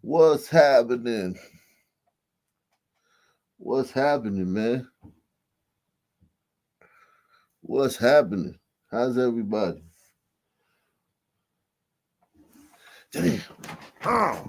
What's happening? What's happening, man? What's happening? How's everybody? Damn. Oh.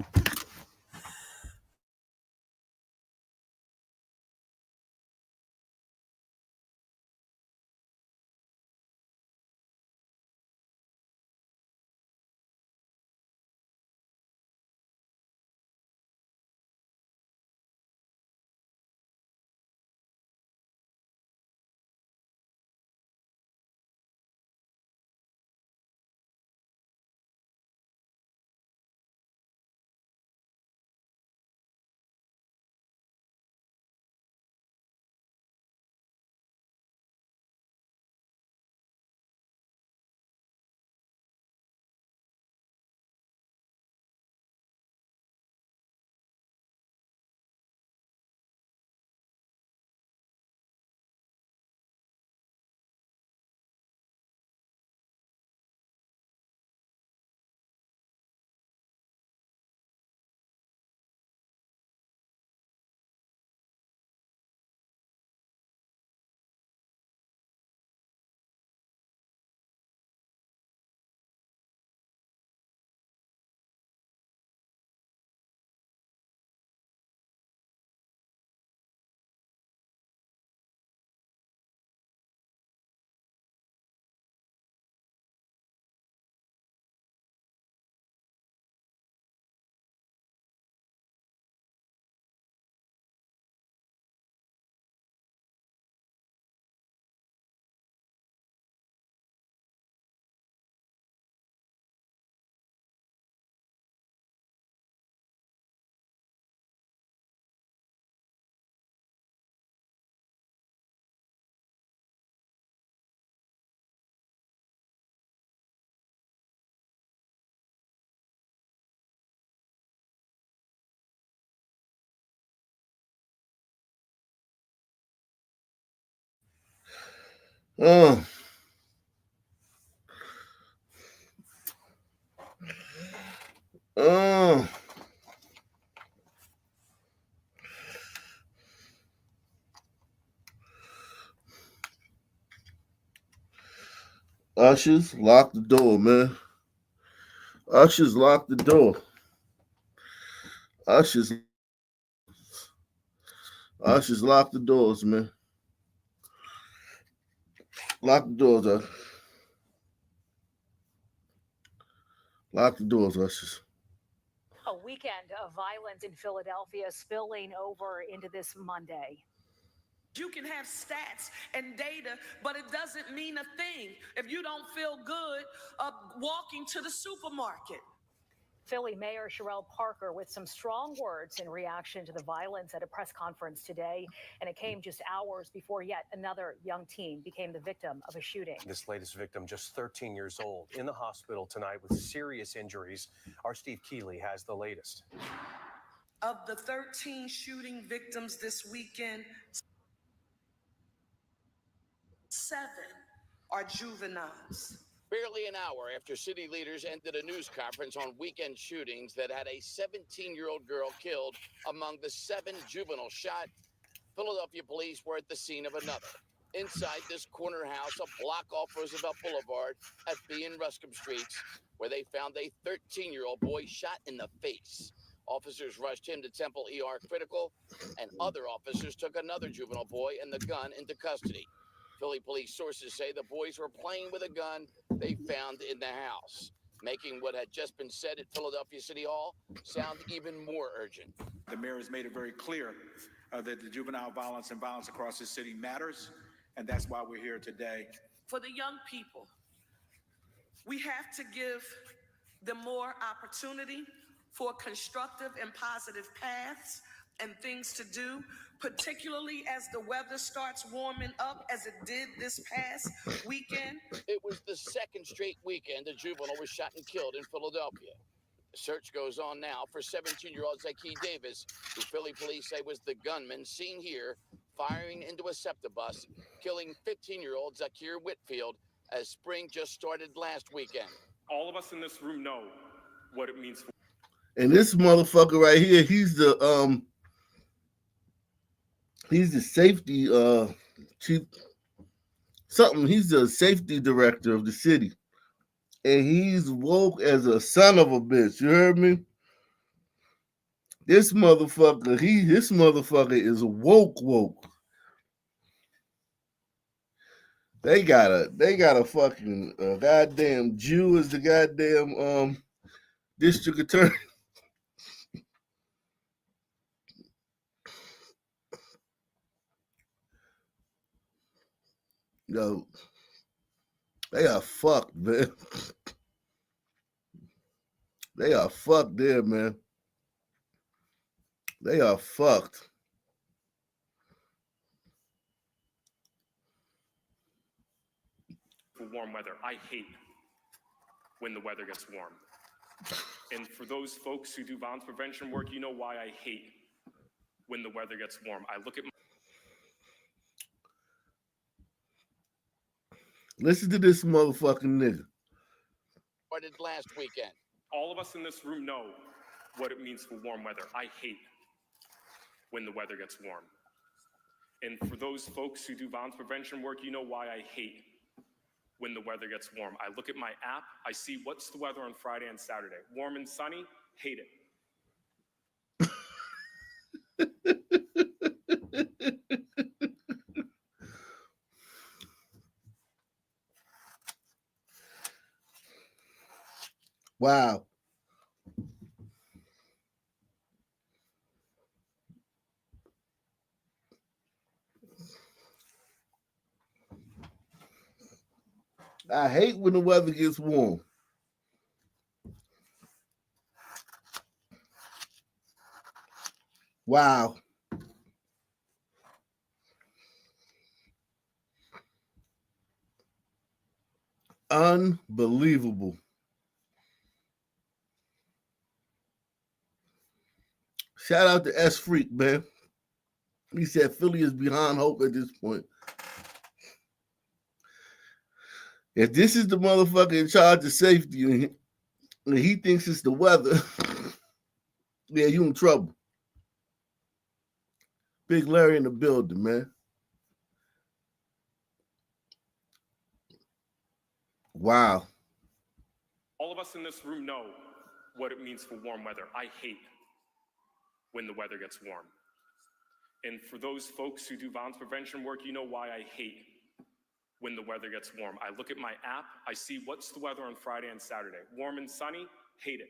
Uh, uh, Ushers, lock the door, man. Ushers, lock the door. Ushers, Ushers, lock the doors, man. Lock the doors, Lock the doors, Ushers. A weekend of violence in Philadelphia spilling over into this Monday. You can have stats and data, but it doesn't mean a thing if you don't feel good walking to the supermarket. Philly Mayor Sherelle Parker with some strong words in reaction to the violence at a press conference today. And it came just hours before yet another young teen became the victim of a shooting. This latest victim, just 13 years old, in the hospital tonight with serious injuries. Our Steve Keeley has the latest. Of the 13 shooting victims this weekend, 7 are juveniles. Barely an hour after city leaders ended a news conference on weekend shootings that had a 17-year-old girl killed among the 7 juveniles shot, Philadelphia police were at the scene of another. Inside this corner house, a block off Roosevelt Boulevard at B and Ruscombe Streets, where they found a 13-year-old boy shot in the face. Officers rushed him to Temple ER Critical, and other officers took another juvenile boy and the gun into custody. Philly police sources say the boys were playing with a gun they found in the house, making what had just been said at Philadelphia City Hall sound even more urgent. The mayor has made it very clear that the juvenile violence and violence across the city matters, and that's why we're here today. For the young people, we have to give them more opportunity for constructive and positive paths and things to do, particularly as the weather starts warming up as it did this past weekend. It was the second straight weekend a juvenile was shot and killed in Philadelphia. The search goes on now for 17-year-old Zyke Davis, who Philly police say was the gunman seen here firing into a SEPTA bus, killing 15-year-old Zakir Whitfield as spring just started last weekend. All of us in this room know what it means. And this motherfucker right here, he's the safety chief something. He's the safety director of the city. And he's woke as a son of a bitch. You heard me? This motherfucker is woke. They got a fucking goddamn Jew as the goddamn district attorney. Yo, they are fucked, man. They are fucked there, man. They are fucked. For warm weather, I hate when the weather gets warm. And for those folks who do violence prevention work, you know why I hate when the weather gets warm. I look at Listen to this motherfucking nigga. Started last weekend. all of us in this room know what it means for warm weather. I hate when the weather gets warm. And for those folks who do violence prevention work, you know why I hate when the weather gets warm. I look at my app, I see what's the weather on Friday and Saturday. Warm and sunny, hate it. Wow. I hate when the weather gets warm. Wow. Unbelievable. Shout out to S Freak, man. He said Philly is beyond hope at this point. If this is the motherfucker in charge of safety and he thinks it's the weather, yeah, you in trouble. Big Larry in the building, man. Wow. All of us in this room know what it means for warm weather. I hate when the weather gets warm. And for those folks who do violence prevention work, you know why I hate when the weather gets warm. I look at my app, I see what's the weather on Friday and Saturday. Warm and sunny, hate it.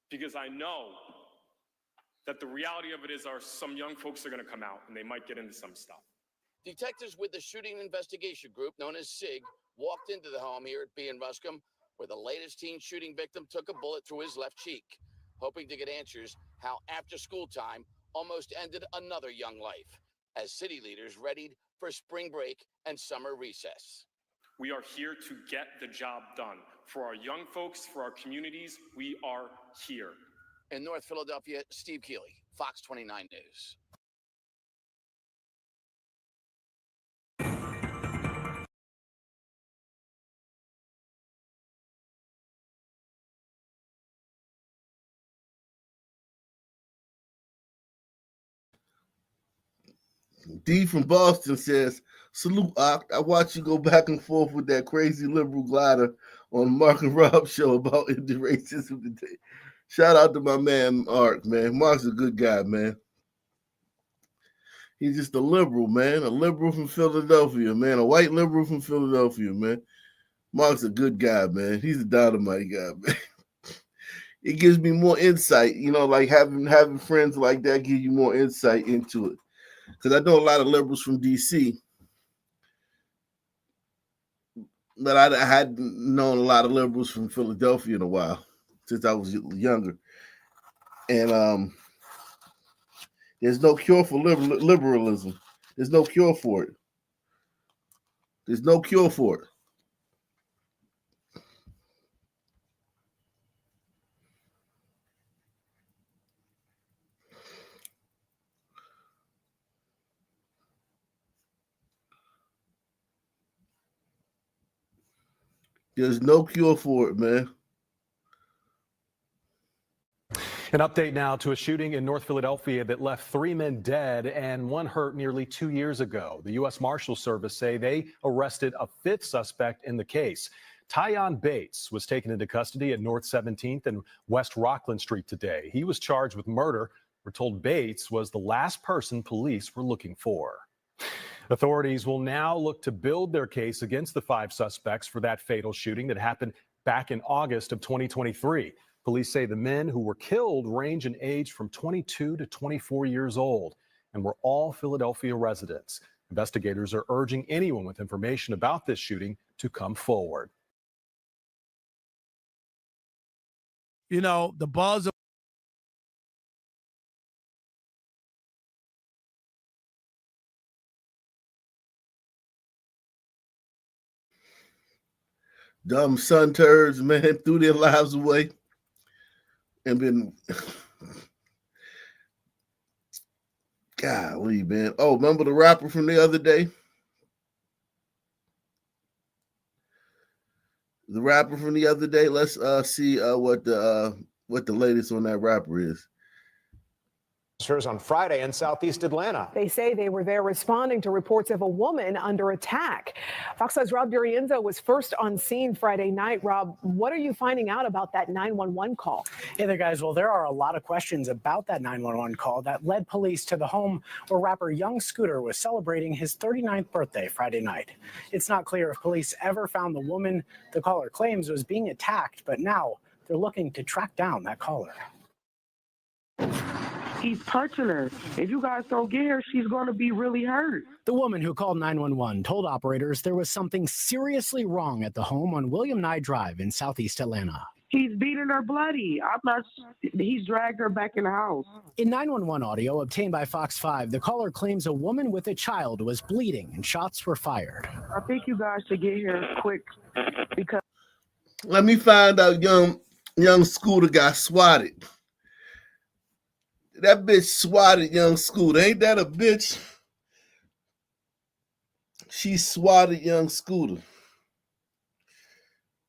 Because I know that the reality of it is some young folks are gonna come out and they might get into some stuff. Detectives with the Shooting Investigation Group, known as SIG, walked into the home here at B in Ruscombe, where the latest teen shooting victim took a bullet through his left cheek, hoping to get answers how after school time almost ended another young life, as city leaders readied for spring break and summer recess. We are here to get the job done. For our young folks, for our communities, we are here. In North Philadelphia, Steve Keeley, Fox 29 News. D from Boston says, salute, Ock. I watched you go back and forth with that crazy liberal glider on Mark and Rob show about ending racism today. Shout out to my man, Mark, man. Mark's a good guy, man. He's just a liberal, man. A liberal from Philadelphia, man. A white liberal from Philadelphia, man. Mark's a good guy, man. He's a dynamite guy, man. It gives me more insight, you know, like having friends like that give you more insight into it. Because I know a lot of liberals from DC, but I hadn't known a lot of liberals from Philadelphia in a while since I was younger. And there's no cure for liberalism. There's no cure for it. There's no cure for it. There's no cure for it, man. An update now to a shooting in North Philadelphia that left 3 men dead and 1 hurt nearly 2 years ago. The U.S. Marshals Service say they arrested a 5th suspect in the case. Tyon Bates was taken into custody at North 17th and West Rockland Street today. He was charged with murder. We're told Bates was the last person police were looking for. Authorities will now look to build their case against the 5 suspects for that fatal shooting that happened back in August of 2023. Police say the men who were killed range in age from 22 to 24 years old and were all Philadelphia residents. Investigators are urging anyone with information about this shooting to come forward. You know, the buzz of dumb son turds, man, threw their lives away and been golly, man. Oh, remember the rapper from the other day? The rapper from the other day. Let's see what the latest on that rapper is. On Friday in Southeast Atlanta. They say they were there responding to reports of a woman under attack. Fox 5's Rob Durienzo was first on scene Friday night. Rob, what are you finding out about that 911 call? Hey there, guys. Well, there are a lot of questions about that 911 call that led police to the home where rapper Young Scooter was celebrating his 39th birthday Friday night. It's not clear if police ever found the woman the caller claims was being attacked, but now they're looking to track down that caller. He's touching her. If you guys don't get her, she's going to be really hurt. The woman who called 911 told operators there was something seriously wrong at the home on William Nye Drive in Southeast Atlanta. He's beating her bloody. He's dragged her back in the house. In 911 audio obtained by Fox 5, the caller claims a woman with a child was bleeding and shots were fired. I think you guys should get here quick because... Let me find out young Scooter got swatted. That bitch swatted Young Scooter. Ain't that a bitch? She swatted Young Scooter.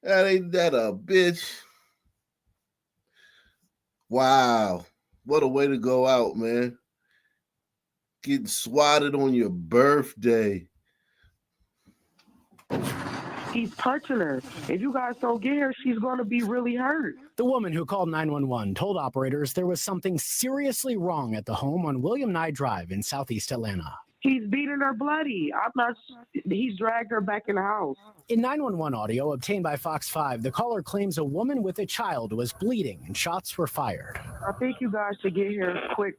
Ain't that a bitch? Wow. What a way to go out, man. Getting swatted on your birthday. He's touching her. If you guys don't get her, she's going to be really hurt. The woman who called 911 told operators there was something seriously wrong at the home on William Nye Drive in Southeast Atlanta. He's beating her bloody. He's dragged her back in the house. In 911 audio obtained by Fox 5, the caller claims a woman with a child was bleeding and shots were fired. I think you guys should get here quick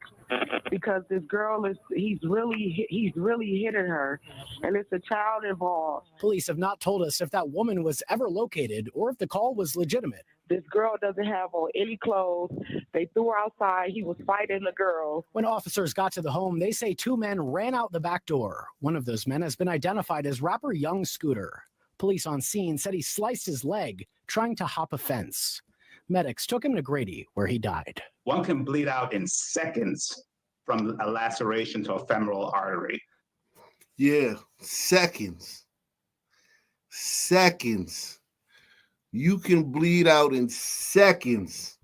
because this girl he's really hitting her and it's a child involved. Police have not told us if that woman was ever located or if the call was legitimate. This girl doesn't have on any clothes. They threw her outside. He was fighting the girl. When officers got to the home, they say 2 men ran out the back door. One of those men has been identified as rapper Young Scooter. Police on scene said he sliced his leg trying to hop a fence. Medics took him to Grady, where he died. One can bleed out in seconds from a laceration to a femoral artery. Yeah, seconds. Seconds. You can bleed out in seconds.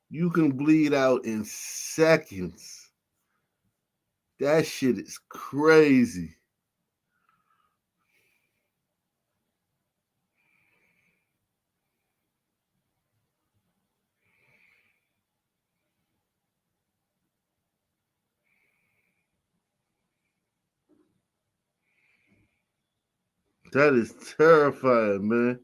You can bleed out in seconds. That shit is crazy. That is terrifying, man.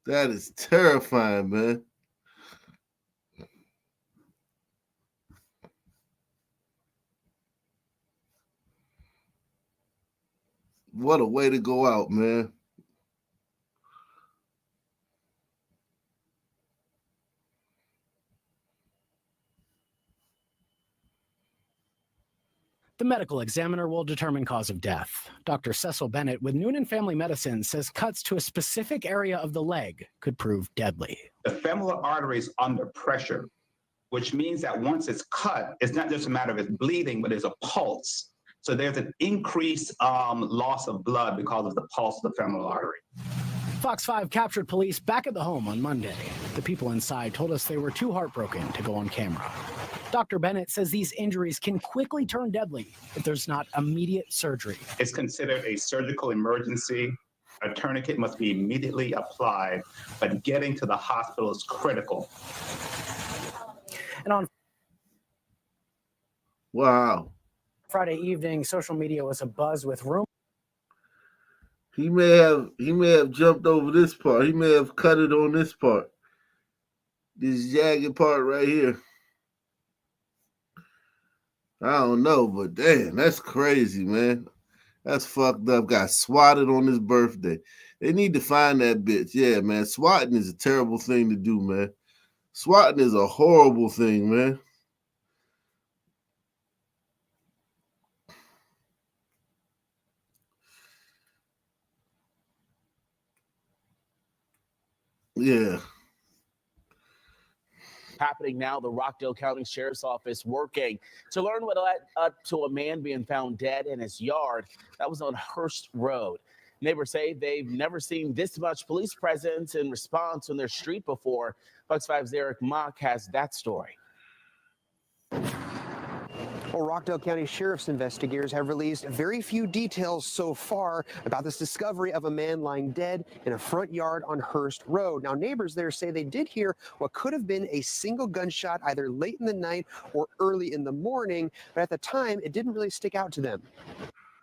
That is terrifying, man. What a way to go out, man. The medical examiner will determine cause of death. Dr. Cecil Bennett with Noonan Family Medicine says cuts to a specific area of the leg could prove deadly. The femoral artery is under pressure, which means that once it's cut, it's not just a matter of it bleeding, but there's a pulse. So there's an increased loss of blood because of the pulse of the femoral artery. Fox 5 captured police back at the home on Monday. The people inside told us they were too heartbroken to go on camera. Dr. Bennett says these injuries can quickly turn deadly if there's not immediate surgery. It's considered a surgical emergency. A tourniquet must be immediately applied, but getting to the hospital is critical. And on Wow. Friday evening, social media was abuzz with rumors. He may have jumped over this part. He may have cut it on this part. This jagged part right here. I don't know, but damn, that's crazy, man. That's fucked up. Got swatted on his birthday. They need to find that bitch. Yeah, man. Swatting is a terrible thing to do, man. Swatting is a horrible thing, man. Yeah. Happening now, the Rockdale County Sheriff's Office working to learn what led up to a man being found dead in his yard. That was on Hurst Road. Neighbors say they've never seen this much police presence and response on their street before. Fox 5's Eric Mock has that story. Well, Rockdale County Sheriff's investigators have released very few details so far about this discovery of a man lying dead in a front yard on Hurst Road. Now, neighbors there say they did hear what could have been a single gunshot either late in the night or early in the morning, but at the time, it didn't really stick out to them.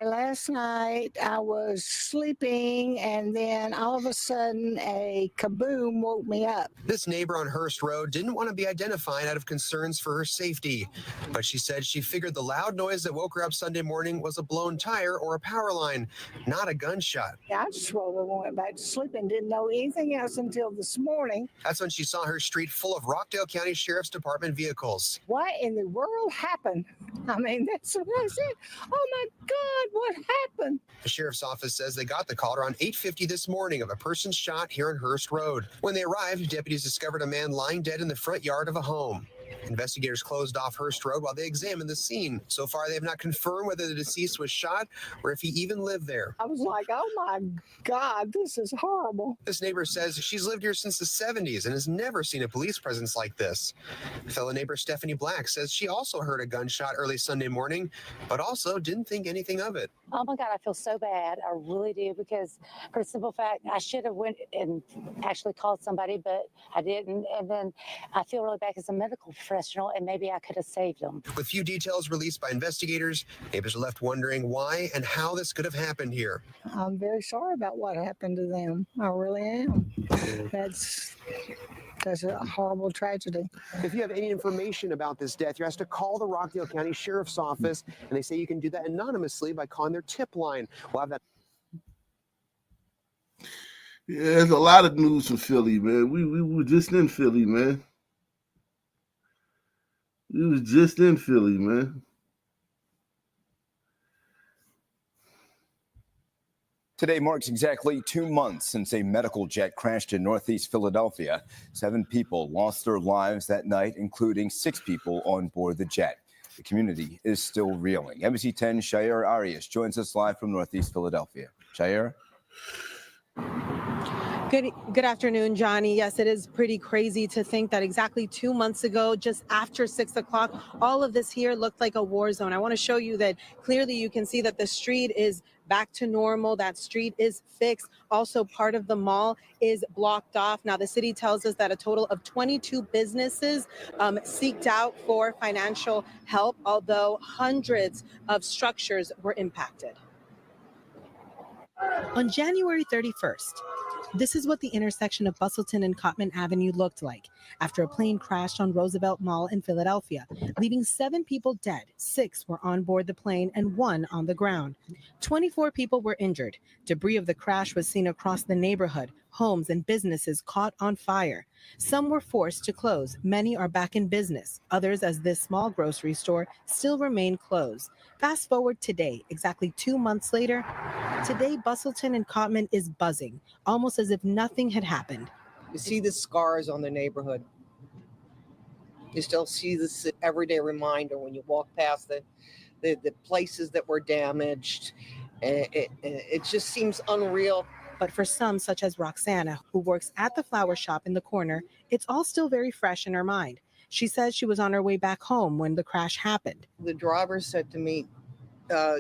Last night I was sleeping and then all of a sudden a kaboom woke me up. This neighbor on Hurst Road didn't want to be identified out of concerns for her safety, but she said she figured the loud noise that woke her up Sunday morning was a blown tire or a power line, not a gunshot. I just rolled over and went back to sleep and didn't know anything else until this morning. That's when she saw her street full of Rockdale County Sheriff's Department vehicles. What in the world happened? I mean, that's what I said. Oh my God, what happened? The sheriff's office says they got the call around 8:50 this morning of a person shot here on Hurst Road. When they arrived, deputies discovered a man lying dead in the front yard of a home. Investigators closed off Hurst Road while they examined the scene. So far, they have not confirmed whether the deceased was shot or if he even lived there. I was like, oh my God, this is horrible. This neighbor says she's lived here since the 70s and has never seen a police presence like this. Fellow neighbor Stephanie Black says she also heard a gunshot early Sunday morning, but also didn't think anything of it. Oh my God, I feel so bad. I really do, because for the simple fact, I should have went and actually called somebody, but I didn't. And then I feel really bad as a medical professional, and maybe I could have saved them. With few details released by investigators, neighbors are left wondering why and how this could have happened here. I'm very sorry about what happened to them. I really am. That's a horrible tragedy. If you have any information about this death, you're asked to call the Rockdale County Sheriff's Office, and they say you can do that anonymously by calling their tip line. We'll have that. Yeah, there's a lot of news from Philly, man. We were just in Philly, man. We was just in Philly, man. Today marks exactly 2 months since a medical jet crashed in Northeast Philadelphia. 7 people lost their lives that night, including 6 people on board the jet. The community is still reeling. NBC 10 Shayer Arias joins us live from Northeast Philadelphia. Shayer? Good afternoon, Johnny. Yes, it is pretty crazy to think that exactly 2 months ago, just after 6 o'clock, all of this here looked like a war zone. I want to show you that clearly you can see that the street is back to normal. That street is fixed. Also, part of the mall is blocked off. Now, the city tells us that a total of 22 businesses seeked out for financial help, although hundreds of structures were impacted. On January 31st, this is what the intersection of Bustleton and Cottman Avenue looked like. after a plane crashed on Roosevelt Mall in Philadelphia, leaving 7 people dead. 6 were on board the plane and 1 on the ground. 24 people were injured. Debris of the crash was seen across the neighborhood. Homes and businesses caught on fire. Some were forced to close. Many are back in business. Others, as this small grocery store, still remain closed. Fast forward today, exactly 2 months later. Today, Bustleton and Cotman is buzzing, almost as if nothing had happened. You see the scars on the neighborhood. You still see this everyday reminder when you walk past the places that were damaged. It just seems unreal. But for some, such as Roxana, who works at the flower shop in the corner, it's all still very fresh in her mind. She says she was on her way back home when the crash happened. The driver said to me,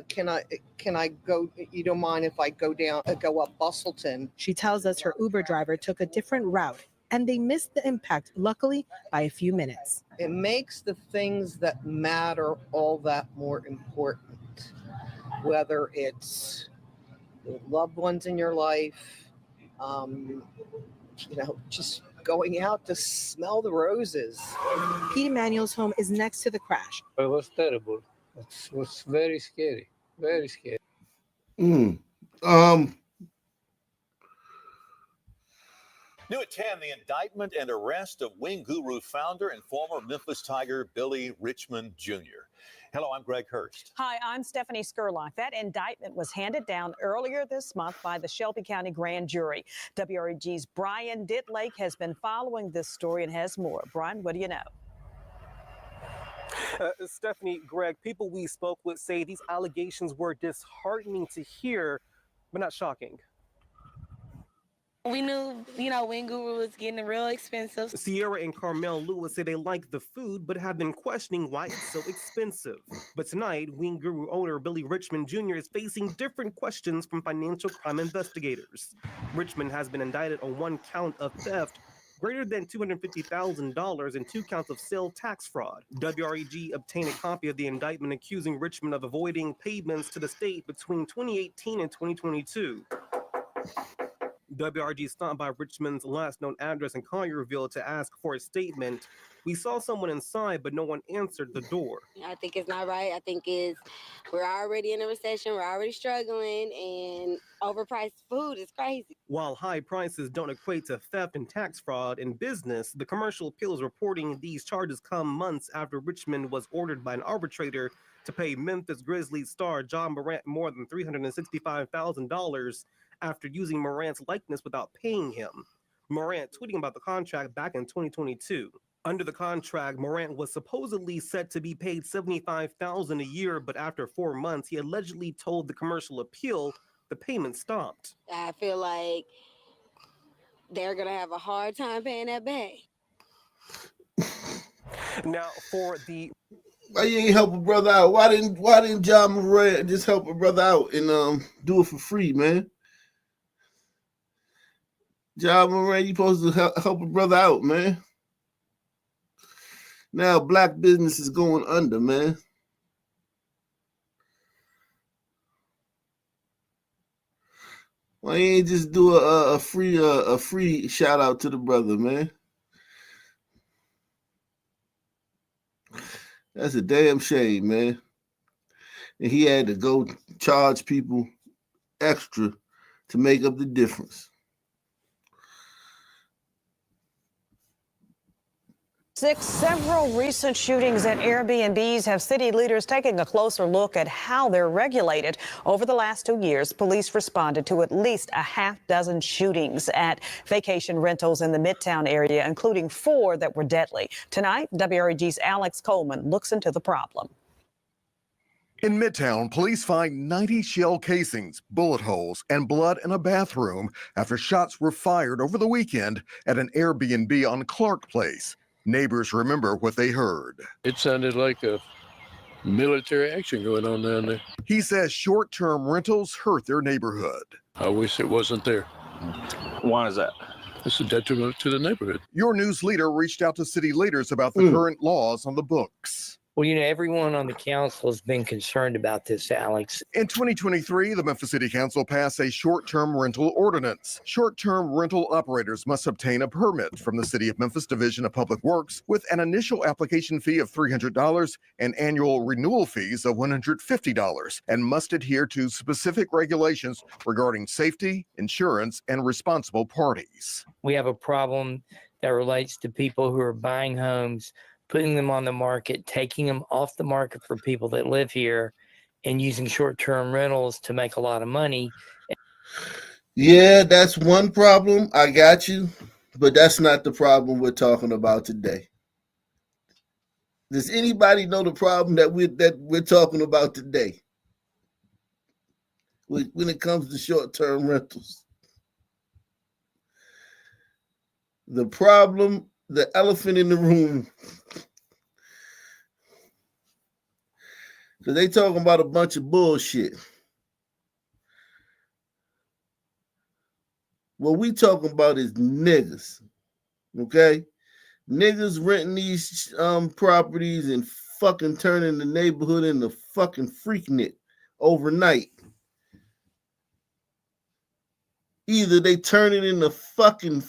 can I go, you don't mind if I go up Bustleton? She tells us her Uber driver took a different route and they missed the impact, luckily, by a few minutes. It makes the things that matter all that more important, whether it's the loved ones in your life, just going out to smell the roses. Pete Emanuel's home is next to the crash. It was terrible. It was very scary, very scary. New at 10, the indictment and arrest of Wing Guru founder and former Memphis Tiger Billy Richmond Jr. Hello, I'm Greg Hurst. Hi, I'm Stephanie Skurlock. That indictment was handed down earlier this month by the Shelby County Grand Jury. WREG's Brian Ditlake has been following this story and has more. Brian, what do you know? Stephanie, Greg, people we spoke with say these allegations were disheartening to hear, but not shocking. We knew, Wing Guru was getting real expensive. Sierra and Carmel Lewis say they like the food, but have been questioning why it's so expensive. But tonight, Wing Guru owner Billy Richmond Jr. is facing different questions from financial crime investigators. Richmond has been indicted on 1 count of theft, greater than $250,000, and 2 counts of sale tax fraud. WREG obtained a copy of the indictment accusing Richmond of avoiding payments to the state between 2018 and 2022. WRG stopped by Richmond's last known address in Collierville to ask for a statement. We saw someone inside, but no one answered the door. I think it's not right. I think we're already in a recession. We're already struggling, and overpriced food is crazy. While high prices don't equate to theft and tax fraud in business, the Commercial Appeal is reporting these charges come months after Richmond was ordered by an arbitrator to pay Memphis Grizzlies star John Morant more than $365,000 after using Morant's likeness without paying him. Morant tweeting about the contract back in 2022. Under the contract, Morant was supposedly set to be paid $75,000 a year, but after 4 months, he allegedly told the Commercial Appeal the payment stopped. I feel like they're gonna have a hard time paying that back. Now, for the why you ain't help a brother out? Why didn't John Morant just help a brother out and do it for free, man? John Morant, you supposed to help a brother out, man. Now black business is going under, man. Why you ain't just do a free shout out to the brother, man? That's a damn shame, man. And he had to go charge people extra to make up the difference. Several recent shootings at Airbnbs have city leaders taking a closer look at how they're regulated. Over the last 2 years, police responded to at least a half-dozen shootings at vacation rentals in the Midtown area, including 4 that were deadly. Tonight, WREG's Alex Coleman looks into the problem. In Midtown, police find 90 shell casings, bullet holes, and blood in a bathroom after shots were fired over the weekend at an Airbnb on Clark Place. Neighbors remember what they heard. It sounded like a military action going on down there. He says short-term rentals hurt their neighborhood. I wish it wasn't there. Why is that? It's a detriment to the neighborhood. Your news leader reached out to city leaders about the current laws on the books. Well, you know, everyone on the council has been concerned about this, Alex. In 2023, the Memphis City Council passed a short-term rental ordinance. Short-term rental operators must obtain a permit from the City of Memphis Division of Public Works with an initial application fee of $300 and annual renewal fees of $150, and must adhere to specific regulations regarding safety, insurance, and responsible parties. We have a problem that relates to people who are buying homes, putting them on the market, taking them off the market for people that live here, and using short-term rentals to make a lot of money. Yeah, that's one problem. I got you. But that's not the problem we're talking about today. Does anybody know the problem that we're talking about today when it comes to short-term rentals? The problem, the elephant in the room, because they talking about a bunch of bullshit. What we talking about is niggas, okay? Niggas renting these properties and fucking turning the neighborhood into fucking Freaknik overnight. Either they turn it into fucking,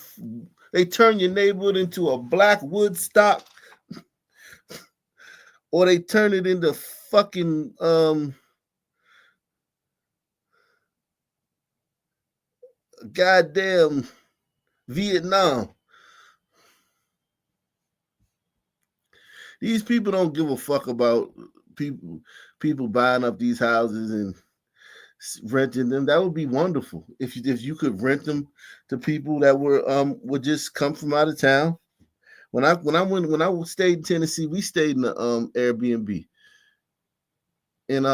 they turn your neighborhood into a black Woodstock, or they turn it into fucking goddamn Vietnam. These people don't give a fuck about people buying up these houses and renting them. That would be wonderful if you could rent them to people that would just come from out of town. When I stayed in Tennessee, we stayed in the Airbnb in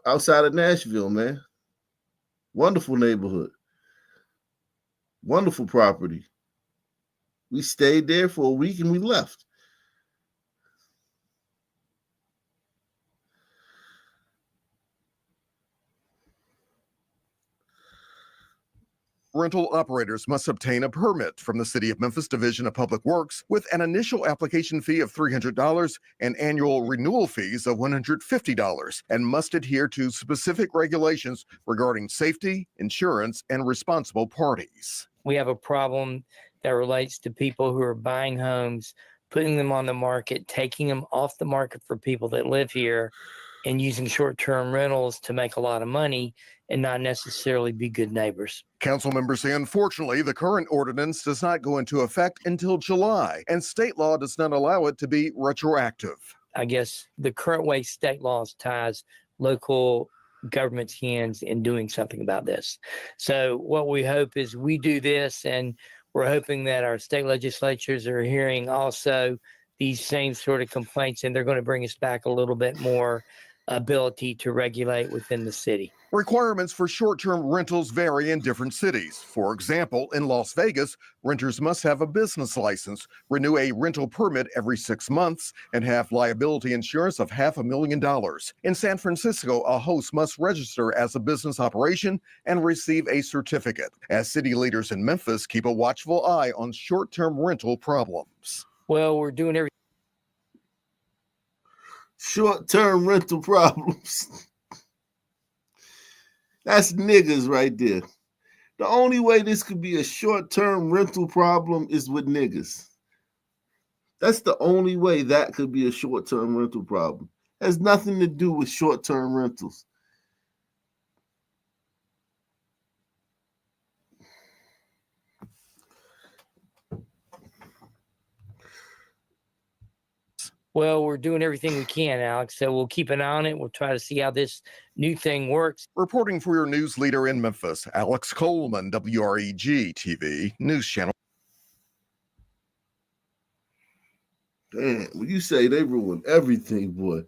outside of Nashville, man. Wonderful neighborhood. Wonderful property. We stayed there for a week and we left. Rental operators must obtain a permit from the City of Memphis Division of Public Works with an initial application fee of $300 and annual renewal fees of $150, and must adhere to specific regulations regarding safety, insurance, and responsible parties. We have a problem that relates to people who are buying homes, putting them on the market, taking them off the market for people that live here, and using short-term rentals to make a lot of money and not necessarily be good neighbors. Council members say, unfortunately, the current ordinance does not go into effect until July, and state law does not allow it to be retroactive. I guess the current way state laws ties local government's hands in doing something about this. So what we hope is we do this, and we're hoping that our state legislatures are hearing also these same sort of complaints, and they're going to bring us back a little bit more ability to regulate within the city. Requirements for short-term rentals vary in different cities. For example, in Las Vegas, renters must have a business license, renew a rental permit every 6 months, and have liability insurance of $500,000. In San Francisco, a host must register as a business operation and receive a certificate. As city leaders in Memphis keep a watchful eye on short-term rental problems. Well, we're doing everything. Short-term rental problems. That's niggas right there. The only way this could be a short-term rental problem is with niggas. That's the only way that could be a short-term rental problem. It has nothing to do with short-term rentals. Well, we're doing everything we can, Alex. So we'll keep an eye on it. We'll try to see how this new thing works. Reporting for your news leader in Memphis, Alex Coleman, WREG TV News Channel. Damn, when you say they ruin everything, boy,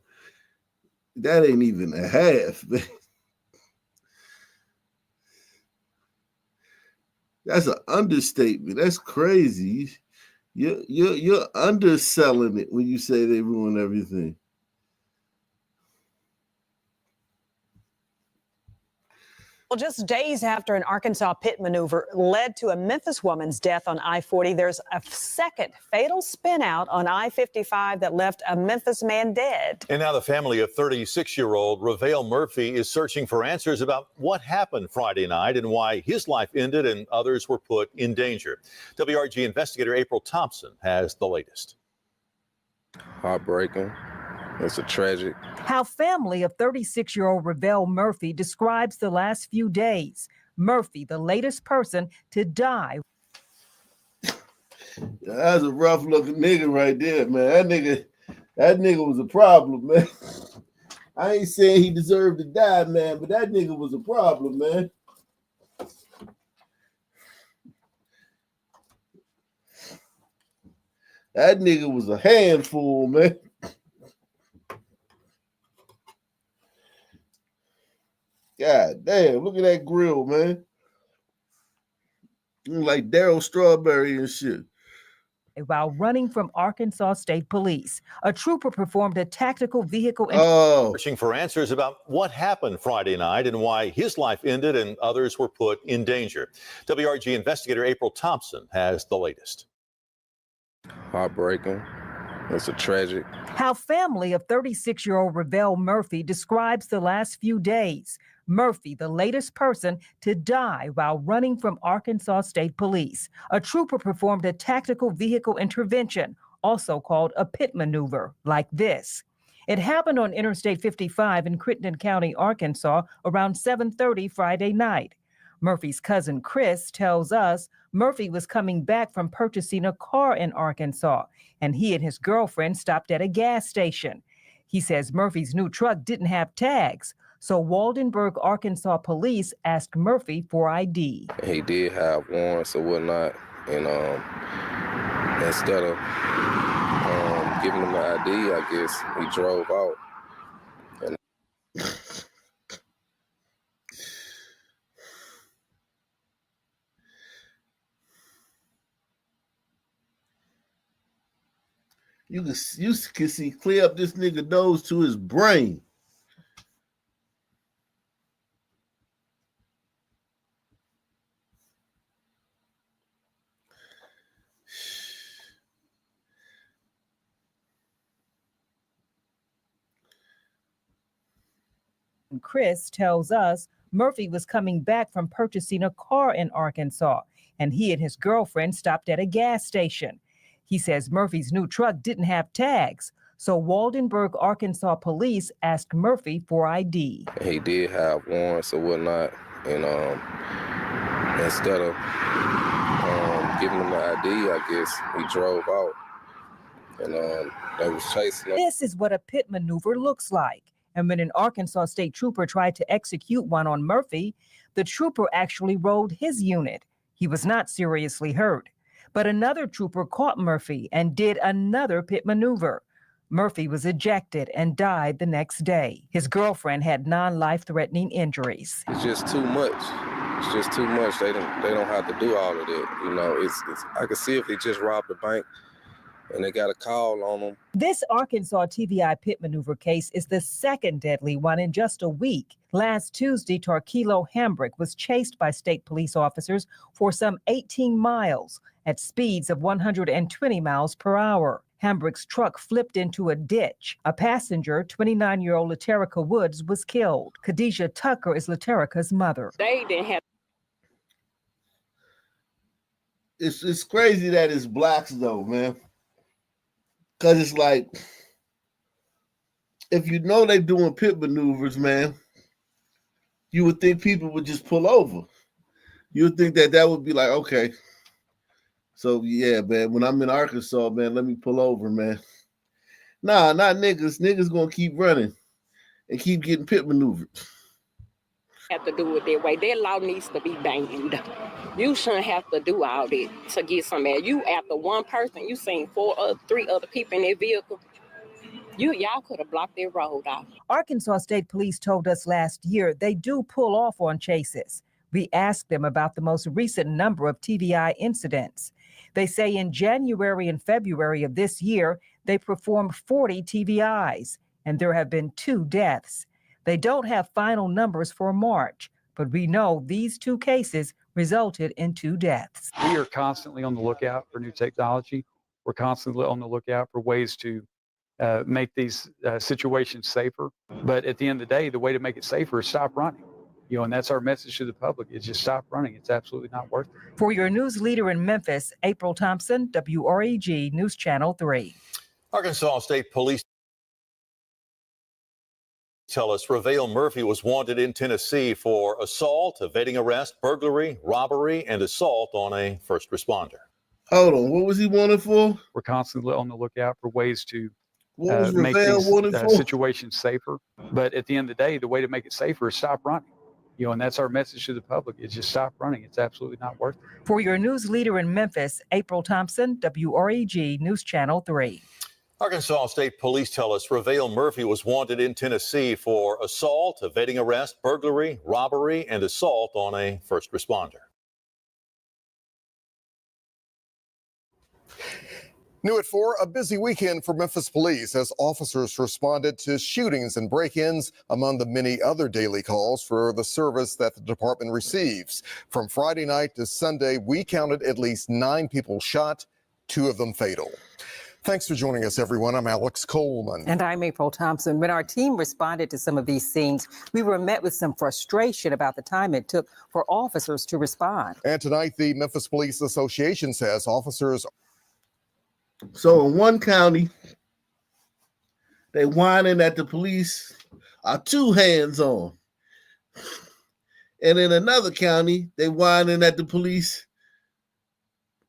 that ain't even a half, man. That's an understatement. That's crazy. You're underselling it when you say they ruin everything. Well, just days after an Arkansas pit maneuver led to a Memphis woman's death on I-40, there's a second fatal spin out on I-55 that left a Memphis man dead. And now the family of 36-year-old Ravale Murphy is searching for answers about what happened Friday night and why his life ended and others were put in danger. WRG investigator April Thompson has the latest. Heartbreaking. It's a tragic. How family of 36-year-old Ravale Murphy describes the last few days. Murphy, the latest person to die. That's a rough looking nigga right there, man. That nigga was a problem, man. I ain't saying he deserved to die, man, but that nigga was a problem, man. That nigga was a handful, man. God damn, look at that grill, man. Like Daryl Strawberry and shit. While running from Arkansas State Police, a trooper performed a tactical vehicle. Searching for answers about what happened Friday night and why his life ended and others were put in danger. WRG investigator April Thompson has the latest. Heartbreaking. It's a tragic. How family of 36-year-old Ravale Murphy describes the last few days. Murphy, the latest person to die while running from Arkansas State Police. A trooper performed a tactical vehicle intervention, also called a pit maneuver, like this. It happened on Interstate 55 in Crittenden County, Arkansas, around 7:30 Friday night. Murphy's cousin Chris tells us Murphy was coming back from purchasing a car in Arkansas, and he and his girlfriend stopped at a gas station. He says Murphy's new truck didn't have tags, so Waldenburg, Arkansas police asked Murphy for ID. He did have warrants or whatnot, and instead of giving him the ID, I guess he drove out. And you can see clear up this nigga nose to his brain. Chris tells us Murphy was coming back from purchasing a car in Arkansas, and he and his girlfriend stopped at a gas station. He says Murphy's new truck didn't have tags, so Waldenburg, Arkansas police asked Murphy for ID. He did have warrants or whatnot, and instead of giving him the ID, I guess he drove out, and they was chasing him. This is what a pit maneuver looks like. And when an Arkansas state trooper tried to execute one on Murphy, the trooper actually rolled his unit. He was not seriously hurt. But another trooper caught Murphy and did another pit maneuver. Murphy was ejected and died the next day. His girlfriend had non-life-threatening injuries. It's just too much. It's just too much. They don't have to do all of that. You know, it's I could see if they just robbed a bank and they got a call on them. This Arkansas TVI pit maneuver case is the second deadly one in just a week. Last Tuesday, Tarkilo Hambrick was chased by state police officers for some 18 miles at speeds of 120 miles per hour. Hambrick's truck flipped into a ditch. A passenger, 29-year-old Laterica Woods, was killed. Khadijah Tucker is Laterica's mother. They didn't have. It's crazy that it's blacks though, man. Because it's like, if you know they're doing pit maneuvers, man, you would think people would just pull over. You would think that would be like, okay. So, yeah, man, when I'm in Arkansas, man, let me pull over, man. Nah, not niggas. Niggas going to keep running and keep getting pit maneuvered. Have to do it their way. Their law needs to be banged. You shouldn't have to do all that to get somewhere. You after one person, you seen three other people in their vehicle. Y'all could have blocked their road off. Arkansas State Police told us last year they do pull off on chases. We asked them about the most recent number of TVI incidents. They say in January and February of this year, they performed 40 TVIs, and there have been 2 deaths. They don't have final numbers for March, but we know these 2 cases resulted in 2 deaths. We are constantly on the lookout for new technology. We're constantly on the lookout for ways to make these situations safer. But at the end of the day, the way to make it safer is stop running. And that's our message to the public, is just stop running. It's absolutely not worth it. For your news leader in Memphis, April Thompson, WREG News Channel 3. Arkansas State Police tell us Ravale Murphy was wanted in Tennessee for assault, evading arrest, burglary, robbery, and assault on a first responder. Hold on, what was he wanted for? We're constantly on the lookout for ways to What was make Ravale these wanted for? situations safer. But at the end of the day, the way to make it safer is stop running. And that's our message to the public, is just stop running. It's absolutely not worth it. For your news leader in Memphis, April Thompson, WREG News Channel 3. Arkansas State Police tell us Ravale Murphy was wanted in Tennessee for assault, evading arrest, burglary, robbery, and assault on a first responder. New at 4, a busy weekend for Memphis police as officers responded to shootings and break-ins among the many other daily calls for the service that the department receives. From Friday night to Sunday, we counted at least 9 people shot, 2 of them fatal. Thanks for joining us, everyone. I'm Alex Coleman. And I'm April Thompson. When our team responded to some of these scenes, we were met with some frustration about the time it took for officers to respond. And tonight, the Memphis Police Association says officers. So in one county, they whining that the police are too hands-on. And in another county, they whining that the police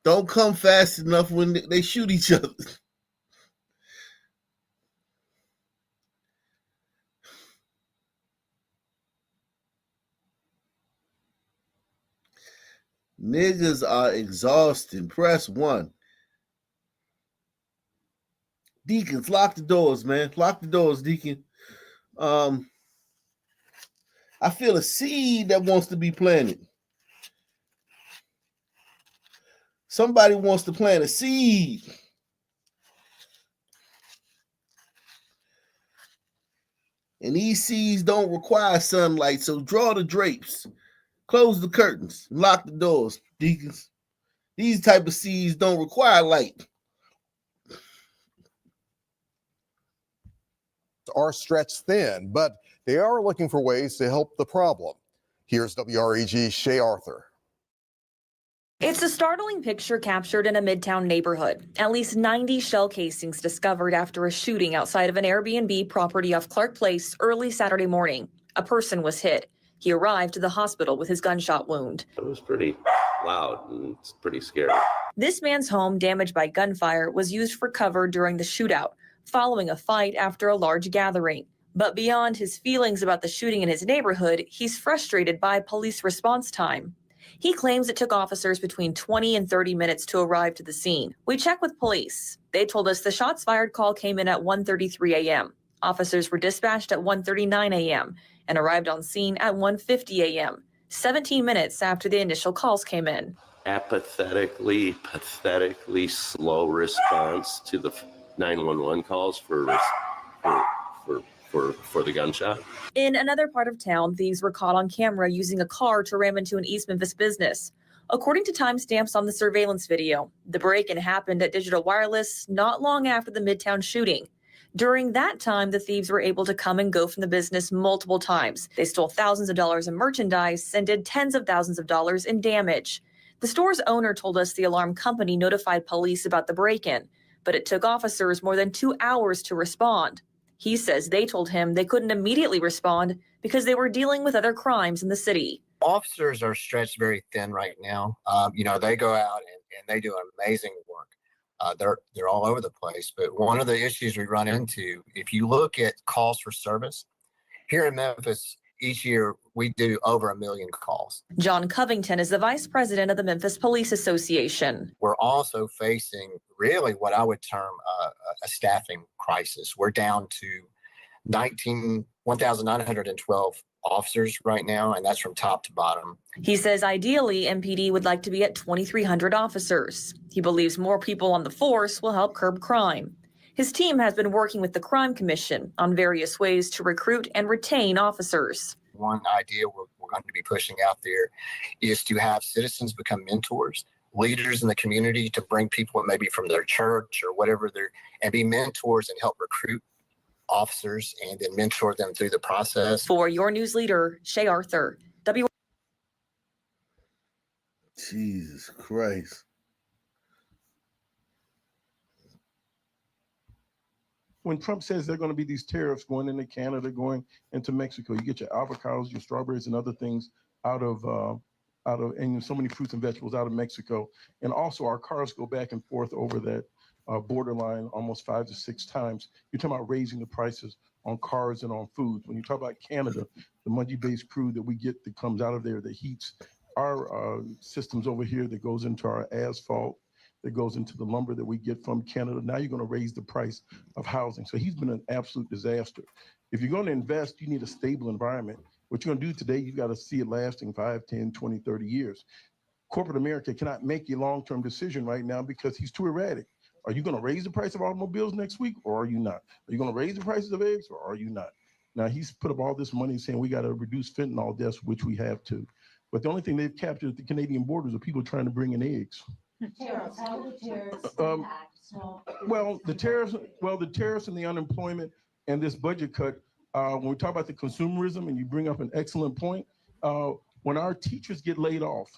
don't come fast enough when they shoot each other. Niggas are exhausting. Press 1. Deacons, lock the doors, man. Lock the doors, Deacon. I feel a seed that wants to be planted. Somebody wants to plant a seed. And these seeds don't require sunlight, so draw the drapes. Close the curtains. Lock the doors, deacons. These type of seeds don't require light. Are stretched thin, but they are looking for ways to help the problem. Here's WREG's Shay Arthur. It's a startling picture captured in a Midtown neighborhood. At least 90 shell casings discovered after a shooting outside of an Airbnb property off Clark Place early Saturday morning. A person was hit. He arrived to the hospital with his gunshot wound. It was pretty loud and it's pretty scary. This man's home, damaged by gunfire, was used for cover during the shootout, following a fight after a large gathering. But beyond his feelings about the shooting in his neighborhood, he's frustrated by police response time. He claims it took officers between 20 and 30 minutes to arrive to the scene. We checked with police. They told us the shots fired call came in at 1:33 a.m. Officers were dispatched at 1:39 a.m. and arrived on scene at 1:50 a.m., 17 minutes after the initial calls came in. Pathetically slow response to the 911 calls for the gunshot. In another part of town, thieves were caught on camera using a car to ram into an East Memphis business. According to timestamps on the surveillance video, the break-in happened at Digital Wireless not long after the Midtown shooting. During that time, the thieves were able to come and go from the business multiple times. They stole thousands of dollars in merchandise and did tens of thousands of dollars in damage. The store's owner told us the alarm company notified police about the break-in, but it took officers more than 2 hours to respond. He says they told him they couldn't immediately respond because they were dealing with other crimes in the city. Officers are stretched very thin right now. They go out and they do amazing work. They're all over the place. But one of the issues we run into, if you look at calls for service, here in Memphis, each year we do over 1 million calls. John Covington is the vice president of the Memphis Police Association. We're also facing really what I would term a staffing crisis. We're down to 1,912 officers right now, and that's from top to bottom. He says ideally MPD would like to be at 2,300 officers. He believes more people on the force will help curb crime. His team has been working with the Crime Commission on various ways to recruit and retain officers. One idea we're we're going to be pushing out there, is to have citizens become mentors, leaders in the community, to bring people maybe from their church or whatever and be mentors and help recruit officers and then mentor them through the process. For your news leader, Shay Arthur, Jesus Christ. When Trump says there are going to be these tariffs going into Canada, going into Mexico, you get your avocados, your strawberries, and other things out of and so many fruits and vegetables out of Mexico. And also our cars go back and forth over that borderline almost 5 to 6 times. You're talking about raising the prices on cars and on foods. When you talk about Canada, the Mungie-based crude that we get that comes out of there that heats our systems over here, that goes into our asphalt, that goes into the lumber that we get from Canada. Now you're going to raise the price of housing. So he's been an absolute disaster. If you're going to invest, you need a stable environment. What you're going to do today, you got to see it lasting 5, 10, 20, 30 years. Corporate America cannot make a long-term decision right now because he's too erratic. Are you going to raise the price of automobiles next week, or are you not? Are you going to raise the prices of eggs, or are you not? Now, he's put up all this money saying we got to reduce fentanyl deaths, which we have to. But the only thing they've captured at the Canadian borders are people trying to bring in eggs. Well, the tariffs and the unemployment and this budget cut, when we talk about the consumerism, and you bring up an excellent point, when our teachers get laid off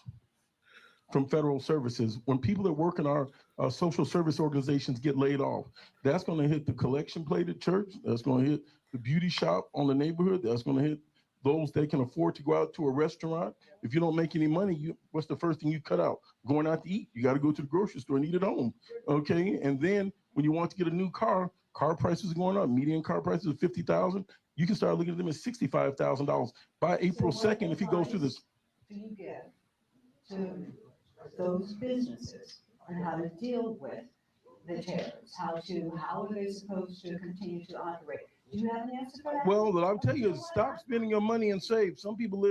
from federal services, when people that work in our social service organizations get laid off, that's going to hit the collection plate at church. That's going to hit the beauty shop on the neighborhood. That's going to hit those that can afford to go out to a restaurant. If you don't make any money, what's the first thing you cut out? Going out to eat. You got to go to the grocery store and eat at home. Okay. And then when you want to get a new car prices are going up. Median car prices are $50,000. You can start looking at them at $65,000 by April 2nd if he goes through this. Do you give to those businesses on how to deal with the tariffs? How are they supposed to continue to operate? Do you have an answer for that? Well, what I'll tell you is stop spending your money and save. Some people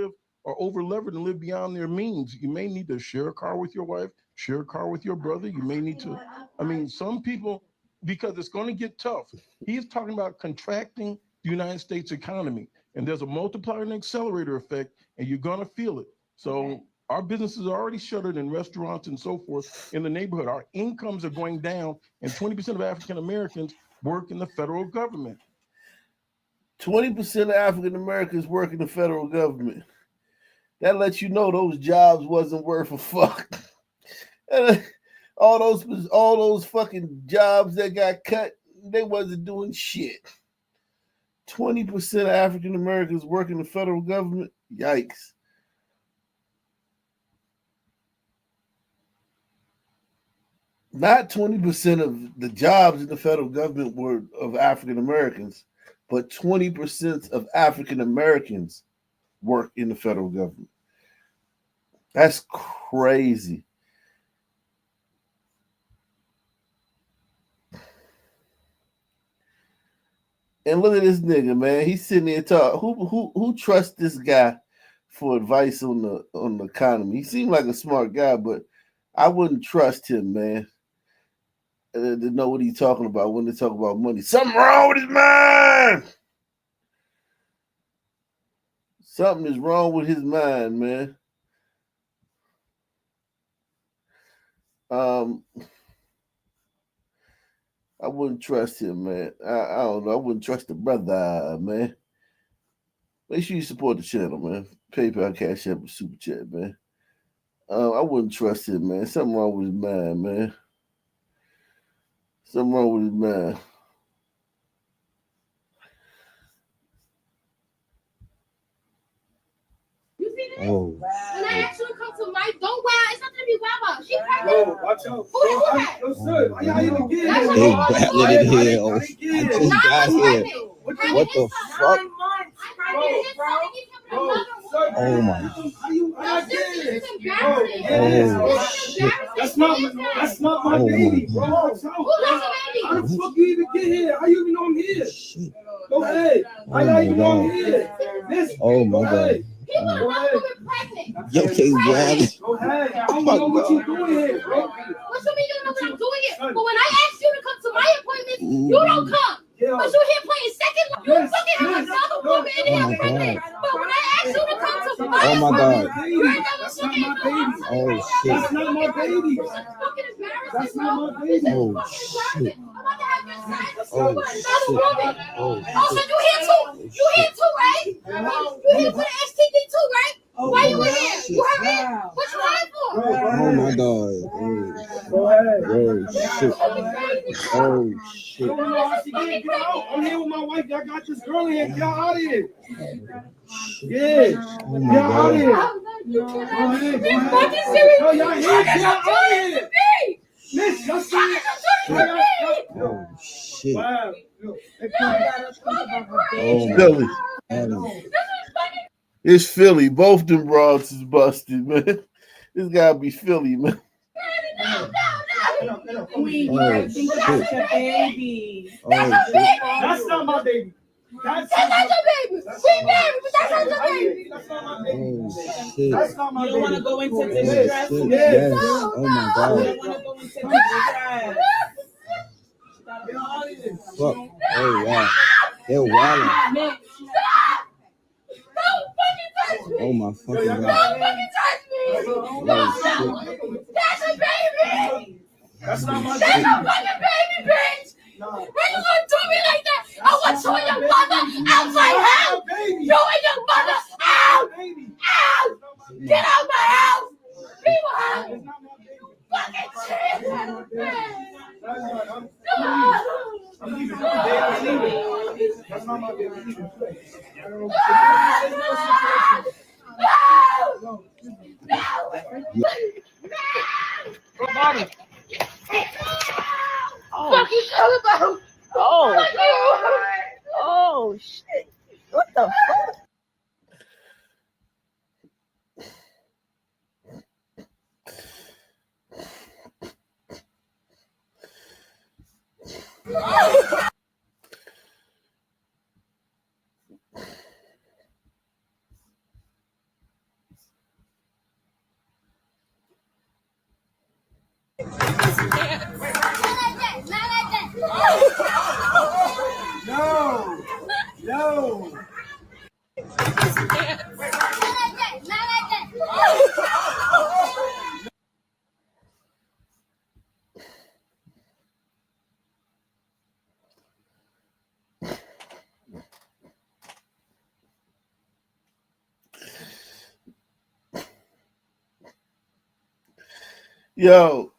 are over levered and live beyond their means. You may need to share a car with your wife, share a car with your brother. You may need to, some people, because it's going to get tough. He's talking about contracting the United States economy, and there's a multiplier and accelerator effect, and you're going to feel it. So our businesses are already shuttered in restaurants and so forth in the neighborhood. Our incomes are going down, and 20% of African Americans work in the federal government. 20% of African Americans work in the federal government. That lets you know those jobs wasn't worth a fuck. all those fucking jobs that got cut, they wasn't doing shit. 20% of African Americans work in the federal government. Yikes. Not 20% of the jobs in the federal government were of African Americans, but 20% of African Americans work in the federal government. That's crazy. And look at this nigga, man. He's sitting there talking. Who trusts this guy for advice on the economy? He seemed like a smart guy, but I wouldn't trust him, man. To know what he's talking about when they talk about money. Something wrong with his mind. Something is wrong with his mind, man. I wouldn't trust him, man. I don't know. I wouldn't trust the brother, man. Make sure you support the channel, man. PayPal, Cash App, Super Chat, man. I wouldn't trust him, man. Something wrong with his mind, man. Something wrong with his mind. Oh. When I asked you to come to Mike, don't wow. It's not gonna be wow about. She pregnant. Watch out. They rattling in here. Oh, I just got here. What the fuck? Oh my. Oh shit. That's not my baby, bro. How the fuck you even get here? How you even know I'm here? Go ahead. How you know I'm here? Oh my god. Yo, okay, well. Go ahead. I don't know what you're doing here, bro. What you mean you don't know what I'm doing here? But when I asked you to come to my appointment, you don't come. But you're here playing second. You fucking have another woman in here pregnant. But when I asked you to come to my Oh my God. That's not my baby. Oh shit. That's not my baby. That's not my baby. Oh shit. Oh shit. Oh Oh, so you here too? You here too, right? You here for the STD too, right? Why you in here? You heard me? What you hiding for? Oh my God. Oh shit. Oh shit. Get out. I'm here with my wife. I got this girl in here. Get out of here. Yeah. Get out of here. Go ahead. Go ahead. Yo, y'all here? Get out of here. Miss, y'all see it? Oh shit. Wow. Philly. It's Philly. Both them broads is busted, man. This gotta be Philly, man. Queen, Oh, think shit. about your baby. Oh shit. That's not my baby. That's not your baby. We married, but that's not your baby. That's not my baby. Oh shit. That's not my You baby. don't want to go into distress? Yes. Yes. Oh my God. You don't want to go into distress. Fuck. Oh wow. They're wilding. Oh my fucking God. Oh shit. That's a baby. That's not my That's baby. not fucking baby, bitch. Why you gonna do me like that? I want you and your mother outside house. You and your mother out. Out. Get out my house. Leave my house. You fucking shit. I'm leaving. That's not my baby. Fuck you talking about? Oh shit. What the fuck? No. Yo,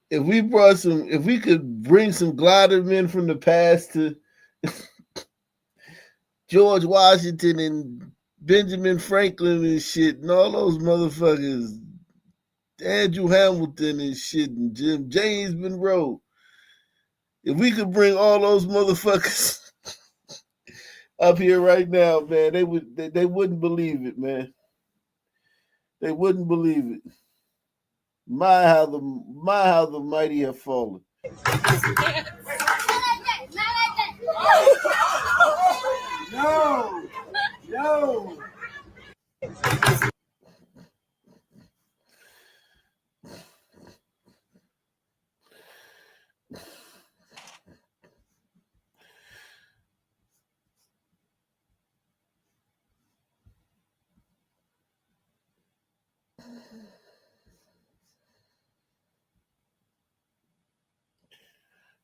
if we could bring some glider men from the past to George Washington and Benjamin Franklin and shit, and all those motherfuckers, Andrew Hamilton and shit, and James Monroe. If we could bring all those motherfuckers up here right now, man, they wouldn't believe it, man. They wouldn't believe it. My how the mighty have fallen. No.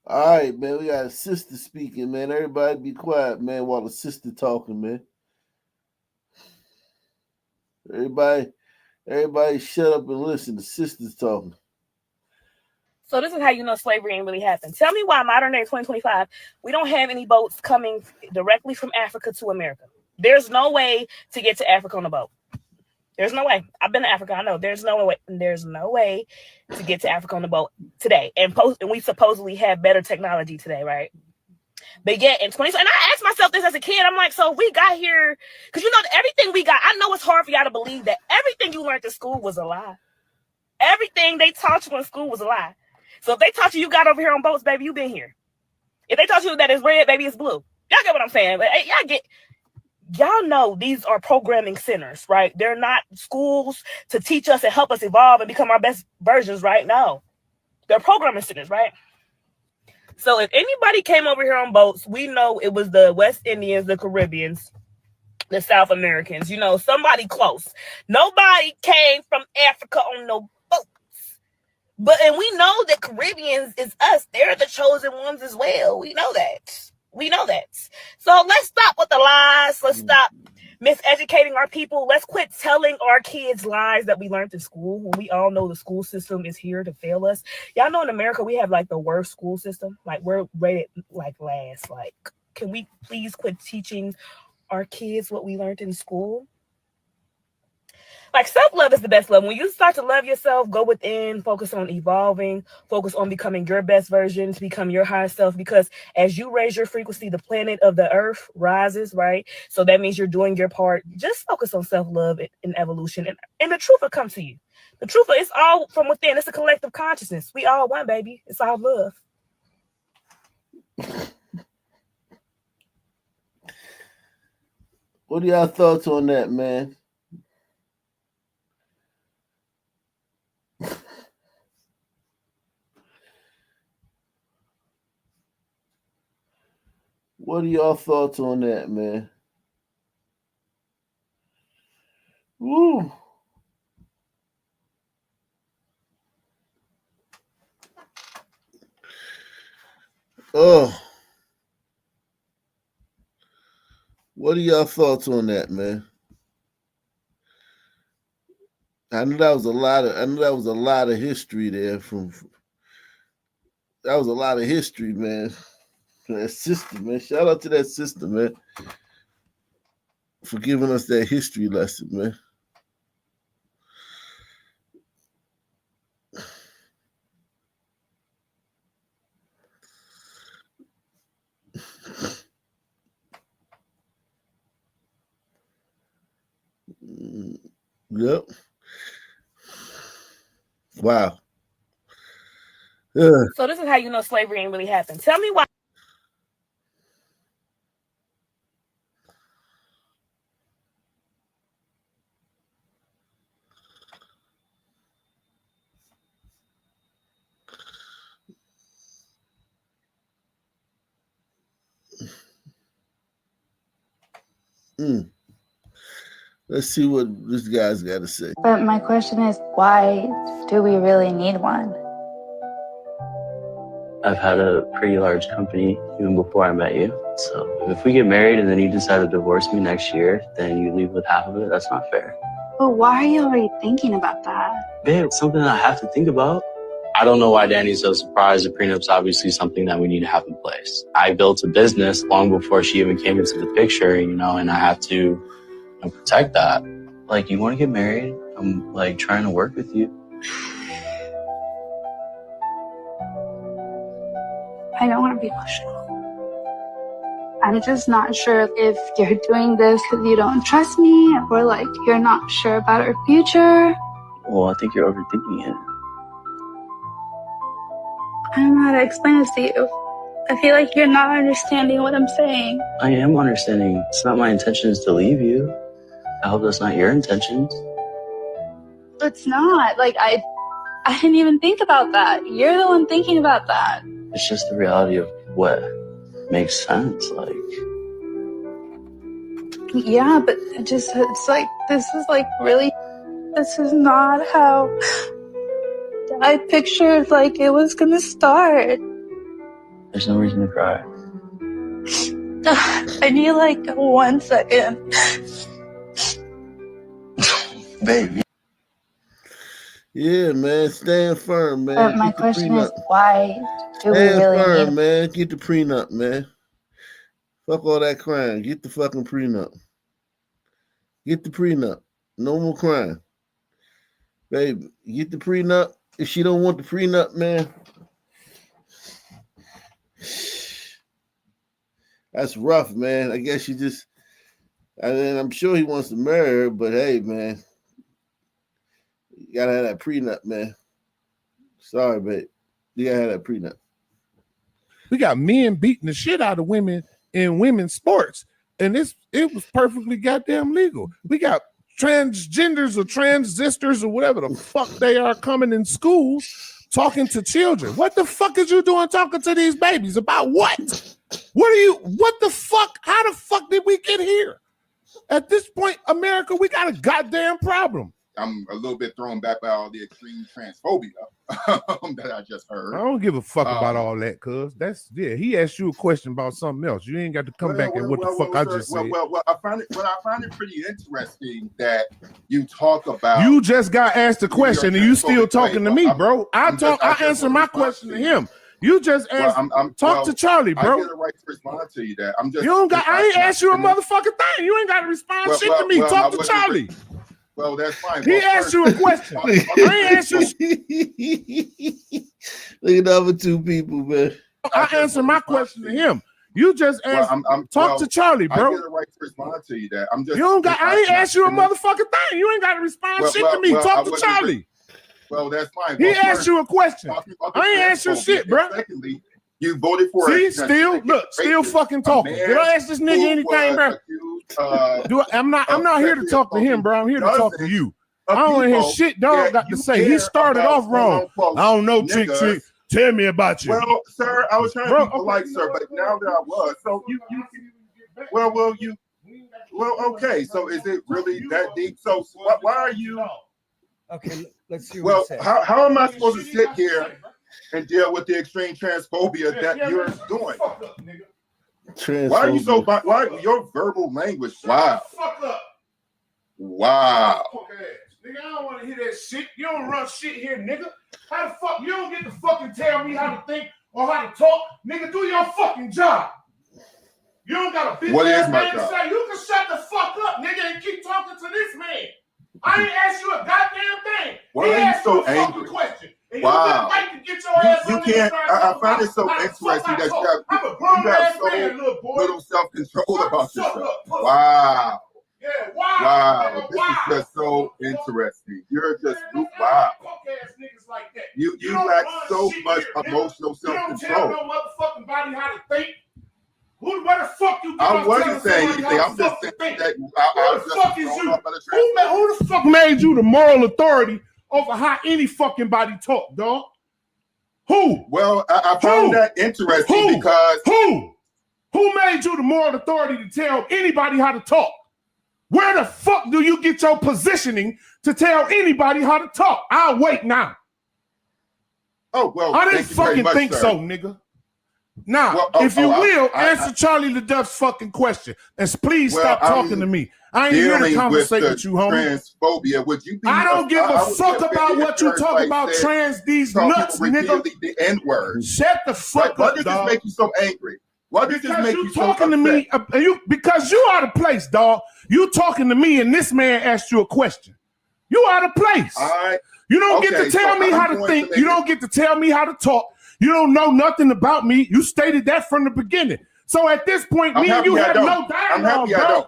All right, man. We got a sister speaking, man. Everybody be quiet, man, while the sister talking, man. Everybody shut up and listen. The sister's talking. So this is how you know slavery ain't really happened. Tell me why modern day 2025, we don't have any boats coming directly from Africa to America. There's no way to get to Africa on a boat. There's no way. I've been to Africa. I know there's no way to get to Africa on the boat today. And we supposedly have better technology today, right? But yet in 20, and I asked myself this as a kid. I'm like, so we got here because everything we got. I know it's hard for y'all to believe that everything you learned in school was a lie. Everything they taught you in school was a lie. So if they taught you got over here on boats, baby, you been here. If they taught you that it's red, baby, it's blue. Y'all get what I'm saying? But y'all know these are programming centers, right? They're not schools to teach us and help us evolve and become our best versions, right? No. They're programming centers, right? So if anybody came over here on boats, we know it was the West Indians, the Caribbeans, the South Americans, you know, somebody close. Nobody came from Africa on no boats. And we know that Caribbeans is us. They're the chosen ones as well. We know that. So let's stop with the lies. Let's stop miseducating our people. Let's quit telling our kids lies that we learned in school when we all know the school system is here to fail us. Y'all know in America we have like the worst school system. Like we're rated like last. Like, can we please quit teaching our kids what we learned in school? Like self-love is the best love. When you start to love yourself, go within, focus on evolving, focus on becoming your best version to become your highest self. Because as you raise your frequency, the planet of the earth rises, right? So that means you're doing your part. Just focus on self-love and evolution. And the truth will come to you. The truth is all from within. It's a collective consciousness. We all one, baby. It's all love. What are y'all thoughts on that, man? What are y'all thoughts on that, man? Woo. Oh. What are y'all thoughts on that, man? I know that was a lot of history there that was a lot of history, man. That sister, man. Shout out to that sister, man, for giving us that history lesson, man. Yep. Wow. Yeah. So this is how you know slavery ain't really happened. Tell me why. Let's see what this guy's got to say. But my question is, why do we really need one? I've had a pretty large company even before I met you. So if we get married and then you decide to divorce me next year, then you leave with half of it, that's not fair. But why are you already thinking about that? Babe, it's something I have to think about. I don't know why Danny's so surprised. The prenup's obviously something that we need to have in place. I built a business long before she even came into the picture, and I have to protect that. Like, you want to get married? I'm like trying to work with you. I don't want to be emotional. I'm just not sure if you're doing this because you don't trust me or like you're not sure about our future. Well, I think you're overthinking it. I don't know how to explain this to you. I feel like you're not understanding what I'm saying. I am understanding. It's not my intentions to leave you. I hope that's not your intentions. It's not. Like, I didn't even think about that. You're the one thinking about that. It's just the reality of what makes sense. Like, yeah, but it's like, this is not how I pictured like it was gonna start. There's no reason to cry. I need like 1 second. Baby. Yeah, man, stand firm, man. But my question is, why do we really firm, need? Man, get the prenup, man. Fuck all that crying. Get the fucking prenup. Get the prenup. No more crying, baby. Get the prenup. If she don't want the prenup, man, that's rough, man. I guess I'm sure he wants to marry her, but hey, man, you gotta have that prenup, man. Sorry, babe. You gotta have that prenup. We got men beating the shit out of women in women's sports, and it was perfectly goddamn legal. We got transgenders or transistors or whatever the fuck they are coming in schools talking to children. What the fuck is you doing talking to these babies about what? What the fuck? How the fuck did we get here? At this point, America, we got a goddamn problem. I'm a little bit thrown back by all the extreme transphobia that I just heard. I don't give a fuck about all that, cuz he asked you a question about something else. You ain't got to come back and what the fuck I just said. Well, I find it pretty interesting that you talk about. You just got asked a question and you still talking to me, bro. I answer my question to him. You just asked. Talk to Charlie, bro. I get a right to respond to you. That I'm just. You don't got. I ain't asked you a motherfucking thing. You ain't got to respond shit to me. Talk to Charlie. Well, that's fine. He asked you a question. I ain't asked you. Look at the other two people, man. I answer my question to him. You just asked. Talk to Charlie, bro. I get a right to respond to you. That I'm just. You don't got. I ain't asked you a motherfucking thing. You ain't got to respond shit to me. Talk to Charlie. Well, that's fine. He asked you a question. I ain't asked you shit, bro. Secondly, you voted for. See, still fucking talking. Did I ask this nigga anything, bro? I'm not here to talk to him, bro. I'm here to talk to you. I don't want to hear shit dog got to say. He started off wrong. I don't know, Chick. Tell me about you. Well, sir, I was trying to be polite, sir, but now that I was, so okay. So is it really that deep? So why are you? Okay, let's see. Well, how am I supposed to sit here and deal with the extreme transphobia that you're doing? Why are you so? Why your verbal language? Wow. Wow. Nigga, I don't want to hear that shit. You don't run shit here, nigga. How the fuck? You don't get to fucking tell me how to think or how to talk. Nigga, do your fucking job. You don't got a bitch ass man to say. You can shut the fuck up, nigga, and keep talking to this man. I ain't asked you a goddamn thing. Why are you so angry? Question. And wow. You can't. I find it so interesting that you have so little self-control about yourself. Wow. Yeah, wow. Wow. This is just so interesting. You're just wow. You lack so much emotional self-control. You don't tell no motherfucking body how to think. Where the fuck you? I wasn't saying anything. I'm just saying that. Who the fuck is you? Who the fuck made you the moral authority over how any fucking body talk, dog? Who? Well, I found that interesting because who made you the moral authority to tell anybody how to talk? Where the fuck do you get your positioning to tell anybody how to talk? I'll wait now. Oh well, I didn't fucking think so, nigga. Now, if you will, answer Charlie LaDuff's fucking question. And please stop talking to me. I ain't here to conversate with you, homie. Transphobia. Would you be? I don't give a fuck about what you talk about, trans these nuts, nigga. The N-word. Shut the fuck up, Why did dog. this make you so angry? Why did this make you so talking to me? Because you out of place, dog. You talking to me, and this man asked you a question. You out of place. All right. You don't get to tell me how to think. You don't get to tell me how to talk. You don't know nothing about me. You stated that from the beginning. So at this point, me and you have no dialogue, bro.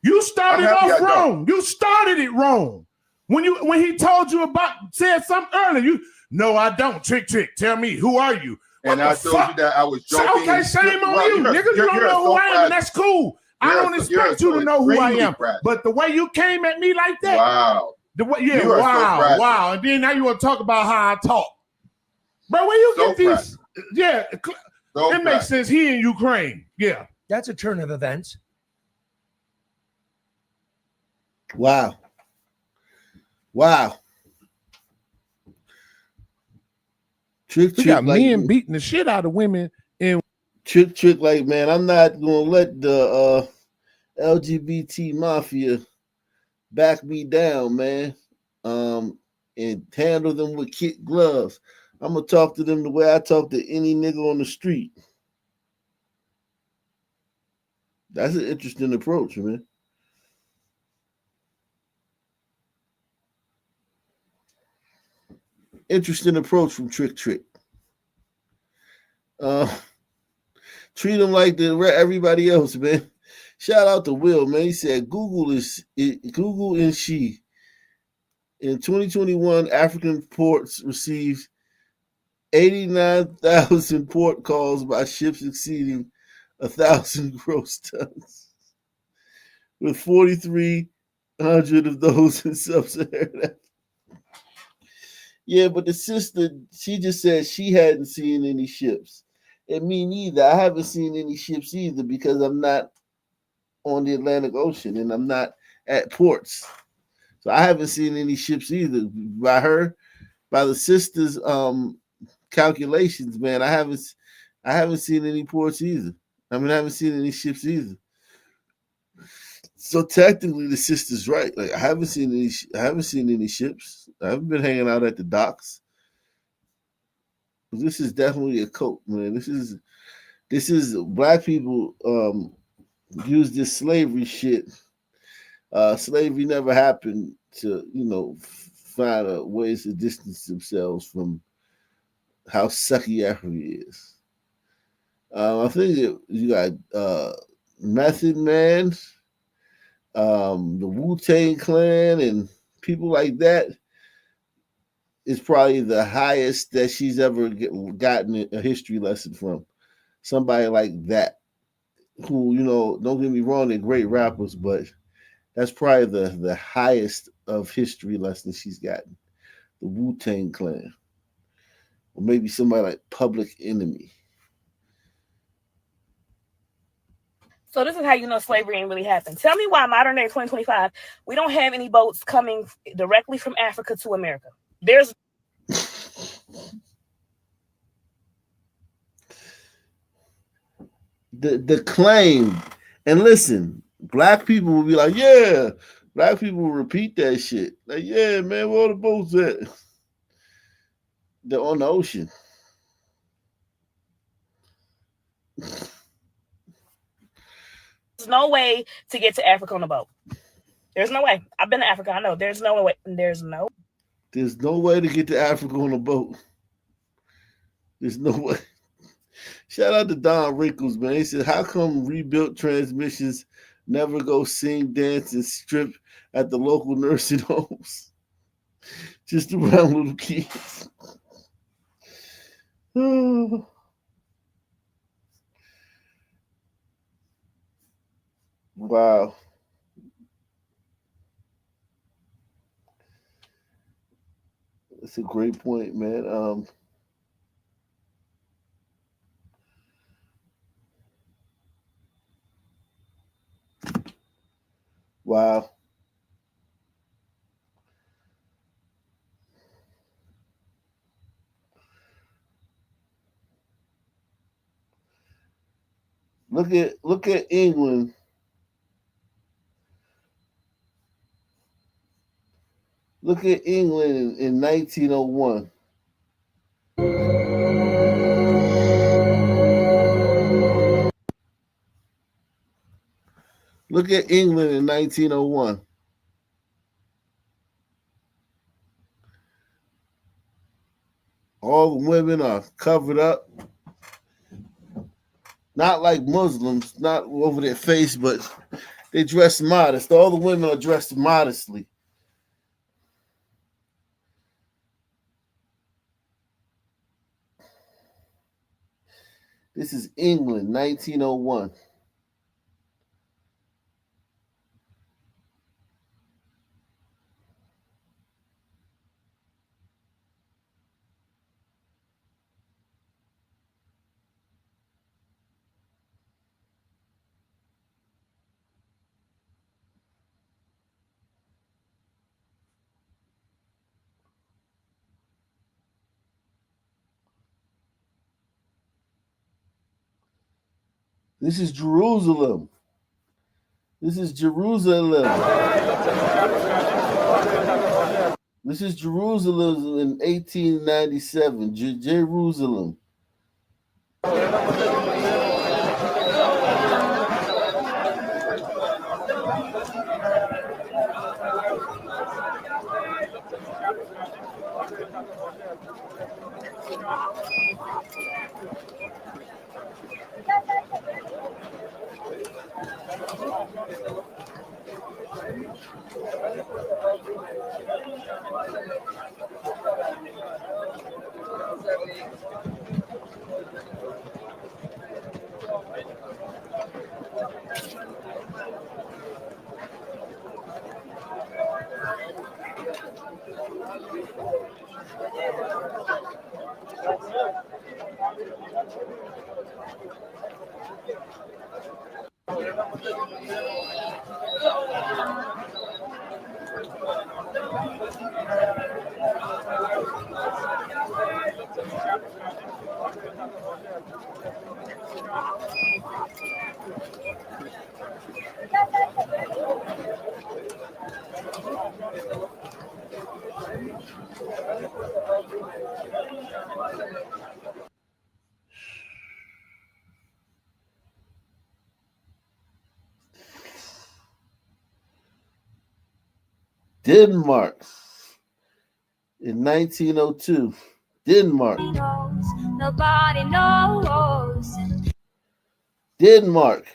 You started off wrong. You started it wrong. When he told you said something earlier, no, I don't. Trick. Tell me, who are you? And I told you that I was joking. Okay, shame on you, nigga. You don't know who I am, and that's cool. I don't expect you to know who I am. But the way you came at me like that, wow. Wow. And then now you want to talk about how I talk. Bro, where you get these? Yeah, it makes sense. He in Ukraine. Yeah. That's a turn of events. Wow. Trick got men beating the shit out of women. And trick like, man, I'm not gonna let the LGBT mafia back me down, man. And handle them with kid gloves. I'm gonna talk to them the way I talk to any nigga on the street. That's an interesting approach, man. Interesting approach from Trick. Treat them like everybody else, man. Shout out to Will, man. He said Google and she. In 2021, African ports received 89,000 port calls by ships exceeding 1,000 gross tons, with 4,300 of those in sub-Saharan Africa. Yeah, but the sister, she just said she hadn't seen any ships. And me neither. I haven't seen any ships either because I'm not on the Atlantic Ocean, and I'm not at ports. So I haven't seen any ships either. By the sisters' calculations, man, I haven't seen any ports either. I haven't seen any ships either. So technically, the sister's right. Like I haven't seen any ships. I haven't been hanging out at the docks. This is definitely a cult, man. This is black people use this slavery shit. Slavery never happened to find ways to distance themselves from how sucky Africa is. I think you got Method Man, the Wu-Tang Clan, and people like that is probably the highest that she's ever gotten a history lesson from. Somebody like that, who, don't get me wrong, they're great rappers, but that's probably the highest of history lessons she's gotten. The Wu-Tang Clan. Or maybe somebody like Public Enemy. So this is how you know slavery ain't really happened. Tell me why modern day 2025, we don't have any boats coming directly from Africa to America. There's the claim, and listen, black people will be like, yeah, black people will repeat that shit. Like, yeah, man, where all the boats at? They're on the ocean. There's no way to get to Africa on a boat. There's no way. I've been to Africa. I know. There's no way. There's no way to get to Africa on a boat. There's no way. Shout out to Don Wrinkles, man. He said, how come rebuilt transmissions never go sing, dance, and strip at the local nursing homes? Just around little kids. Oh. Wow. That's a great point, man. Wow. Look at England. Look at England in 1901. Look at England in 1901. All the women are covered up. Not like Muslims, not over their face, but they dress modest. All the women are dressed modestly. This is England, 1901. This is Jerusalem. This is Jerusalem. This is Jerusalem in 1897. Jerusalem. Denmark in 1902. Denmark. Nobody knows. Denmark.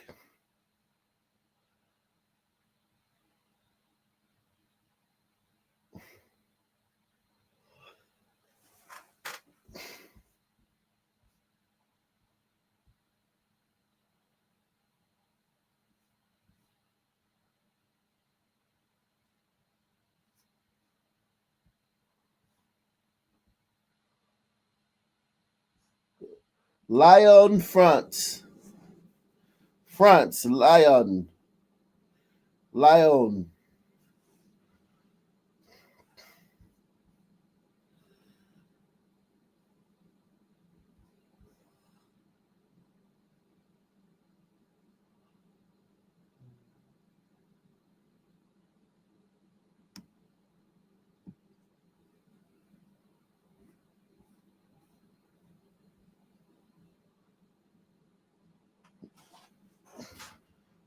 Lyon, France. France, Lyon. Lyon.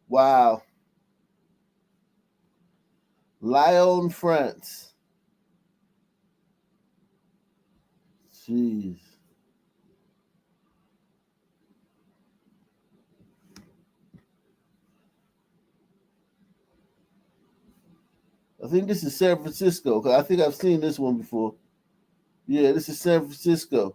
Wow. Lyon, France. Jeez. I think this is San Francisco, because I think I've seen this one before. Yeah, this is San Francisco.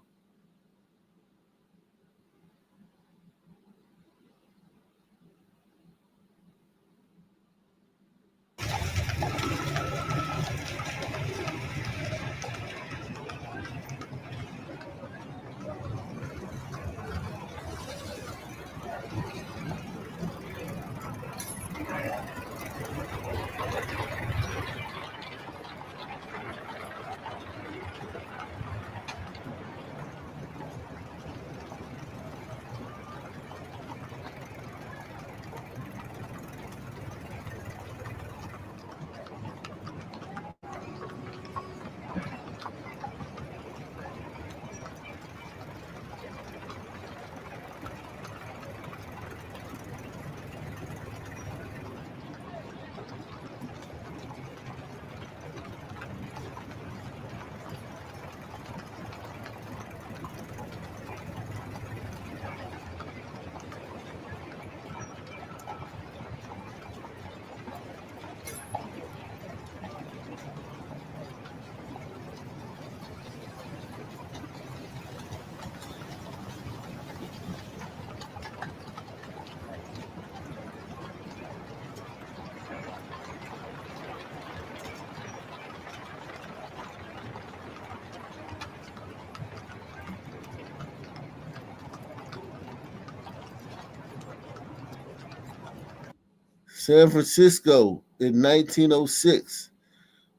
San Francisco in 1906.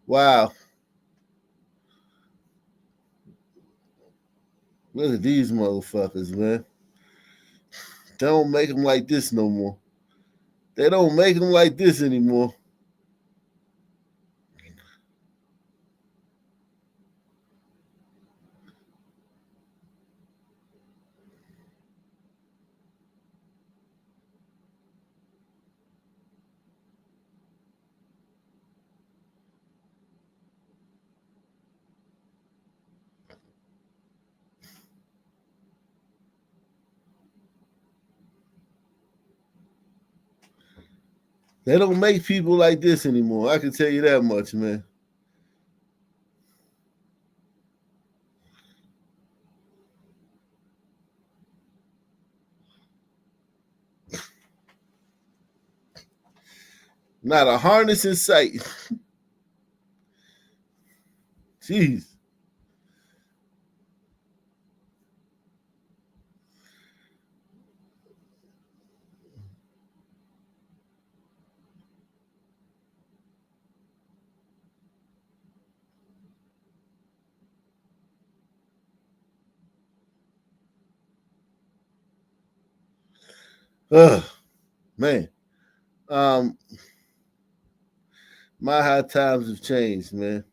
Wow. Look at these motherfuckers, man. They don't make them like this no more. They don't make them like this anymore. They don't make people like this anymore. I can tell you that much, man. Not a harness in sight. Jeez. Ugh, man. My how times have changed, man.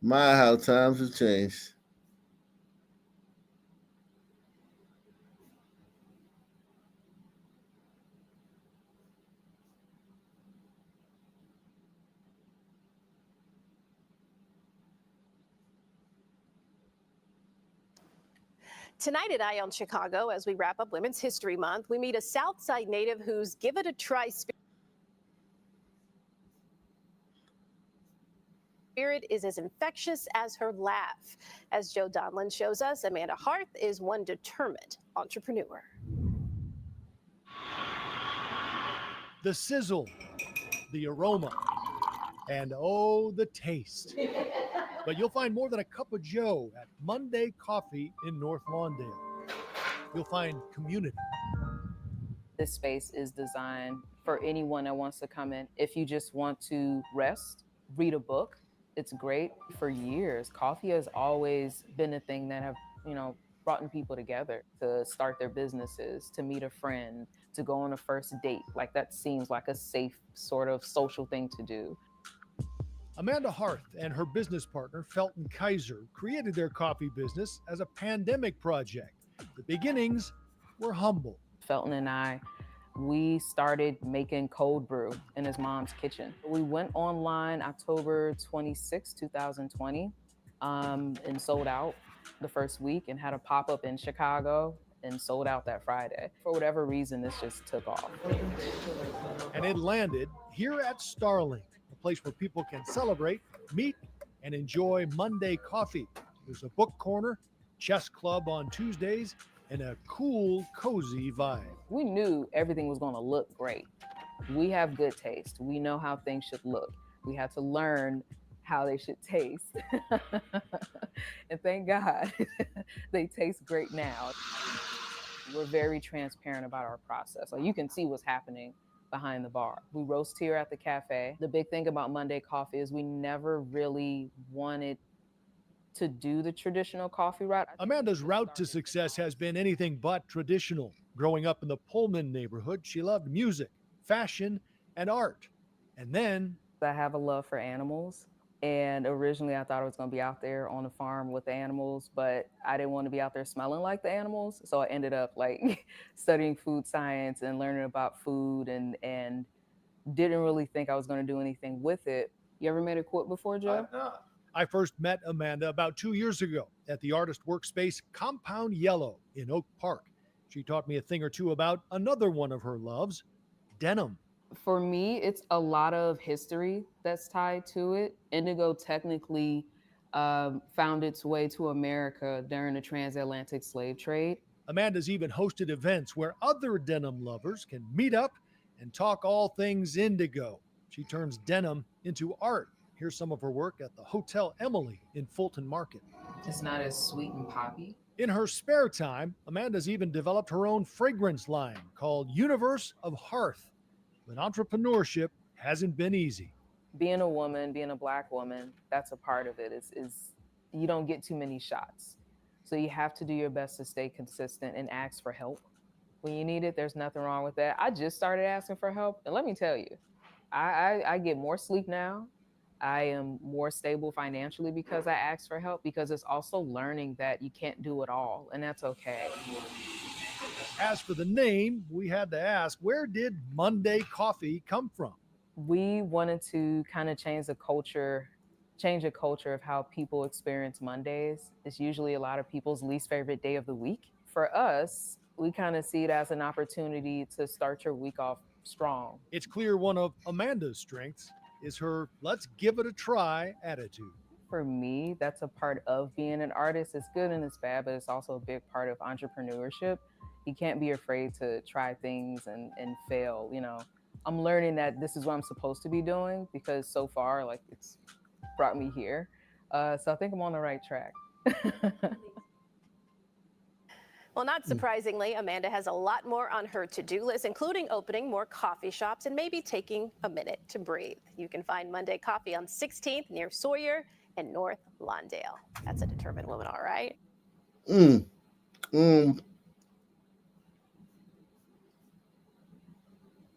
My how times have changed. Tonight at Eye on Chicago, as we wrap up Women's History Month, we meet a Southside native whose Give It a Try spirit is as infectious as her laugh. As Joe Donlin shows us, Amanda Harth is one determined entrepreneur. The sizzle, the aroma, and oh, the taste. But you'll find more than a cup of Joe at Monday Coffee in North Lawndale. You'll find community. This space is designed for anyone that wants to come in. If you just want to rest, read a book, it's great. For years, coffee has always been a thing that have, brought people together to start their businesses, to meet a friend, to go on a first date. Like that seems like a safe sort of social thing to do. Amanda Harth and her business partner, Felton Kaiser, created their coffee business as a pandemic project. The beginnings were humble. Felton and I, we started making cold brew in his mom's kitchen. We went online October 26, 2020, and sold out the first week and had a pop-up in Chicago and sold out that Friday. For whatever reason, this just took off. And it landed here at Starling, a place where people can celebrate, meet, and enjoy Monday coffee. There's a book corner, chess club on Tuesdays, and a cool, cozy vibe. We knew everything was going to look great. We have good taste. We know how things should look. We had to learn how they should taste. And thank God they taste great now. We're very transparent about our process. So you can see what's happening behind the bar. We roast here at the cafe. The big thing about Monday Coffee is we never really wanted to do the traditional coffee route. Amanda's route to success has been anything but traditional. Growing up in the Pullman neighborhood, she loved music, fashion, and art. And then I have a love for animals. And originally I thought I was going to be out there on the farm with the animals, but I didn't want to be out there smelling like the animals. So I ended up studying food science and learning about food and didn't really think I was going to do anything with it. You ever made a quote before, Joe? I first met Amanda about 2 years ago at the artist workspace Compound Yellow in Oak Park. She taught me a thing or two about another one of her loves, denim. For me, it's a lot of history that's tied to it. Indigo technically found its way to America during the transatlantic slave trade. Amanda's even hosted events where other denim lovers can meet up and talk all things indigo. She turns denim into art. Here's some of her work at the Hotel Emily in Fulton Market. It's not as sweet and poppy. In her spare time, Amanda's even developed her own fragrance line called Universe of Hearth. But entrepreneurship hasn't been easy. Being a woman, being a Black woman, that's a part of it. Is you don't get too many shots. So you have to do your best to stay consistent and ask for help. When you need it, there's nothing wrong with that. I just started asking for help. And let me tell you, I get more sleep now. I am more stable financially because I ask for help, because it's also learning that you can't do it all, and that's okay. As for the name, we had to ask, where did Monday Coffee come from? We wanted to kind of change the culture of how people experience Mondays. It's usually a lot of people's least favorite day of the week. For us, we kind of see it as an opportunity to start your week off strong. It's clear one of Amanda's strengths is her let's give it a try attitude. For me, that's a part of being an artist. It's good and it's bad, but it's also a big part of entrepreneurship. You can't be afraid to try things and fail. I'm learning that this is what I'm supposed to be doing, because so far, it's brought me here. So I think I'm on the right track. Well, not surprisingly, Amanda has a lot more on her to-do list, including opening more coffee shops and maybe taking a minute to breathe. You can find Monday Coffee on 16th near Sawyer and North Lawndale. That's a determined woman, all right?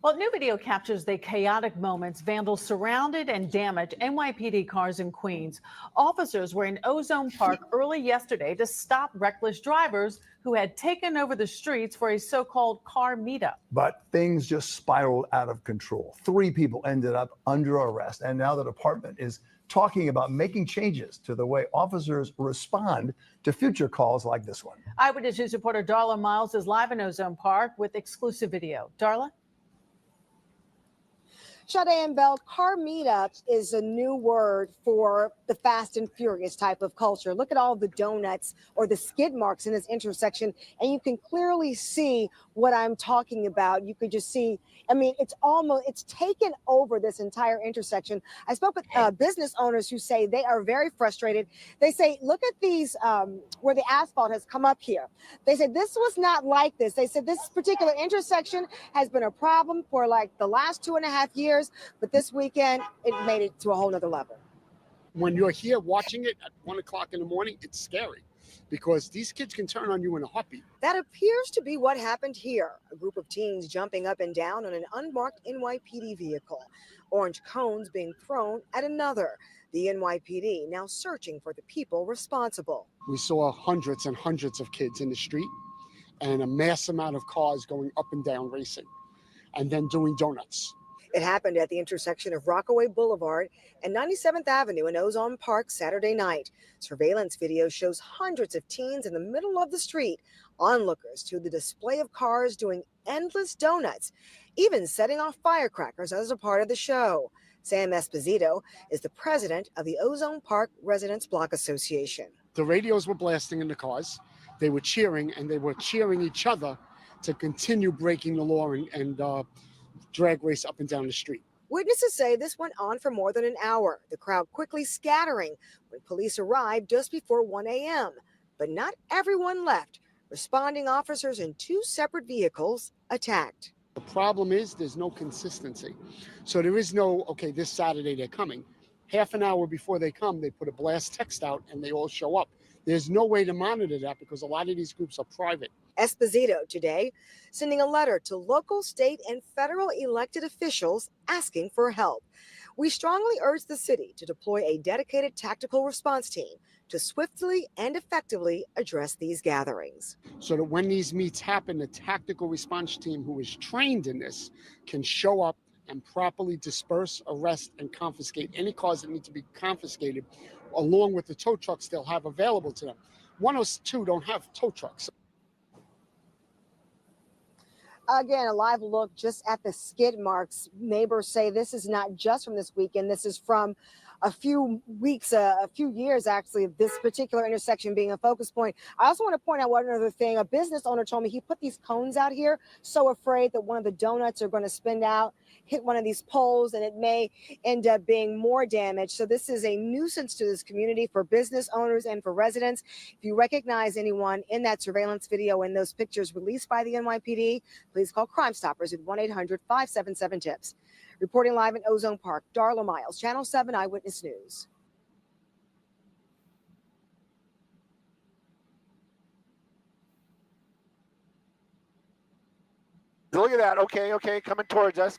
Well, new video captures the chaotic moments vandals surrounded and damaged NYPD cars in Queens. Officers were in Ozone Park early yesterday to stop reckless drivers who had taken over the streets for a so-called car meetup. But things just spiraled out of control. 3 people ended up under arrest, and now the department is talking about making changes to the way officers respond to future calls like this one. Eyewitness News reporter Darla Miles is live in Ozone Park with exclusive video. Darla? Sade and Bell, car meetup is a new word for the fast and furious type of culture. Look at all the donuts or the skid marks in this intersection, and you can clearly see what I'm talking about. You could just see, I mean, it's taken over this entire intersection. I spoke with business owners who say they are very frustrated. They say, look at these, where the asphalt has come up here. They said this was not like this. They said this particular intersection has been a problem for like the last 2.5 years. But this weekend, it made it to a whole nother level. When you're here watching it at 1 o'clock in the morning, it's scary because these kids can turn on you in a heartbeat. That appears to be what happened here. A group of teens jumping up and down on an unmarked NYPD vehicle. Orange cones being thrown at another. The NYPD now searching for the people responsible. We saw hundreds and hundreds of kids in the street and a mass amount of cars going up and down racing and then doing donuts. It happened at the intersection of Rockaway Boulevard and 97th Avenue in Ozone Park Saturday night. Surveillance video shows hundreds of teens in the middle of the street, onlookers to the display of cars doing endless donuts, even setting off firecrackers as a part of the show. Sam Esposito is the president of the Ozone Park Residents Block Association. The radios were blasting in the cars. They were cheering, and they were cheering each other to continue breaking the law and drag race up and down the street. Witnesses say this went on for more than an hour, the crowd quickly scattering when police arrived just before 1 a.m. But not everyone left. Responding officers in 2 separate vehicles attacked. The problem is there's no consistency. So there is no, okay, this Saturday they're coming. Half an hour before they come, they put a blast text out and they all show up. There's no way to monitor that because a lot of these groups are private. Esposito today sending a letter to local, state, and federal elected officials asking for help. We strongly urge the city to deploy a dedicated tactical response team to swiftly and effectively address these gatherings. So that when these meets happen, the tactical response team who is trained in this can show up and properly disperse, arrest, and confiscate any cars that need to be confiscated, along with the tow trucks they'll have available to them. 102 don't have tow trucks. Again, a live look just at the skid marks. Neighbors say this is not just from this weekend. This is from a few weeks, a few years, actually, of this particular intersection being a focus point. I also want to point out one other thing. A business owner told me he put these cones out here, so afraid that one of the donuts are going to spin out, hit one of these poles, and it may end up being more damage. So this is a nuisance to this community for business owners and for residents. If you recognize anyone in that surveillance video and those pictures released by the NYPD, please call Crime Stoppers at 1-800-577-TIPS. Reporting live in Ozone Park, Darla Miles, Channel 7 Eyewitness News. Look at that. Okay, coming towards us.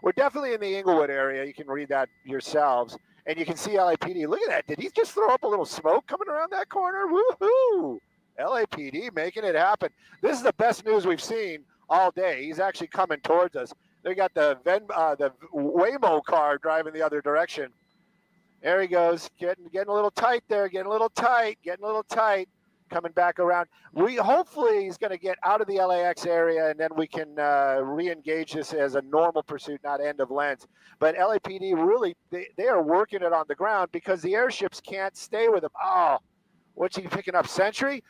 We're definitely in the Inglewood area. You can read that yourselves. And you can see LAPD. Look at that. Did he just throw up a little smoke coming around that corner? Woohoo! LAPD making it happen. This is the best news we've seen all day. He's actually coming towards us. They got the Waymo car driving the other direction. There he goes, getting a little tight there, getting a little tight, coming back around. Hopefully he's going to get out of the LAX area, and then we can re-engage this as a normal pursuit, not end of length. But LAPD really, they are working it on the ground because the airships can't stay with him. Oh, what's he picking up? Century?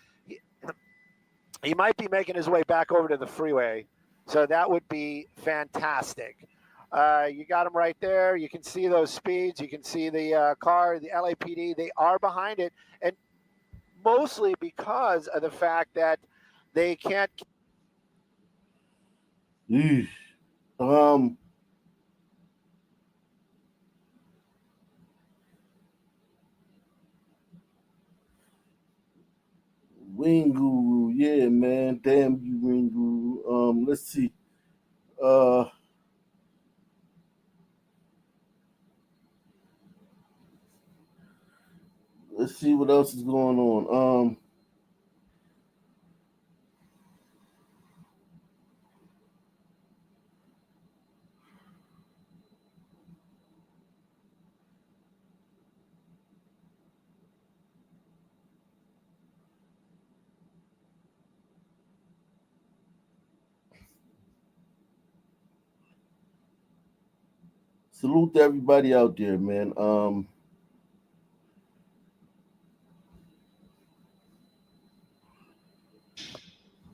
He might be making his way back over to the freeway. So that would be fantastic. You got him right there. You can see those speeds. You can see the car, the LAPD. They are behind it. And mostly because of the fact that they can't. Wing Guru, yeah, man. Damn you, Wing Guru. Let's see. Let's see what else is going on. Salute to everybody out there, man.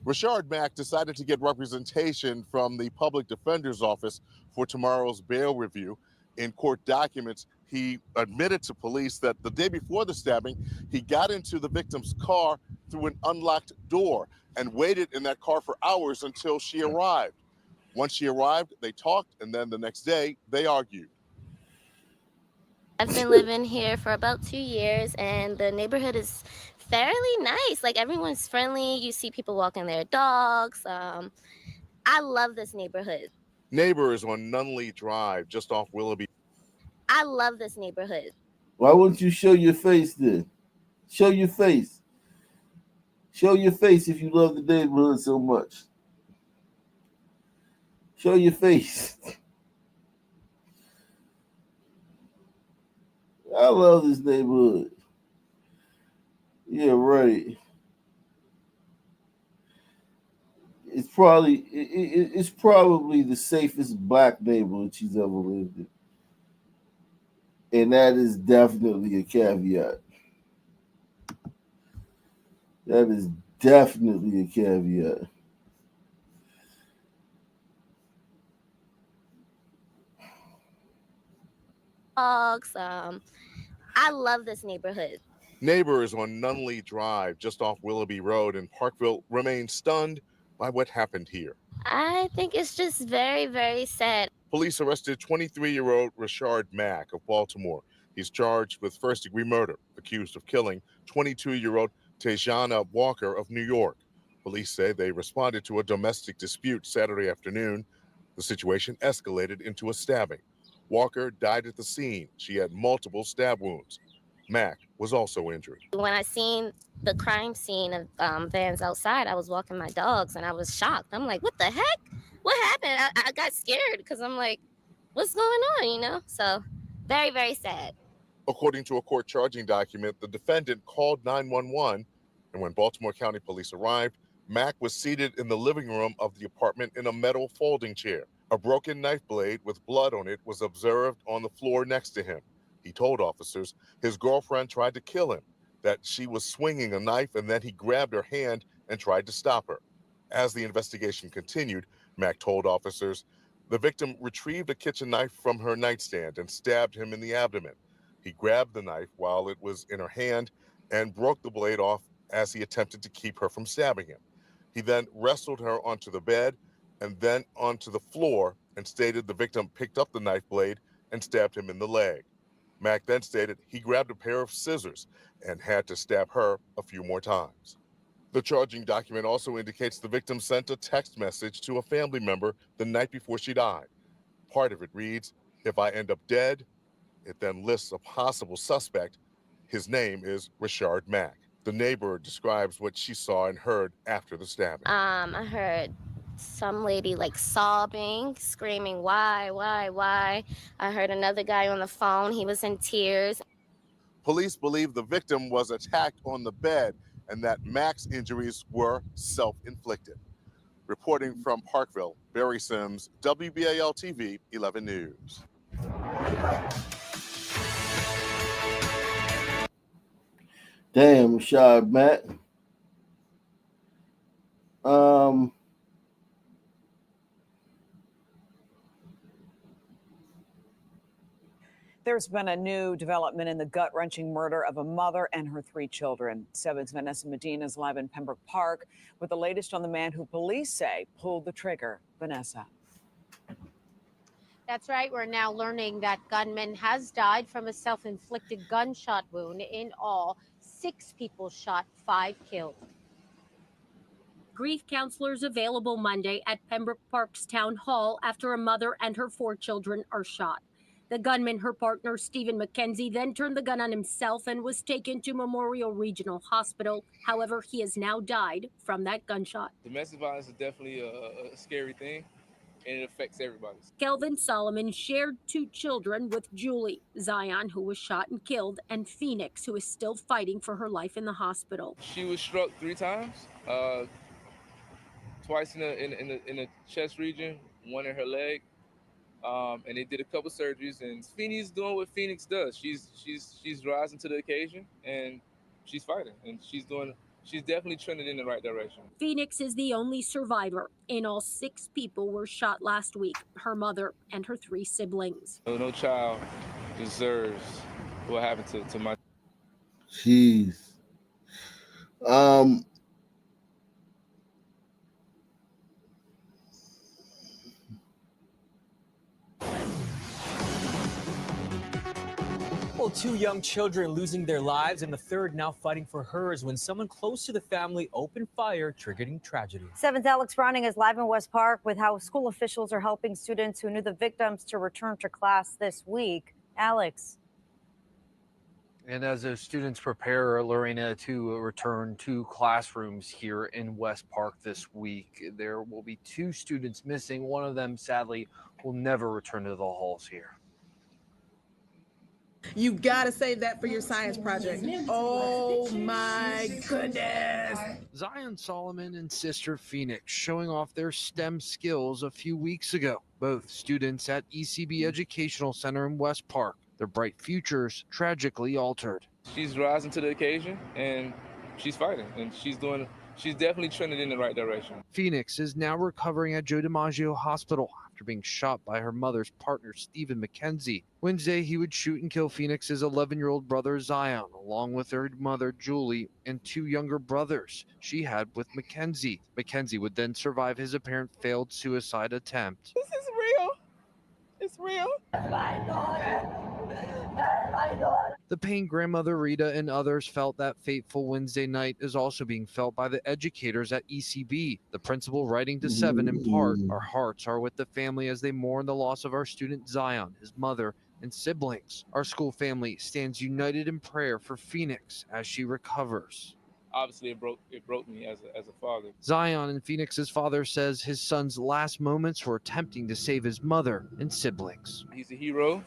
Rashard Mack decided to get representation from the public defender's office for tomorrow's bail review. In court documents, he admitted to police that the day before the stabbing, he got into the victim's car through an unlocked door and waited in that car for hours until she arrived. Once she arrived, they talked, and then the next day, they argued. I've been living here for about 2 years, and the neighborhood is fairly nice. Like, everyone's friendly. You see people walking their dogs. I love this neighborhood. Neighbors on Nunley Drive, just off Willoughby. I love this neighborhood. Why wouldn't you show your face then? Show your face. Show your face if you love the neighborhood so much. Show your face. I love this neighborhood. Yeah, right. It's probably the safest black neighborhood she's ever lived in. And that is definitely a caveat. That is definitely a caveat. Dogs. I love this neighborhood. Neighbors on Nunley Drive, just off Willoughby Road in Parkville, remain stunned by what happened here. I think it's just very, very sad. Police arrested 23-year-old Rashard Mack of Baltimore. He's charged with first-degree murder, accused of killing 22-year-old Tejana Walker of New York. Police say they responded to a domestic dispute Saturday afternoon. The situation escalated into a stabbing. Walker died at the scene. She had multiple stab wounds. Mack was also injured. When I seen the crime scene of vans outside, I was walking my dogs and I was shocked. I'm like, what the heck? What happened? I got scared because I'm like, what's going on, you know? So very, very sad. According to a court charging document, the defendant called 911, and when Baltimore County Police arrived, Mack was seated in the living room of the apartment in a metal folding chair. A broken knife blade with blood on it was observed on the floor next to him. He told officers his girlfriend tried to kill him, that she was swinging a knife, and then he grabbed her hand and tried to stop her. As the investigation continued, Mack told officers the victim retrieved a kitchen knife from her nightstand and stabbed him in the abdomen. He grabbed the knife while it was in her hand and broke the blade off as he attempted to keep her from stabbing him. He then wrestled her onto the bed and then onto the floor and stated the victim picked up the knife blade and stabbed him in the leg. Mack then stated he grabbed a pair of scissors and had to stab her a few more times. The charging document also indicates the victim sent a text message to a family member the night before she died. Part of it reads, "If I end up dead," it then lists a possible suspect. His name is Rashard Mack. The neighbor describes what she saw and heard after the stabbing. I heard some lady like sobbing, screaming, why? I heard another guy on the phone. He was in tears. Police believe the victim was attacked on the bed and that Mack's injuries were self-inflicted. Reporting from Parkville, Barry Sims, WBAL-TV 11 News. Damn, Rashard Mack. There's been a new development in the gut-wrenching murder of a mother and her 3 children. 7's Vanessa Medina is live in Pembroke Park with the latest on the man who police say pulled the trigger. Vanessa. That's right. We're now learning that gunman has died from a self-inflicted gunshot wound. In all, 6 people shot, 5 killed. Grief counselors available Monday at Pembroke Park's Town Hall after a mother and her 4 children are shot. The gunman, her partner, Stephen McKenzie, then turned the gun on himself and was taken to Memorial Regional Hospital. However, he has now died from that gunshot. Domestic violence is definitely a scary thing, and it affects everybody. Kelvin Solomon shared 2 children with Julie, Zion, who was shot and killed, and Phoenix, who is still fighting for her life in the hospital. She was struck 3 times, twice in the chest region, 1 in her leg. and they did a couple surgeries. And Phoenix doing what Phoenix does. She's rising to the occasion, and she's fighting, and she's definitely trending in the right direction. Phoenix is the only survivor. In all, 6 people were shot last week, her mother and her 3 siblings. No child deserves what happened to my. Jeez. Well, 2 young children losing their lives and the third now fighting for hers when someone close to the family opened fire, triggering tragedy. 7's Alex Browning is live in West Park with how school officials are helping students who knew the victims to return to class this week. Alex. And as those students prepare, Lorena, to return to classrooms here in West Park this week, there will be 2 students missing. One of them, sadly, will never return to the halls here. You've got to save that for your science project. Oh my goodness. Zion Solomon and sister Phoenix showing off their STEM skills a few weeks ago. Both students at ECB Educational Center in West Park. Their bright futures tragically altered. She's rising to the occasion, and she's fighting, and she's definitely trending in the right direction. Phoenix is now recovering at Joe DiMaggio Hospital after being shot by her mother's partner, Stephen McKenzie. Wednesday, he would shoot and kill Phoenix's 11-year-old brother, Zion, along with her mother, Julie, and 2 younger brothers she had with McKenzie. McKenzie would then survive his apparent failed suicide attempt. This is real. It's real. My daughter. My daughter. The pain grandmother Rita and others felt that fateful Wednesday night is also being felt by the educators at ECB. The principal writing to 7 in part, "Our hearts are with the family as they mourn the loss of our student Zion, his mother, and siblings. Our school family stands united in prayer for Phoenix as she recovers." Obviously, it broke me as a father. Zion and Phoenix's father says his son's last moments were attempting to save his mother and siblings. He's a hero.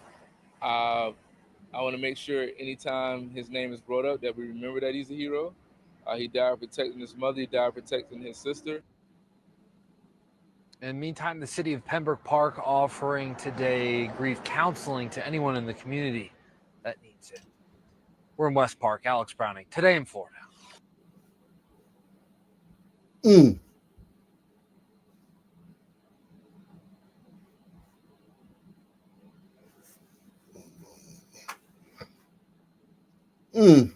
I want to make sure anytime his name is brought up that we remember that he's a hero. He died protecting his mother. He died protecting his sister. In the meantime, the city of Pembroke Park offering today grief counseling to anyone in the community that needs it. We're in West Park. Alex Browning, Today in Florida. Mm. Mm.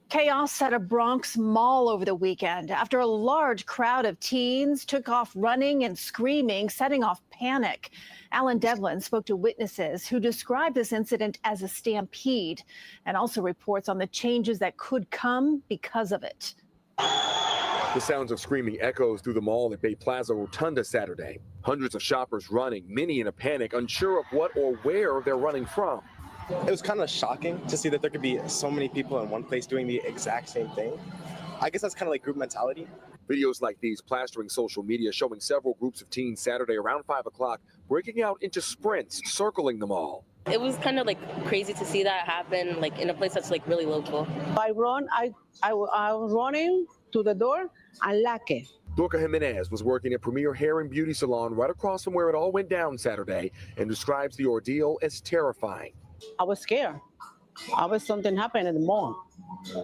Chaos at a Bronx mall over the weekend after a large crowd of teens took off running and screaming, setting off panic. Alan Devlin spoke to witnesses who described this incident as a stampede and also reports on the changes that could come because of it. The sounds of screaming echoes through the mall at Bay Plaza Rotunda Saturday. Hundreds of shoppers running, many in a panic, unsure of what or where they're running from. It was kind of shocking to see that there could be so many people in one place doing the exact same thing. I guess that's kind of like group mentality. Videos like these plastering social media showing several groups of teens Saturday around 5 o'clock breaking out into sprints, circling the mall. It was kind of like crazy to see that happen like in a place that's like really local. I was running to the door and lock it. Dorca Jimenez was working at Premier Hair and Beauty Salon right across from where it all went down Saturday and describes the ordeal as terrifying. I was scared. I was something happened at the mall.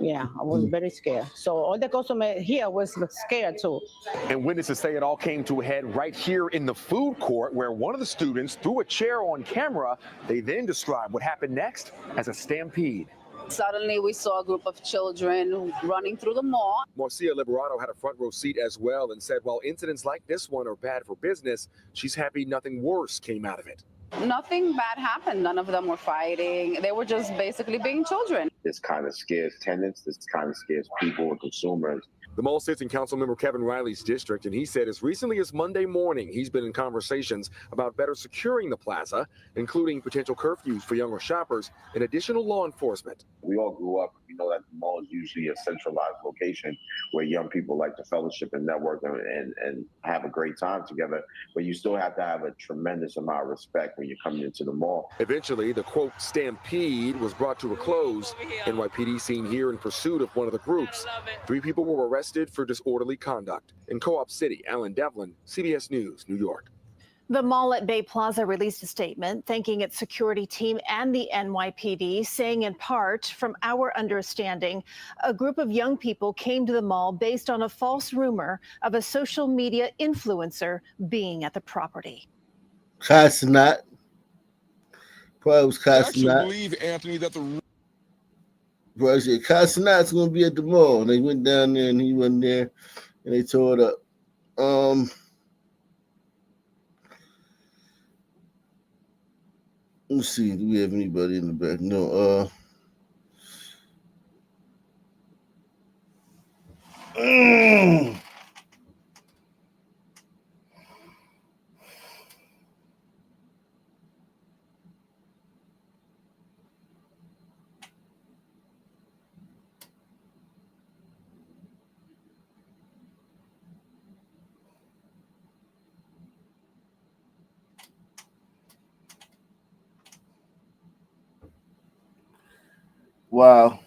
Yeah, I was very scared. So all the customers here was scared too. And witnesses say it all came to a head right here in the food court where one of the students threw a chair on camera. They then described what happened next as a stampede. Suddenly, we saw a group of children running through the mall. Marcia Liberato had a front row seat as well and said while incidents like this one are bad for business, she's happy nothing worse came out of it. Nothing bad happened. None of them were fighting. They were just basically being children. This kind of scares tenants. This kind of scares people and consumers. The mall sits in Councilmember Kevin Riley's district, and he said as recently as Monday morning, he's been in conversations about better securing the plaza, including potential curfews for younger shoppers and additional law enforcement. We all grew up, we know that the mall is usually a centralized location where young people like to fellowship and network and have a great time together, but you still have to have a tremendous amount of respect when you're coming into the mall. Eventually, the quote stampede was brought to a close. NYPD seen here in pursuit of one of the groups. 3 people were arrested for disorderly conduct. In Co-op City, Alan Devlin, CBS News, New York. The mall at Bay Plaza released a statement thanking its security team and the NYPD, saying in part, from our understanding, a group of young people came to the mall based on a false rumor of a social media influencer being at the property. Casanat. Probably was I actually Casanat. believe, Anthony, that the Bro, said Casanat's gonna be at the mall. And they went down there and he wasn't there, and they tore it up. Let's see. Do we have anybody in the back? No. Wow.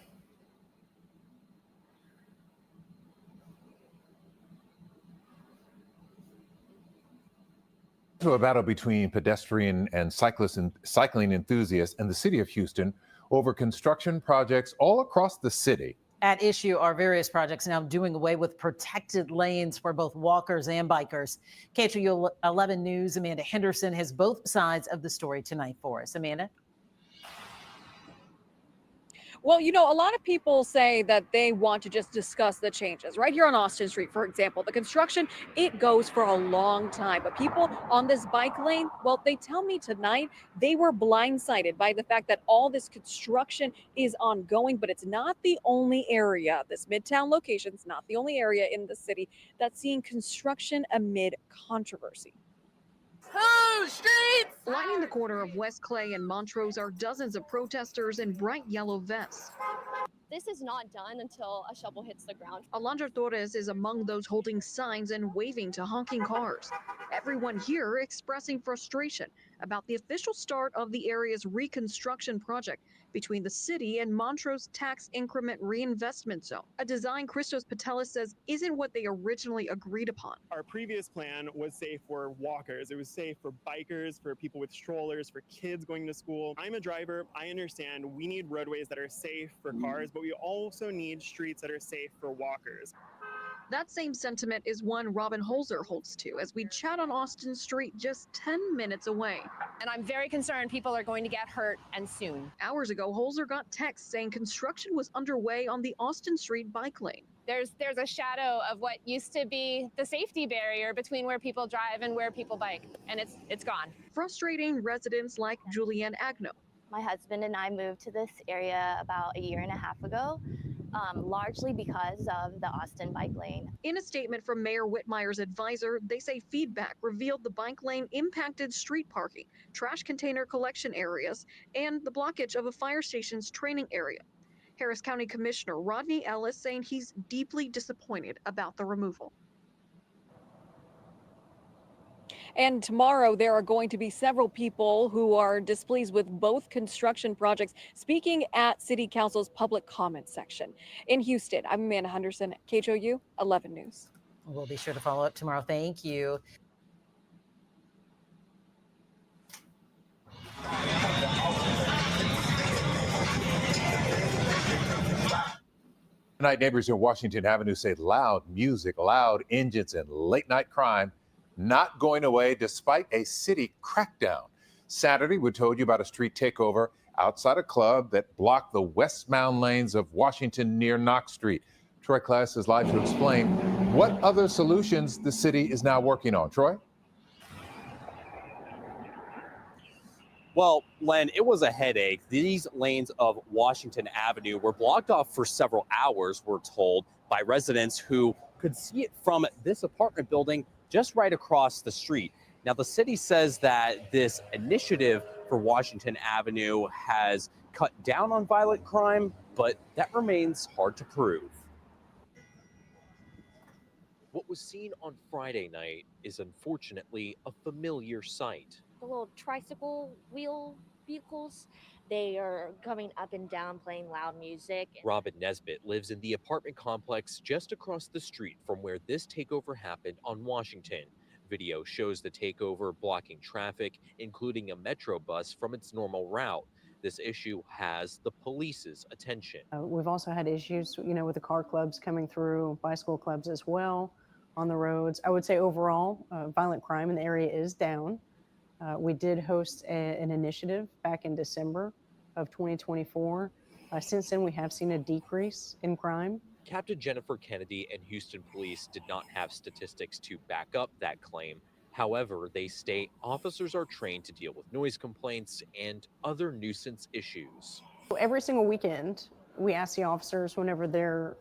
To a battle between pedestrian and cycling enthusiasts and the city of Houston over construction projects all across the city. At issue are various projects now doing away with protected lanes for both walkers and bikers. KHOU 11 News' Amanda Henderson has both sides of the story tonight for us. Amanda? Well, you know, a lot of people say that they want to just discuss the changes. Right here on Austin Street, for example, the construction, it goes for a long time. But people on this bike lane, well, they tell me tonight they were blindsided by the fact that all this construction is ongoing, but it's not the only area. This Midtown location is not the only area in the city that's seeing construction amid controversy. Lining the corner of West Clay and Montrose are dozens of protesters in bright yellow vests. This is not done until a shovel hits the ground. Alondra Torres is among those holding signs and waving to honking cars. Everyone here expressing frustration about the official start of the area's reconstruction project between the city and Montrose Tax Increment Reinvestment Zone, a design Christos Patelis says isn't what they originally agreed upon. Our previous plan was safe for walkers. It was safe for bikers, for people with strollers, for kids going to school. I'm a driver. I understand we need roadways that are safe for cars, but we also need streets that are safe for walkers. That same sentiment is one Robin Holzer holds to as we chat on Austin Street just 10 minutes away. And I'm very concerned people are going to get hurt, and soon. Hours ago, Holzer got texts saying construction was underway on the Austin Street bike lane. There's a shadow of what used to be the safety barrier between where people drive and where people bike, and it's gone. Frustrating residents like Julianne Agno. My husband and I moved to this area about a year and a half ago, largely because of the Austin bike lane. In a statement from Mayor Whitmire's advisor, they say feedback revealed the bike lane impacted street parking, trash container collection areas, and the blockage of a fire station's training area. Harris County Commissioner Rodney Ellis saying he's deeply disappointed about the removal. And tomorrow, there are going to be several people who are displeased with both construction projects speaking at City Council's public comment section. In Houston, I'm Amanda Henderson, KHOU 11 News. We'll be sure to follow up tomorrow. Thank you. Tonight, neighbors in Washington Avenue say loud music, loud engines, and late night crime not going away despite a city crackdown. Saturday, we told you about a street takeover outside a club that blocked the westbound lanes of Washington near Knox Street. Troy Class is live to explain what other solutions the city is now working on. Troy? Well, Len, it was a headache. These lanes of Washington Avenue were blocked off for several hours, we're told, by residents who could see it from this apartment building just right across the street. Now, the city says that this initiative for Washington Avenue has cut down on violent crime, but that remains hard to prove. What was seen on Friday night is unfortunately a familiar sight. The little tricycle wheel vehicles, they are coming up and down playing loud music. Robin Nesbitt lives in the apartment complex just across the street from where this takeover happened on Washington. Video shows the takeover blocking traffic, including a metro bus from its normal route. This issue has the police's attention. We've also had issues, with the car clubs coming through, bicycle clubs as well on the roads. I would say overall, violent crime in the area is down. We did host an initiative back in December of 2024. Since then, we have seen a decrease in crime. Captain Jennifer Kennedy and Houston Police did not have statistics to back up that claim. However, they state officers are trained to deal with noise complaints and other nuisance issues. Every single weekend, we ask the officers whenever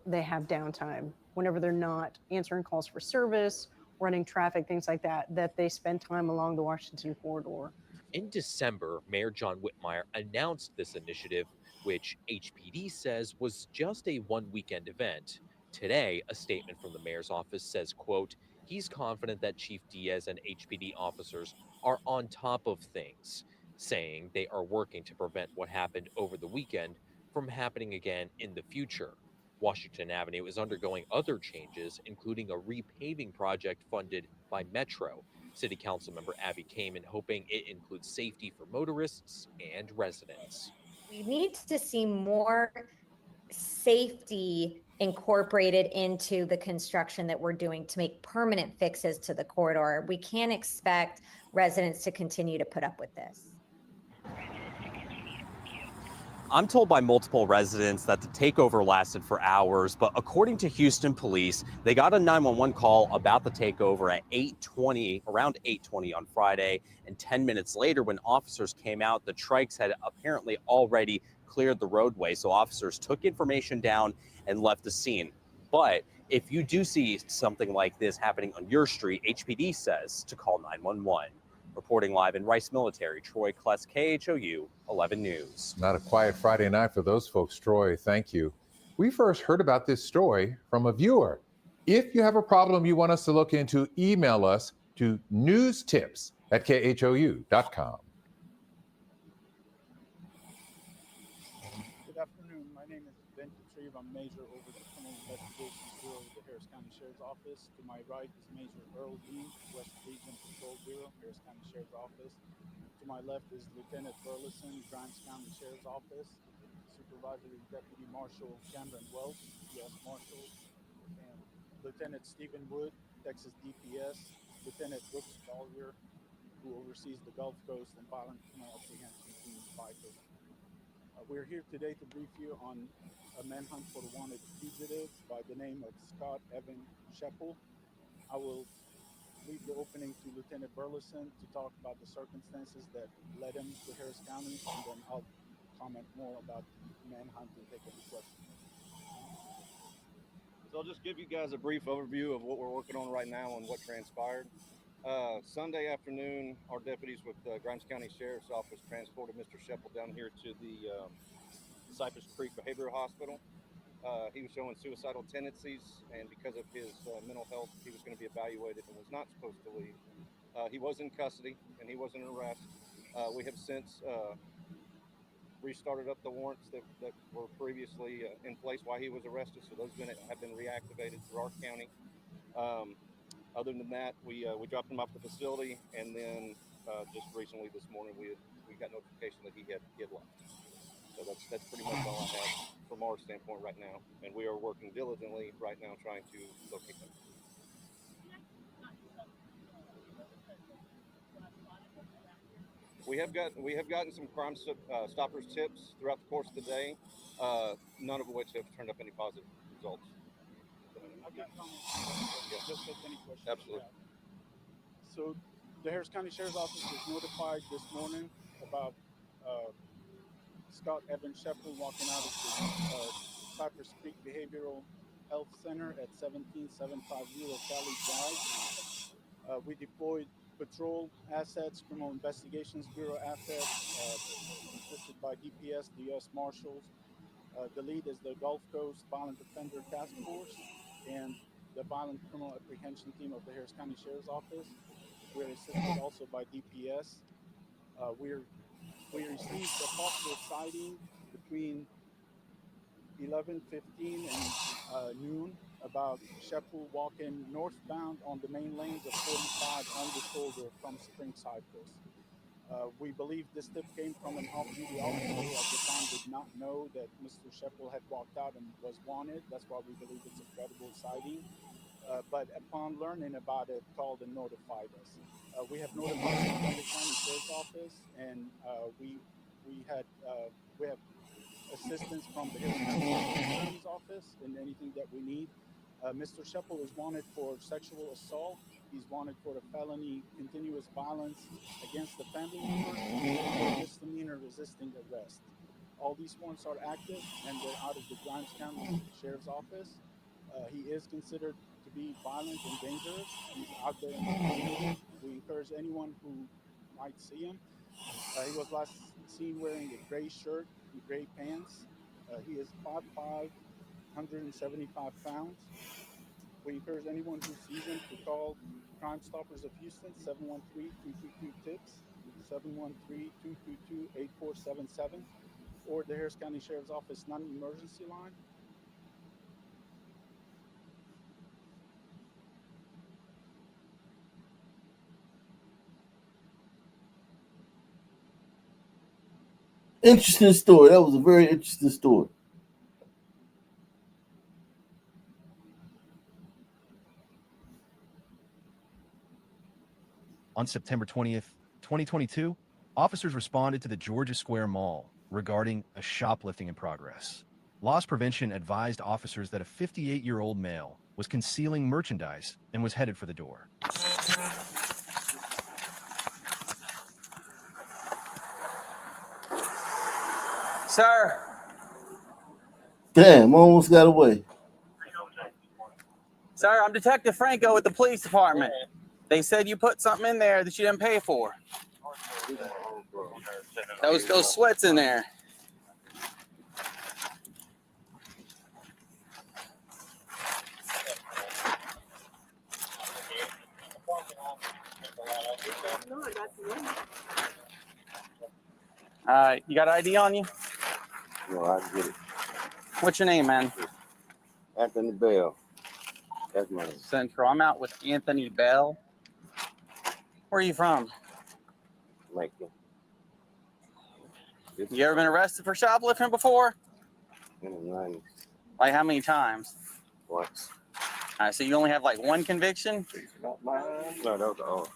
they have downtime, whenever they're not answering calls for service, running traffic, things like that, that they spend time along the Washington corridor. In December, Mayor John Whitmire announced this initiative, which HPD says was just a one-weekend event. Today, a statement from the mayor's office says, quote, he's confident that Chief Diaz and HPD officers are on top of things, saying they are working to prevent what happened over the weekend from happening again in the future. Washington Avenue is undergoing other changes, including a repaving project funded by Metro. City Council member Abby Kamen hoping it includes safety for motorists and residents. We need to see more safety incorporated into the construction that we're doing to make permanent fixes to the corridor. We can't expect residents to continue to put up with this. I'm told by multiple residents that the takeover lasted for hours, but according to Houston Police, they got a 911 call about the takeover at around 8:20 on Friday, and 10 minutes later when officers came out, the trikes had apparently already cleared the roadway, so officers took information down and left the scene. But if you do see something like this happening on your street, HPD says to call 911. Reporting live in Rice Military, Troy Kless, KHOU 11 News. Not a quiet Friday night for those folks, Troy. Thank you. We first heard about this story from a viewer. If you have a problem you want us to look into, email us to newstips@khou.com. Good afternoon. My name is Ben Katrieve. I'm Major over the Criminal Investigations Bureau of the Harris County Sheriff's Office. To my right is Major Earl Dean, West Region Patrol Bureau, Harris County Sheriff's Office. To my left is Lieutenant Burleson, Grimes County Sheriff's Office. Supervisory Deputy Marshal Cameron Wells, U.S. Marshal. And Lieutenant Stephen Wood, Texas DPS. Lieutenant Brooks Collier, who oversees the Gulf Coast and violent criminal apprehension team bikers. We're here today to brief you on a manhunt for the wanted fugitive by the name of Scott Evan Sheppel. I will leave the opening to Lieutenant Burleson to talk about the circumstances that led him to Harris County, and then I'll comment more about the manhunt and take any questions. So I'll just give you guys a brief overview of what we're working on right now and what transpired. Sunday afternoon, our deputies with Grimes County Sheriff's Office transported Mr. Sheppel down here to the Cypress Creek Behavioral Hospital. He was showing suicidal tendencies, and because of his mental health, he was going to be evaluated and was not supposed to leave. He was in custody, and he was in arrest. We have since restarted up the warrants that were previously in place while he was arrested, so those have been reactivated through our county. Other than that, we dropped him off the facility, and then just recently this morning we got notification that he had left. So that's pretty much all I have from our standpoint right now, and we are working diligently right now trying to locate him. We have gotten some Crime Stoppers tips throughout the course of the day, none of which have turned up any positive results. Just take any questions. Absolutely. So the Harris County Sheriff's Office was notified this morning about Scott Evan Sheppel walking out of the Cypress Creek Behavioral Health Center at 17750 Cali Drive. We deployed patrol assets, Criminal Investigations Bureau assets, assisted by DPS, the U.S. Marshals. The lead is the Gulf Coast Violent Offender Task Force and the Violent Criminal Apprehension Team of the Harris County Sheriff's Office. We're assisted also by DPS. We received a possible sighting between 11:15 and noon about Sheppel walking northbound on the main lanes of 45 on the shoulder from Spring Cypress. We believe this tip came from an off-duty officer who at the time did not know that Mr. Sheppel had walked out and was wanted. That's why we believe it's a credible sighting. But upon learning about it, called and notified us. We have notified the Montgomery County Sheriff's Office, and we have assistance from the Harris County Attorney's Office in anything that we need. Mr. Sheppel is wanted for sexual assault. He's wanted for a felony continuous violence against the family member and misdemeanor resisting arrest. All these warrants are active and they're out of the Grimes County Sheriff's Office. He is considered to be violent and dangerous. He's out there in the community. We encourage anyone who might see him. He was last seen wearing a gray shirt and gray pants. He is 5'5", 175 pounds. We encourage anyone who sees him to call Crime Stoppers of Houston, 713-222-TIPS, 713-222-8477, or the Harris County Sheriff's Office non-emergency line. Interesting story. That was a very interesting story. On September 20th, 2022, officers responded to the Georgia Square Mall regarding a shoplifting in progress. Loss prevention advised officers that a 58-year-old male was concealing merchandise and was headed for the door. Sir. Damn, almost got away. Sir, I'm Detective Franco with the police department. They said you put something in there that you didn't pay for. Those sweats in there. You got ID on you? No, I get it. What's your name, man? Anthony Bell. That's my name. Central. I'm out with Anthony Bell. Where are you from? Macon. You ever been arrested for shoplifting before? In the 90s. Like how many times? Once. All right, so you only have like one conviction? Not mine. No, that was all. All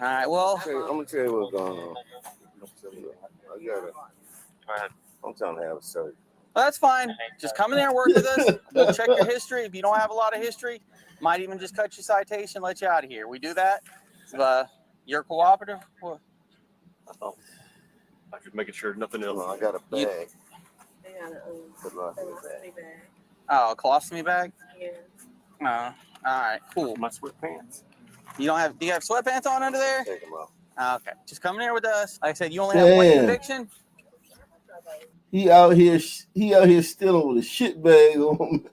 right, well. I'm gonna tell you what's going on. I'm trying to have a surgery. Well, that's fine. Just come in there and work with us. We'll check your history. If you don't have a lot of history, might even just cut your citation, let you out of here. We do that. You're cooperative? What? I'm just making sure nothing else. No, I got a bag. Oh, a colostomy bag? Yeah. Oh, all right, cool. My sweatpants. Do you have sweatpants on under there? Take them off. Okay, just come in here with us. Like I said, you only have one conviction. He out here stealing with a shit bag on.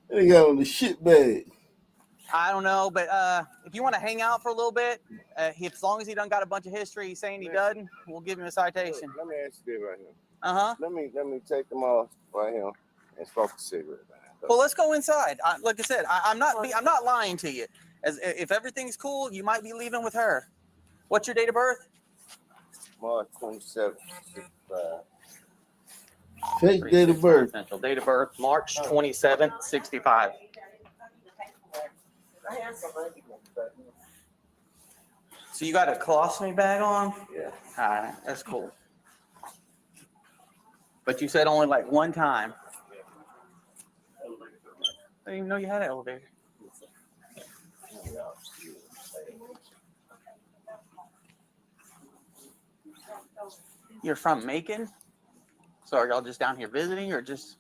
They got on the shit bag. I don't know, but if you want to hang out for a little bit, as long as he done got a bunch of history, he's saying he doesn't, we'll give him a citation. Let me ask you this right here. Uh-huh. Let me take them off right here and smoke a cigarette. Well, let's go inside. Like I said, I'm not lying to you. If everything's cool, you might be leaving with her. What's your date of birth? March 27th. Fake date of birth. Date of birth, March 27th, 65. So you got a colostomy bag on? Yeah. All right, that's cool. But you said only like one time. I didn't even know you had an elevator. You're from Macon? So are y'all just down here visiting or just?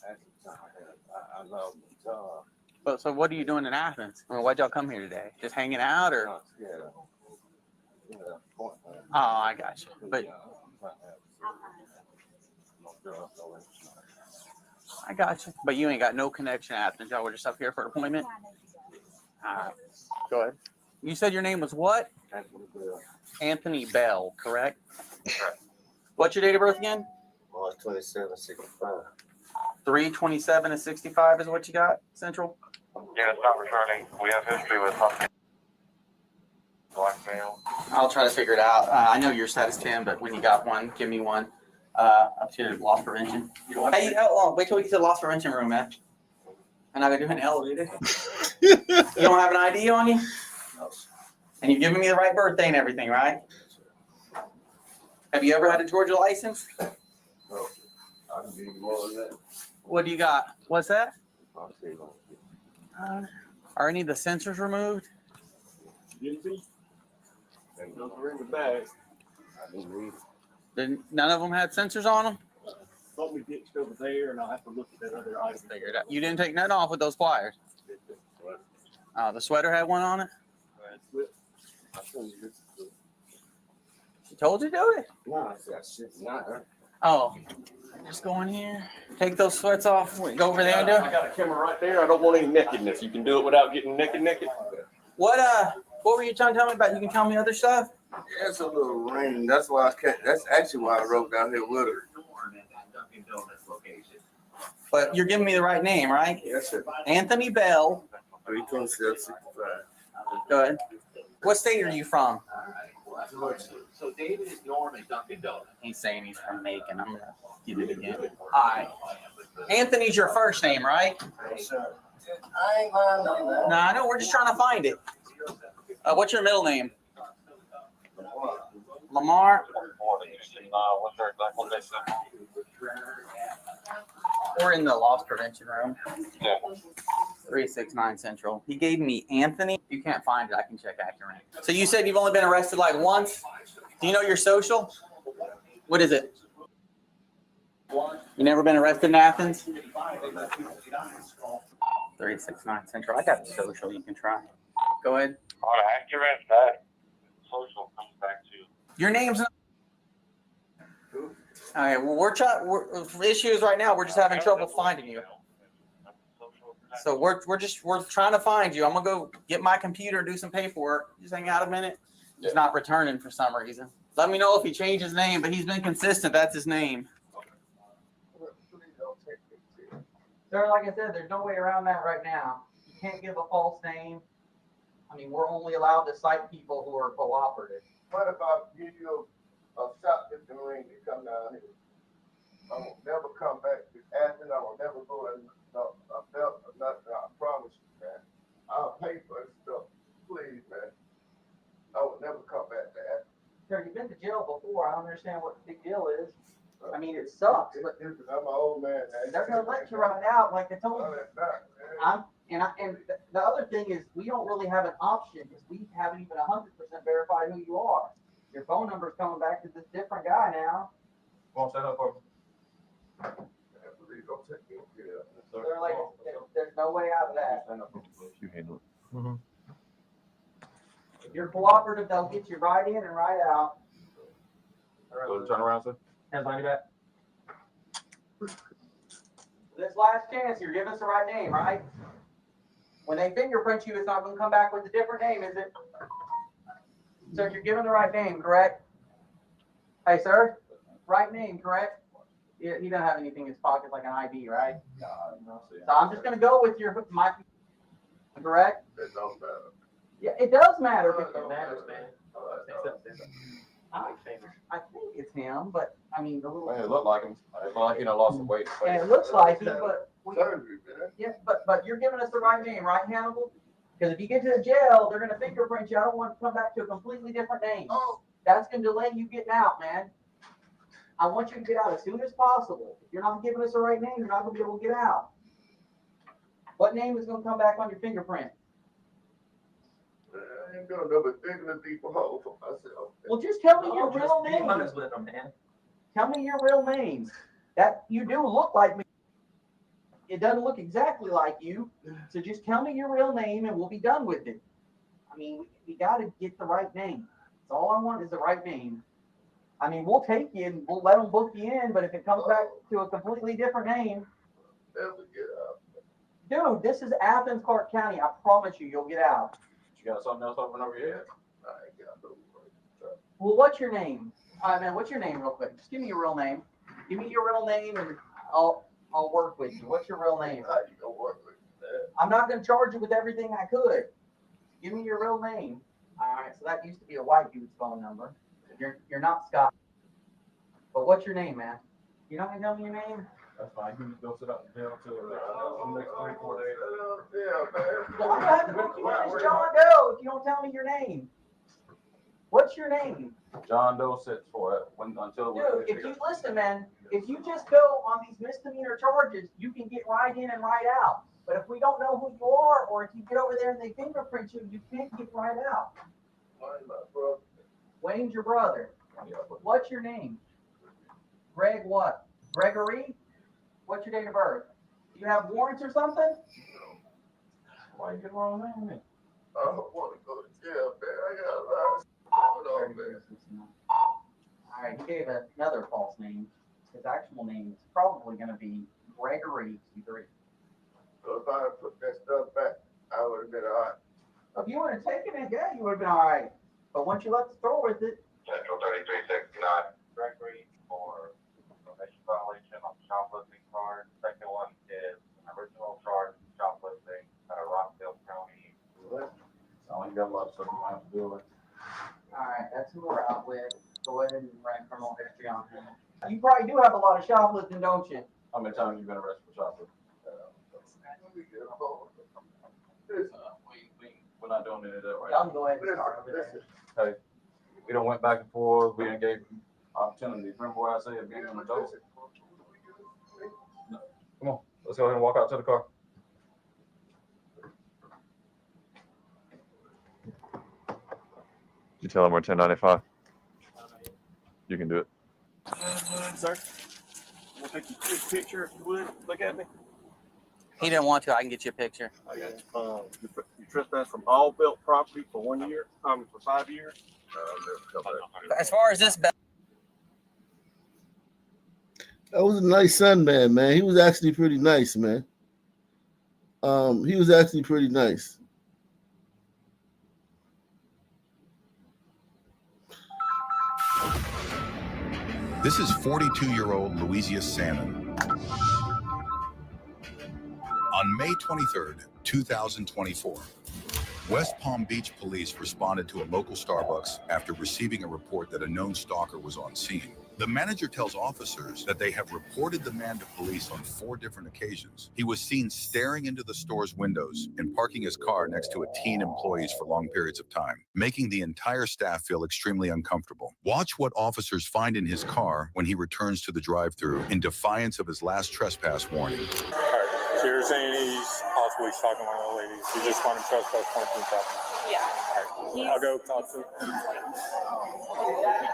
Actually, But so what are you doing in Athens? I mean, why'd y'all come here today? Just hanging out or? Oh, I got you. But I got you. But you ain't got no connection to Athens. Y'all were just up here for an appointment? All right. Go ahead. You said your name was what? Anthony Bell, correct? Correct. What's your date of birth again? Well, it's 2765. 327 and 65 is what you got, Central? Yeah, it's not returning. We have history with blackmail. I'll try to figure it out. I know your status 10, but when you got one, give me one. Up to loss prevention. Hey, wait till we get to the loss prevention room, man. I'm not gonna do an elevator. You don't have an ID on you? And you've given me the right birthday and everything, right? Have you ever had a Georgia license? No. I can give you more than that. What do you got? What's that? Are any of the sensors removed? None of them had sensors on them? Thought we ditched over there, and I'll have to look at that other item. Figure it out. You didn't take nothing off with those pliers? The sweater had one on it? She told you to do it? No, I said shit's not her. Oh, just go in here, take those sweats off, go over there and do I it. got a camera right there. I don't want any nakedness. You can do it without getting naked. What were you trying to tell me about? You can tell me other stuff? Yeah, it's a little rain. That's why I can't. That's actually why I wrote down here with her. But you're giving me the right name, right? Yes, sir. Anthony Bell. 32765. Go ahead. What state are you from? So David is Norman Dunkin' Donuts. He's saying he's from Macon. I'm gonna get it again. Hi. Anthony's your first name, right? Yes, sir. I ain't lying on that. No, I know. We're just trying to find it. What's your middle name? Lamar. We're in the loss prevention room. Yeah. 369 Central. He gave me Anthony. If you can't find it, I can check Accurate. So you said you've only been arrested like once? Do you know your social? What is it? You never been arrested in Athens? 369 Central. I got the social you can try. Go ahead. On Accurate, that social comes back to Your name's not. All right. Well, we're issues right now. We're just having trouble finding you. So we're trying to find you. I'm gonna go get my computer and do some paperwork. Just hang out a minute. He's not returning for some reason. Let me know if he changed his name, but he's been consistent. That's his name. Sir, like I said, there's no way around that right now. You can't give a false name. I mean, we're only allowed to cite people who are cooperative. What if I give you a shoplifting ring to come down here? I will never come back to Athens. I will never go in a belt or nothing. I promise you, man. I'll pay for this stuff. Please, man. I will never come back to Athens. Sir, you've been to jail before. I don't understand what the big deal is. I mean, it sucks, but I'm an old man, man. they're gonna let you ride out like they told No, you. that's not, man. And the other thing is, we don't really have an option because we haven't even 100% verified who you are. Your phone number is coming back to this different guy now. Won't set up for me. Please don't take me. They're like, there's no way out of that. You handle it. Mm-hmm. If you're cooperative, they'll get you right in and right out. Go turn around, sir. Hands on your back. This last chance, you're giving us the right name, right? When they fingerprint you, it's not going to come back with a different name, is it? So you're giving the right name, correct? Hey, sir, right name, correct? He doesn't have anything in his pocket like an ID, right? No. So I'm just going to go with my correct? It don't matter. Yeah, it does matter. It matters, man. I think it's him, but I mean, the little. It looked like him. It looked like he lost some weight. And it looks like it, but Surgery, man. yeah, but you're giving us the right name, right, Hannibal? Because if you get to the jail, they're gonna fingerprint you. I don't want to come back to a completely different name. That's gonna delay you getting out, man. I want you to get out as soon as possible. If you're not giving us the right name, you're not gonna be able to get out. What name is gonna come back on your fingerprint? I ain't gonna never dig in a deeper hole for myself. Well, just tell me your real name. with them, man. Tell me your real name. That you do look like me. it doesn't look exactly like you. So just tell me your real name and we'll be done with it. I mean, we got to get the right name. That's all I want is the right name. I mean, we'll take you and we'll let them book you in, but if it comes back to a completely different name, dude, this is Athens, Clark County. I promise you, you'll get out. You got something else open over your head? Well, what's your name? Man, what's your name real quick? Just give me your real name. Give me your real name and I'll work with you. What's your real name? How you gonna work with that? I'm not going to charge you with everything I could. Give me your real name. All right, so that used to be a white dude's phone number. You're not Scott. But what's your name, man? You not gonna tell me your name? That's fine. You can go sit out in jail till the next 3-4 days. Yeah, man. Well, I'm gonna have to put you in as John Doe if you don't tell me your name. What's your name? John Doe sits for it until. Dude, if you listen, man, if you just go on these misdemeanor charges, you can get right in and right out. But if we don't know who you are, or if you get over there and they fingerprint you, you can't get right out. Wayne's your brother. What's your name? Greg what? Gregory? What's your date of birth? You have warrants or something? Why you get wrong name? I don't want to go to jail, man. I got a lot of stuff going on, man. All right, he gave another false name. His actual name is probably going to be Gregory T3. So if I had put that stuff back, I would have been all right. If you would have taken it, yeah, you would have been all right. But once you left the store with it, Central 3369. Gregory for probation violation on shoplifting card. Second one is an original charge of shoplifting at a Rockville County. So you got a lot of stuff you might have to deal with. all right, that's who we're out with. Go ahead and run criminal history on him. You probably do have a lot of shoplifting, don't you? How many times you been arrested for shoplifting? We're not doing any of that right now. Y'all can go ahead and start over there. Hey, we done went back and forth. We done gave him opportunities. Remember what I said, being in the door? No. Come on, let's go ahead and walk out to the car. You tell him we're 1095. You can do it. Sir, we'll take a quick picture if you would. Look at me. He didn't want to. I can get you a picture. I got you. You trespass from all built property for 1 year, for 5 years. As far as this, That was a nice Sunman, man. He was actually pretty nice, man. He was actually pretty nice. This is 42-year-old Louisia Salmon. On May 23rd, 2024, West Palm Beach police responded to a local Starbucks after receiving a report that a known stalker was on scene. The manager tells officers that they have reported the man to police on 4 different occasions. He was seen staring into the store's windows and parking his car next to teen employees for long periods of time, making the entire staff feel extremely uncomfortable. Watch what officers find in his car when he returns to the drive-thru in defiance of his last trespass warning. So you're saying he's possibly stalking one of the ladies. You just want him trespass point to the property. Yeah. Right. I'll go talk to him. Can I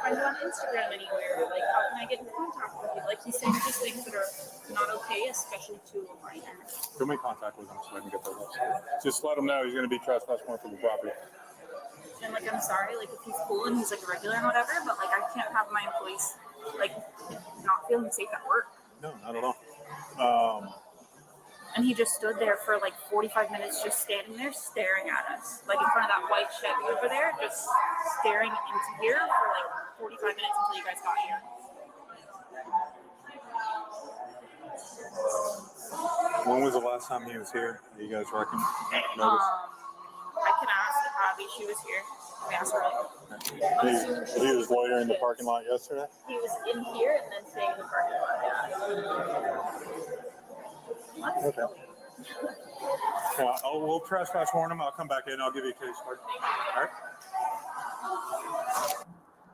find you on Instagram anywhere? Like, how can I get in contact with you? Like, he's saying just things that are not okay, especially to a minor. Go make contact with him so I can get those up. Just let him know he's going to be trespass point for the property. And, like, I'm sorry, like, if he's cool and he's, like, a regular and whatever, but, like, I can't have my employees, like, not feeling safe at work. No, not at all. And he just stood there for like 45 minutes, just standing there staring at us, like in front of that white Chevy over there, just staring into here for like 45 minutes until you guys got here. When was the last time he was here? You guys reckon? I can ask Abby, she was here. We asked her. He was loitering in the parking lot yesterday? He was in here and then staying in the parking lot. Yeah. Okay. Yeah, we'll trespass warn him. I'll come back in. I'll give you a case card. All right.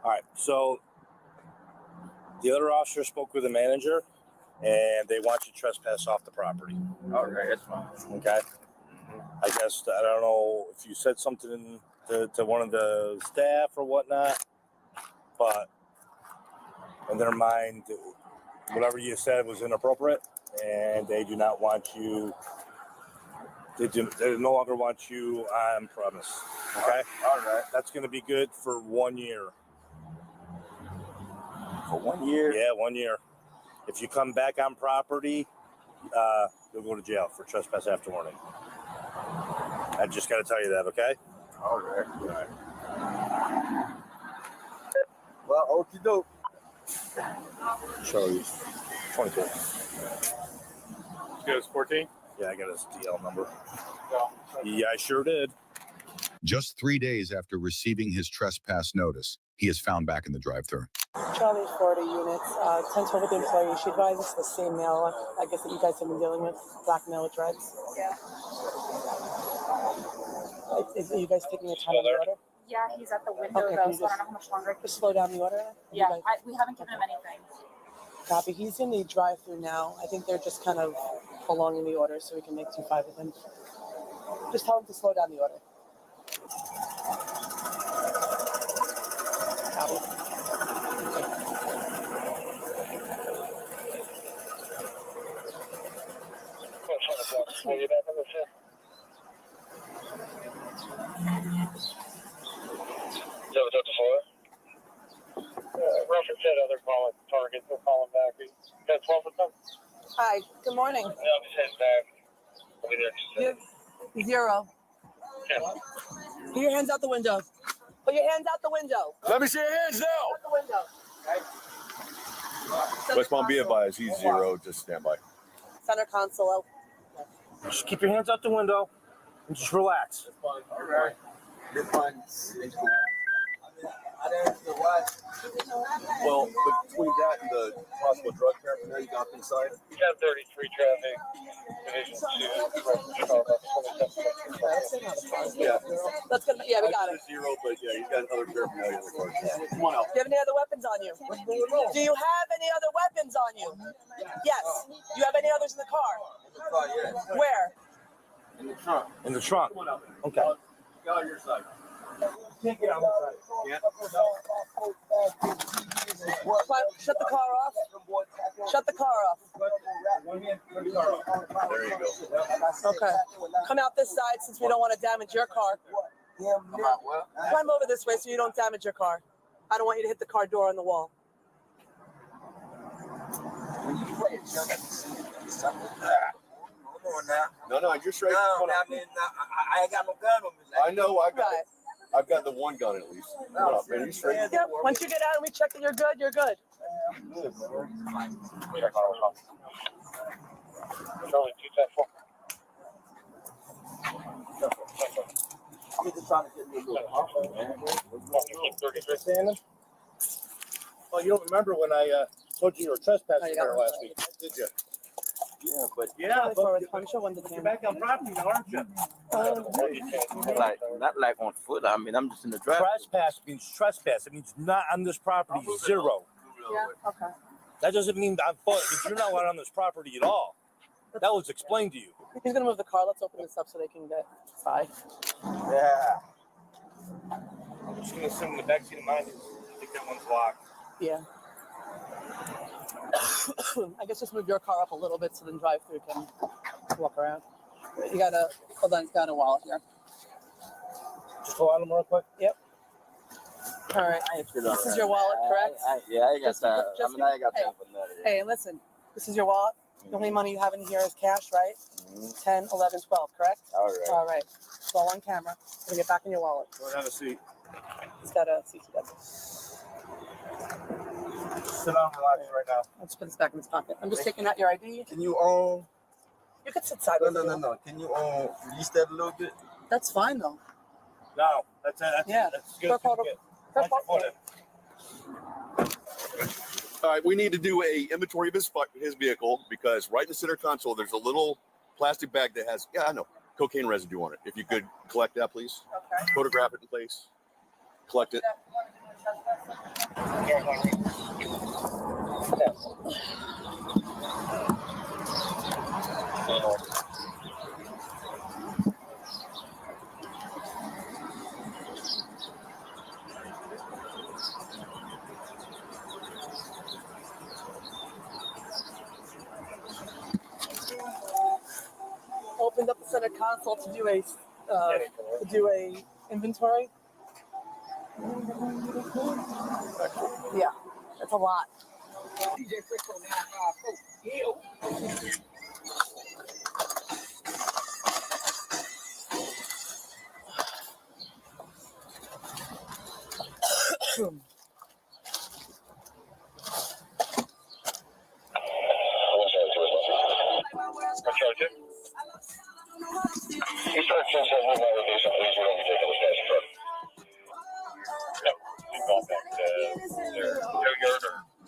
All right. So the other officer spoke with the manager, and they want you to trespass off the property. Okay, that's fine. Okay. I guess I don't know if you said something to one of the staff or whatnot, but in their mind, whatever you said was inappropriate. and they do not want you. They no longer want you on premise. Okay. All right. That's going to be good for 1 year. For 1 year? Yeah, 1 year. If you come back on property, you'll go to jail for trespass after warning. I just got to tell you that, okay? All right. All right. Well, okie doke. Charlie, 22. You guys 14? Yeah, I got his DL number. Yeah, I sure did. Just 3 days after receiving his trespass notice, he is found back in the drive-thru. Charlie, Florida units, 1012 with the employee. She advised it's the same male, I guess, that you guys have been dealing with, black male with dreads. Yeah. Are you guys taking your time on the order? Yeah, he's at the window Okay, though, can you so I don't know how much longer. Just slow down the order? Yeah, You guys- we haven't given him anything. Copy. He's in the drive-thru now. I think they're just kind of prolonging the order so we can make 2-5 with him. Just tell him to slow down the order. Copy. Reference said other calling targets. We'll call them back. You got 12 with them? Hi. Good morning. Yeah, I'm just heading back. I'll be there in just a second. 0. Yeah. Put your hands out the window. Put your hands out the window. Let me see your hands now. Out the window. West Palm, be advised, he's 0. Just stand by. Center console. Just keep your hands out the window and just relax. All right. This one. Well, between that and the possible drug paraphernalia you got inside. 1033 traffic. Division 2. Yeah. That's gonna. Yeah, we got it. 0, but yeah, you got other paraphernalia in the car. Come on out. Do you have any other weapons on you? Do you have any other weapons on you? Yes. Do you have any others in the car? Where? In the trunk. In the trunk. Okay. Get on your side. Can't get on that side. Yeah. Shut the car off. Shut the car off. There you go. Okay. Come out this side since we don't want to damage your car. Climb over this way so you don't damage your car. I don't want you to hit the car door on the wall. No, you're straight. No, I mean, I ain't got no gun on me. I know. I've got the one gun at least. Come on, man. You straight. Yep. Once you get out and we check that you're good, you're good. Charlie 210. I'm just trying to get you a little comfort, man. Keep 33 standing. Oh, you don't remember when I told you were trespassing here last week, did you? Yeah, but you're back on property now, aren't you? Not on foot. I mean, I'm just in the drive. Trespass means trespass. It means not on this property, 0. Yeah, okay. That doesn't mean on foot. It means you're not on this property at all. That was explained to you. He's gonna move the car. Let's open this up so they can get by. Yeah. I'm just gonna assume the backseat of mine is. I think that one's locked. Yeah. I guess just move your car up a little bit so then drive-through can walk around. You gotta hold on. He's got a wallet here. Just pull out them real quick. Yep. All right. This is your wallet, correct? I got that. I got hey, that for that. Hey, listen. This is your wallet. The only money you have in here is cash, right? 10, 11, 12, correct? All right. All right. It's all on camera. Gonna get back in your wallet. Go and have a seat. He's got a seat together. Sit down and relax right now. I'll just put this back in his pocket. I'm just taking out your ID. Can you You can sit sideways. No. Can you release that a little bit? That's fine though. No, that's Yeah. That's good. All right, we need to do a inventory of his vehicle because right in the center console there's a little plastic bag that has cocaine residue on it. If you could collect that, please. Okay. Photograph it in place. Collect it. center console to do a inventory. Yeah, that's a lot.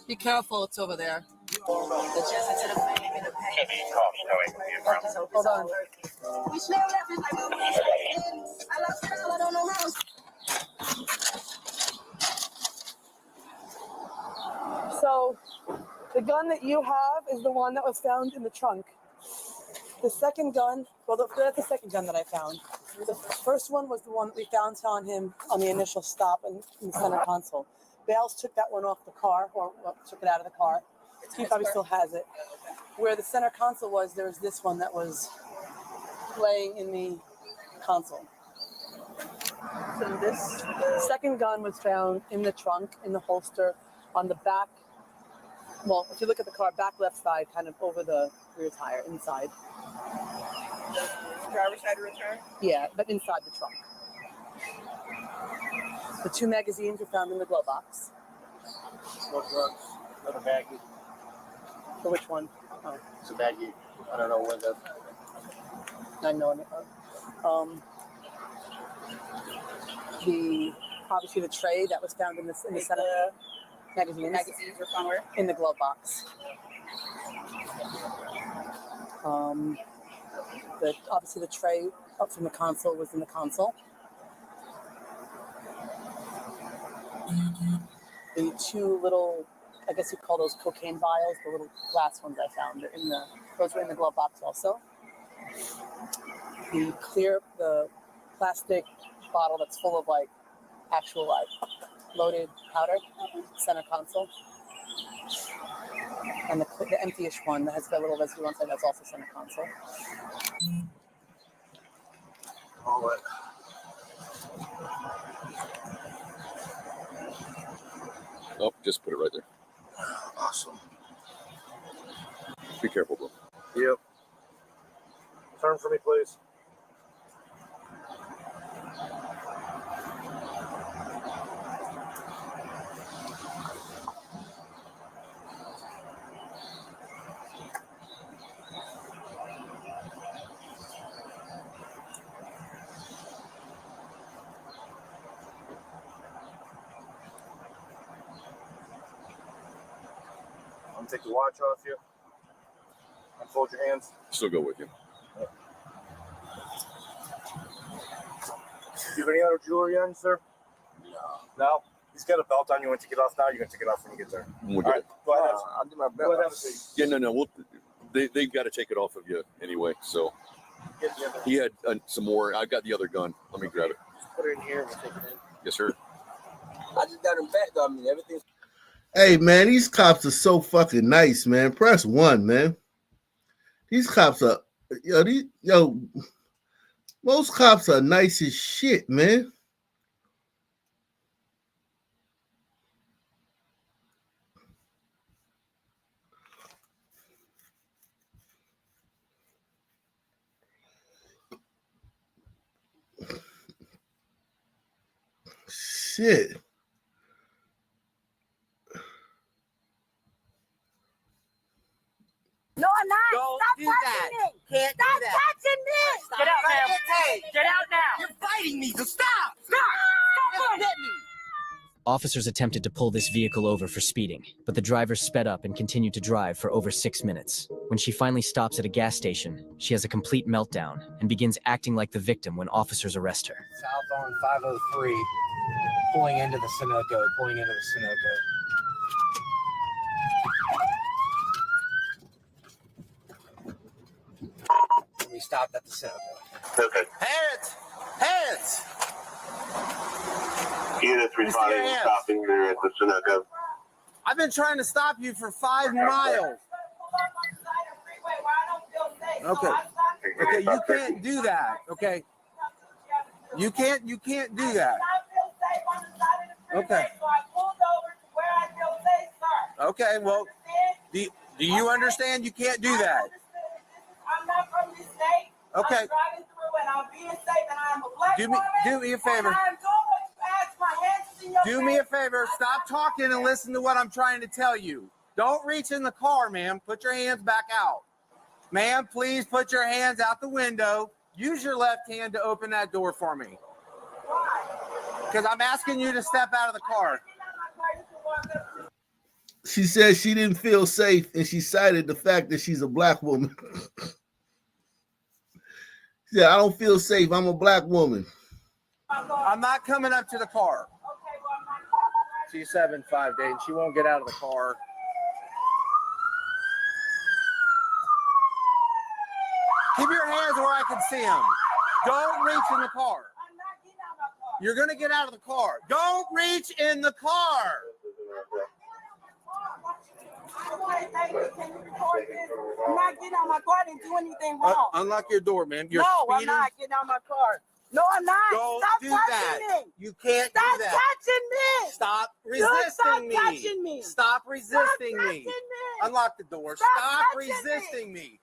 Be careful, it's over there. Hold on. So, the gun that you have is the one that was found in the trunk. The second gun, well, that's the second gun that I found. The first one was the one that we found on him on the initial stop in the center console. Bales took that one off the car, or took it out of the car. He probably still has it. Where the center console was, there was this one that was laying in the console. So this second gun was found in the trunk, in the holster, on the back. Well, if you look at the car, back left side, kind of over the rear tire, inside. Driver's side rear tire? Yeah, but inside the trunk. The 2 magazines were found in the glove box. No drugs, not a baggie. For which one? Oh. It's a baggie. I don't know where the. I know it. Obviously the tray that was found in the center. Magazines. Magazines were found where? In the glove box. Obviously the tray up from the console was in the console. The 2 little, I guess you call those cocaine vials, the little glass ones I found, those were in the glove box also. The plastic bottle that's full of like actual like loaded powder, center console. And the empty-ish one that has got a little residue on side, that's also center console. All right. Oh, just put it right there. Awesome. Be careful, bro. Yep. Turn for me, please. Take the watch off you. Unfold your hands. Still go with you. Do you have any other jewelry on, sir? No. He's got a belt on. You want to take it off now? You're going to take it off when you get there. We'll All right. Go ahead. I'll do my belt. Go ahead, have a seat. Yeah, no. They've got to take it off of you anyway. So Get the other. he had some more. I got the other gun. Let me grab it. Just put it in here and we'll take it in. Yes, sir. I just got him back, though. I mean, everything's. Hey, man, these cops are so fucking nice, man. Press 1, man. These cops are, most cops are nice as shit, man. Shit. No, I'm not. Don't Stop do touching that. me. Can't do Stop that. touching me. Get out now. Hey, Get out now. You're fighting me, so stop. Stop. Stop hit me. Officers attempted to pull this vehicle over for speeding, but the driver sped up and continued to drive for over 6 minutes. When she finally stops at a gas station, she has a complete meltdown and begins acting like the victim when officers arrest her. South on 503, pulling into the Sunoco, We stopped at the Sunoco. Okay. Hands. Units responding and stopping there at the Sunoco. I've been trying to stop you for 5 miles. Okay. Okay, you can't do that. Okay. You can't do that. Okay. Okay, well, do you understand you can't do that? I'm not from this state. Okay. I'm driving through and I'm being safe and I'm a black woman. Do me a favor. And I'm doing what you asked. My hands is in your Do me a favor. Stop talking and listen to what I'm trying to tell you. Don't reach in the car, ma'am. Put your hands back out. Ma'am, please put your hands out the window. Use your left hand to open that door for me. Because I'm asking you to step out of the car. She said she didn't feel safe, and she cited the fact that she's a black woman. She said, I don't feel safe. I'm a black woman. I'm not coming up to the car. She's 7'5", Dayton. She won't get out of the car. Keep your hands where I can see them. Don't reach in the car. You're going to get out of the car. Don't reach in the car. I'm not getting out my car. I didn't do anything wrong. Unlock your door, man. You're No, speeding. I'm not getting out my car. No, I'm not. Don't Stop do touching that. me. You can't Stop do that. touching me. Stop Dude, resisting stop me. touching me. Stop resisting Stop me. touching me. Unlock the door. Stop Stop touching resisting me.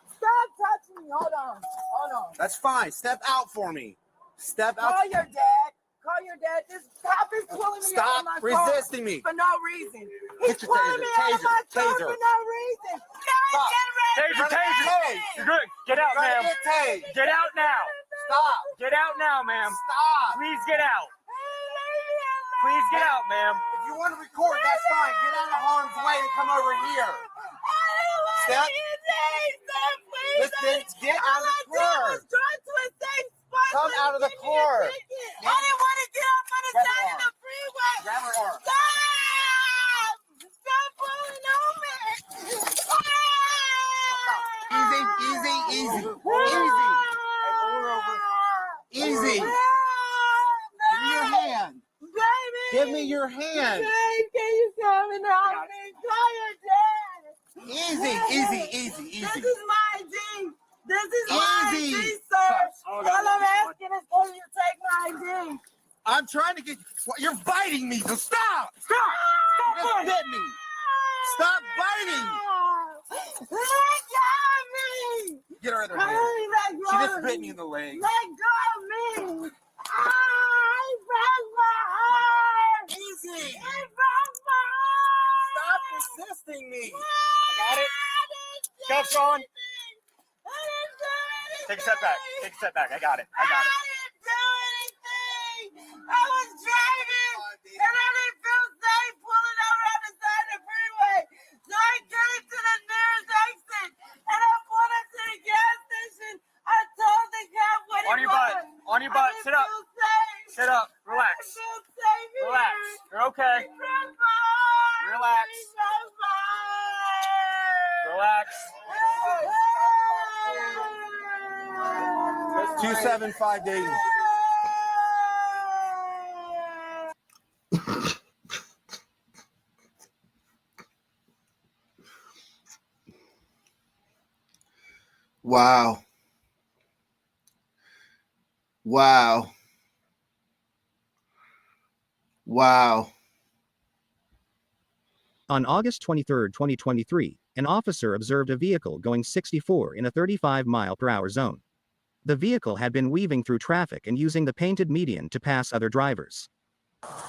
Stop touching me. Hold on. Hold on. That's fine. Step out for me. Step out. Call your dad. Call your dad. This cop is pulling me out Stop of my resisting car me. for no reason. He's Get your pulling me out of my car taser. for no reason. Guys, get ready. Taser. You're good. Get out, ma'am. Get out now. Stop. Get out now, ma'am. Stop. Please get out. Please get out, ma'am. If you want to record, that's fine. Get out of harm's way and come over here. Step. Listen, get out of the car. Come out of the car. I didn't want to get off on the side of the freeway. Grab her arm. Stop! Stop pulling on me! Easy. Easy. Give me your hand. Baby! Give me your hand. Babe, can you come and help me? Call your dad. Easy. This is my ID. This is my Easy. ID, sir. All I'm asking is can you take my ID? I'm trying to get. You're biting me. So stop. Stop. You just bit me. Stop biting. Let go of me. Get her other Let hand. go She of just me. bit me in the leg. Let go of me. I broke my heart. Easy. It broke my heart. Stop resisting me. I got it. Cuffs on. Take a step back. Take a step back. I got it. I didn't do anything. I was driving and I didn't feel safe pulling over on the side of the freeway. So I came to the nearest exit and I pulled up to the gas station. I told the cop what On it your butt. was. On your butt. Sit up. Sit up. Relax. I feel safe here. Relax. You're okay. It broke my heart. Relax. It broke my heart. Relax. 275 days. Wow. Wow. Wow. On August 23, 2023, an officer observed a vehicle going 64 in a 35-mile-per-hour zone. The vehicle had been weaving through traffic and using the painted median to pass other drivers.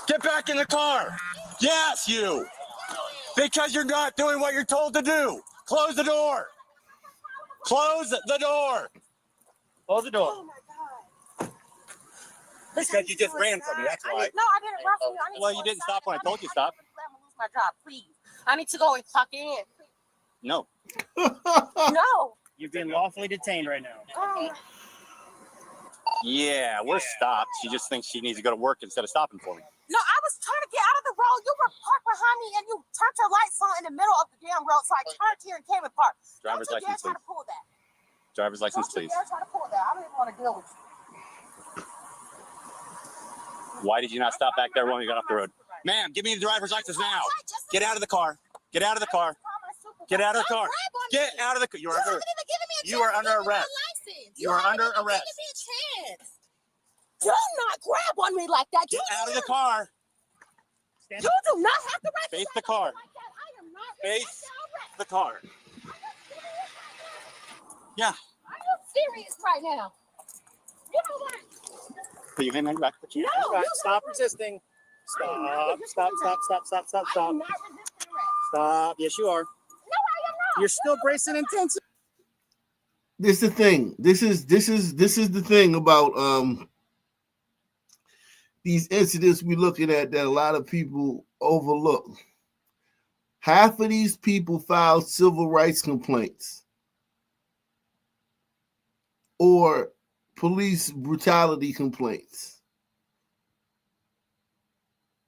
Get back in the car. Yes, you. Because you're not doing what you're told to do. Close the door. Close the door. Close the door. Oh my God. Because you just ran from me, that's why. No, I didn't run from you. I need Well, to you go didn't stop when I told you to stop. I'm gonna lose my job, please. I need to go and tuck in. No. No. You've been lawfully detained right now. Oh. Yeah, we're stopped. She just thinks she needs to go to work instead of stopping for me. No, I was trying to get out of the road. You were parked behind me and you turned your lights on in the middle of the damn road. So I turned here and came and parked. Driver's Don't you dare license, try please. to pull that. Driver's license, Don't you please. dare try to pull that. I don't even want to deal with you. Why did you not stop back there when we got off the road? Ma'am, give me the driver's license now. Get out of the car. Get out of the car. Get out of the car. Get out of the car. You're You haven't even given me a You are under arrest. You are under arrest. Do not grab on me like that. Get out of the car. You do not have the right Face to the car. like that. I am not Face the car. Yeah. Are you serious right now? You know what? Put your hand on your back. Put your hand on your back. Stop resisting. Stop. Stop. Stop. Stop. Stop. Stop. I Stop. am not resisting arrest. Stop. Yes, you are. No, I am not. You're still bracing intensive. This is the thing. This is the thing about these incidents we're looking at that a lot of people overlook. Half of these people filed civil rights complaints or police brutality complaints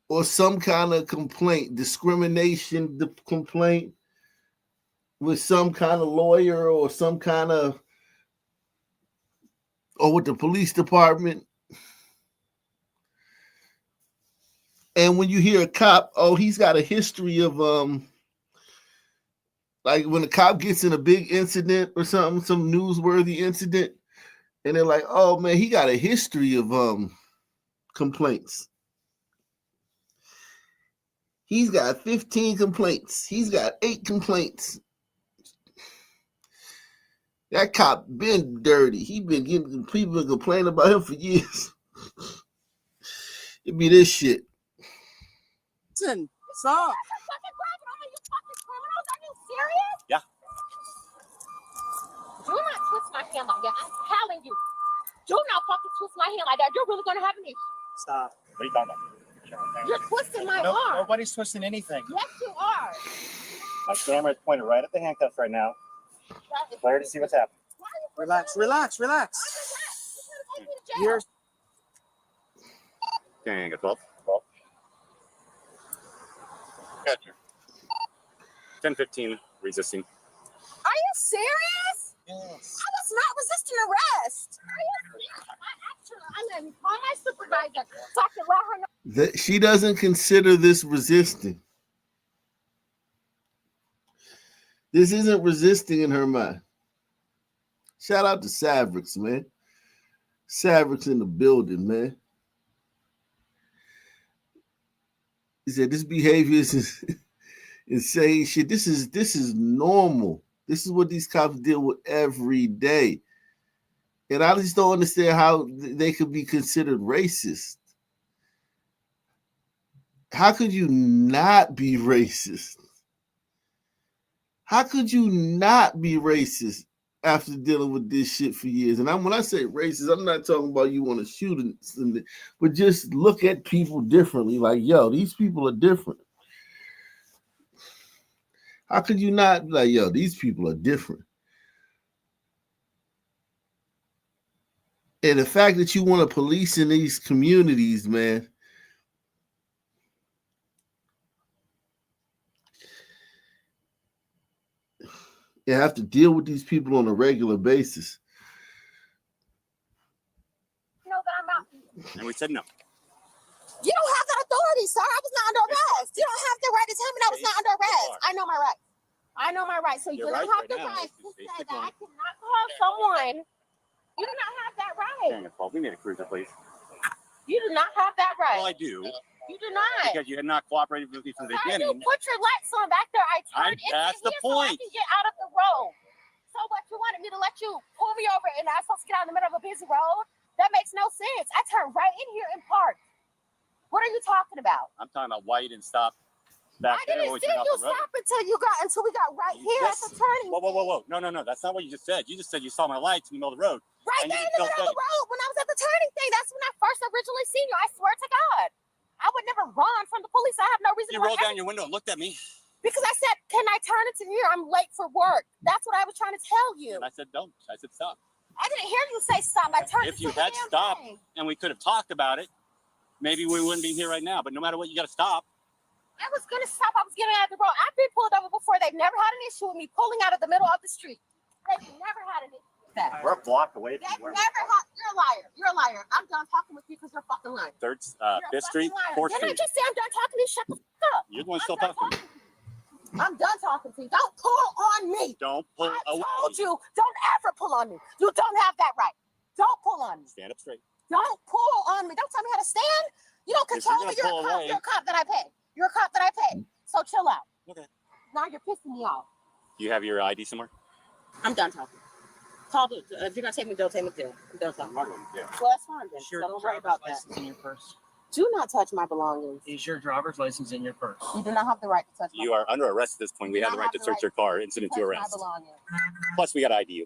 or some kind of complaint, discrimination complaint with some kind of lawyer or some kind of, or with the police department. And when you hear a cop, oh, he's got a history of like when a cop gets in a big incident or something, some newsworthy incident, and they're like, oh man, he got a history of complaints. He's got 15 complaints. He's got 8 complaints. That cop been dirty. He been getting people complaining about him for years. It be this shit. Listen, stop. Are you fucking criminals? Are you serious? Yeah. Do not twist my hand like that. I'm telling you. Do not fucking twist my hand like that. You're really gonna have an issue. Stop. What are you talking about? You're twisting my arm. Nobody's twisting anything. Yes, you are. My camera is pointed right at the handcuffs right now. Clear to see what's happening. Relax, relax, relax. You're. Dang, get 12. 10-15 resisting. Are you serious? Yes. I was not resisting arrest. Are you serious? I'm gonna call my supervisor so I can let her know. That she doesn't consider this resisting. This isn't resisting in her mind. Shout out to Savrix, man. Savrix in the building, man. He said this behavior is insane shit. This is normal. This is what these cops deal with every day. And I just don't understand how they could be considered racist. How could you not be racist? How could you not be racist after dealing with this shit for years? And when I say racist, I'm not talking about you want to shoot them, but just look at people differently. Like, yo, these people are different. How could you not be like, yo, these people are different? And the fact that you want to police in these communities, man, you have to deal with these people on a regular basis. No, that I'm not. And we said no. You don't have that authority, sir. I was not under arrest. You don't have the right to tell me I was not under arrest. I know my rights. I know my rights. So you You're don't right have the right now. right to say that I cannot call someone. You do not have that right. Dang it, Paul. We need a cruiser, please. You do not have that right. Well, I do. You do not. Because you had not cooperated with me from the Sir, you beginning. put your lights on back there. I turned into That's the here so I point. can get out of the road. So what, you wanted me to let you pull me over and I'm supposed to get out in the middle of a busy road? That makes no sense. I turned right in here and parked. What are you talking about? I'm talking about white and stop back I there. didn't when we see turned off you the road. stop until we got right You here at just- the turning. Whoa. No. That's not what you just said. You just said you saw my lights in the middle of the road. Right and there you in the felt middle of the steady. road when I was at the turning thing. That's when I first originally seen you. I swear to God. I would never run from the police. I have no reason You to rolled run down your window and looked at me. because I said, can I turn into here? I'm late for work. That's what I was trying to tell you. And I said, don't. I said, stop. I didn't hear you say stop. I turned If you into the had damn stopped thing. and we could have talked about it, maybe we wouldn't be here right now. But no matter what, you got to stop. I was gonna stop. I was getting out of the road. I've been pulled over before. They've never had an issue with me pulling out of the middle of the street. They've never had an issue with that. We're a block away They've from never where had. You're a liar. You're a liar. I'm done talking with you because you're fucking lying. You're a 5th Street, fucking liar. 4th Didn't I Street. just say I'm done talking to you? Shut the fuck up. You're the one I'm still done talking. talking. I'm done talking to you. Don't pull on me. Don't pull I away. told you, don't ever pull on me. You don't have that right. Don't pull on me. Stand up straight. Don't pull on me. Don't tell me how to stand. You don't If control you're me. gonna You're a pull cop. away- You're a cop that I pay. You're a cop that I pay. So chill out. Okay. Now you're pissing me off. Do you have your ID somewhere? I'm done talking. Call the, if you're gonna take me to jail, take me to jail. I'm done talking. Yeah. Well, that's fine then. So don't worry about that. License in your purse. Do not touch my belongings. Is your driver's license in your purse? You do not have the right to touch my You are under arrest at this point. We have the right to search your car, incident to touch arrest. my belongings. Plus, we got to ID you.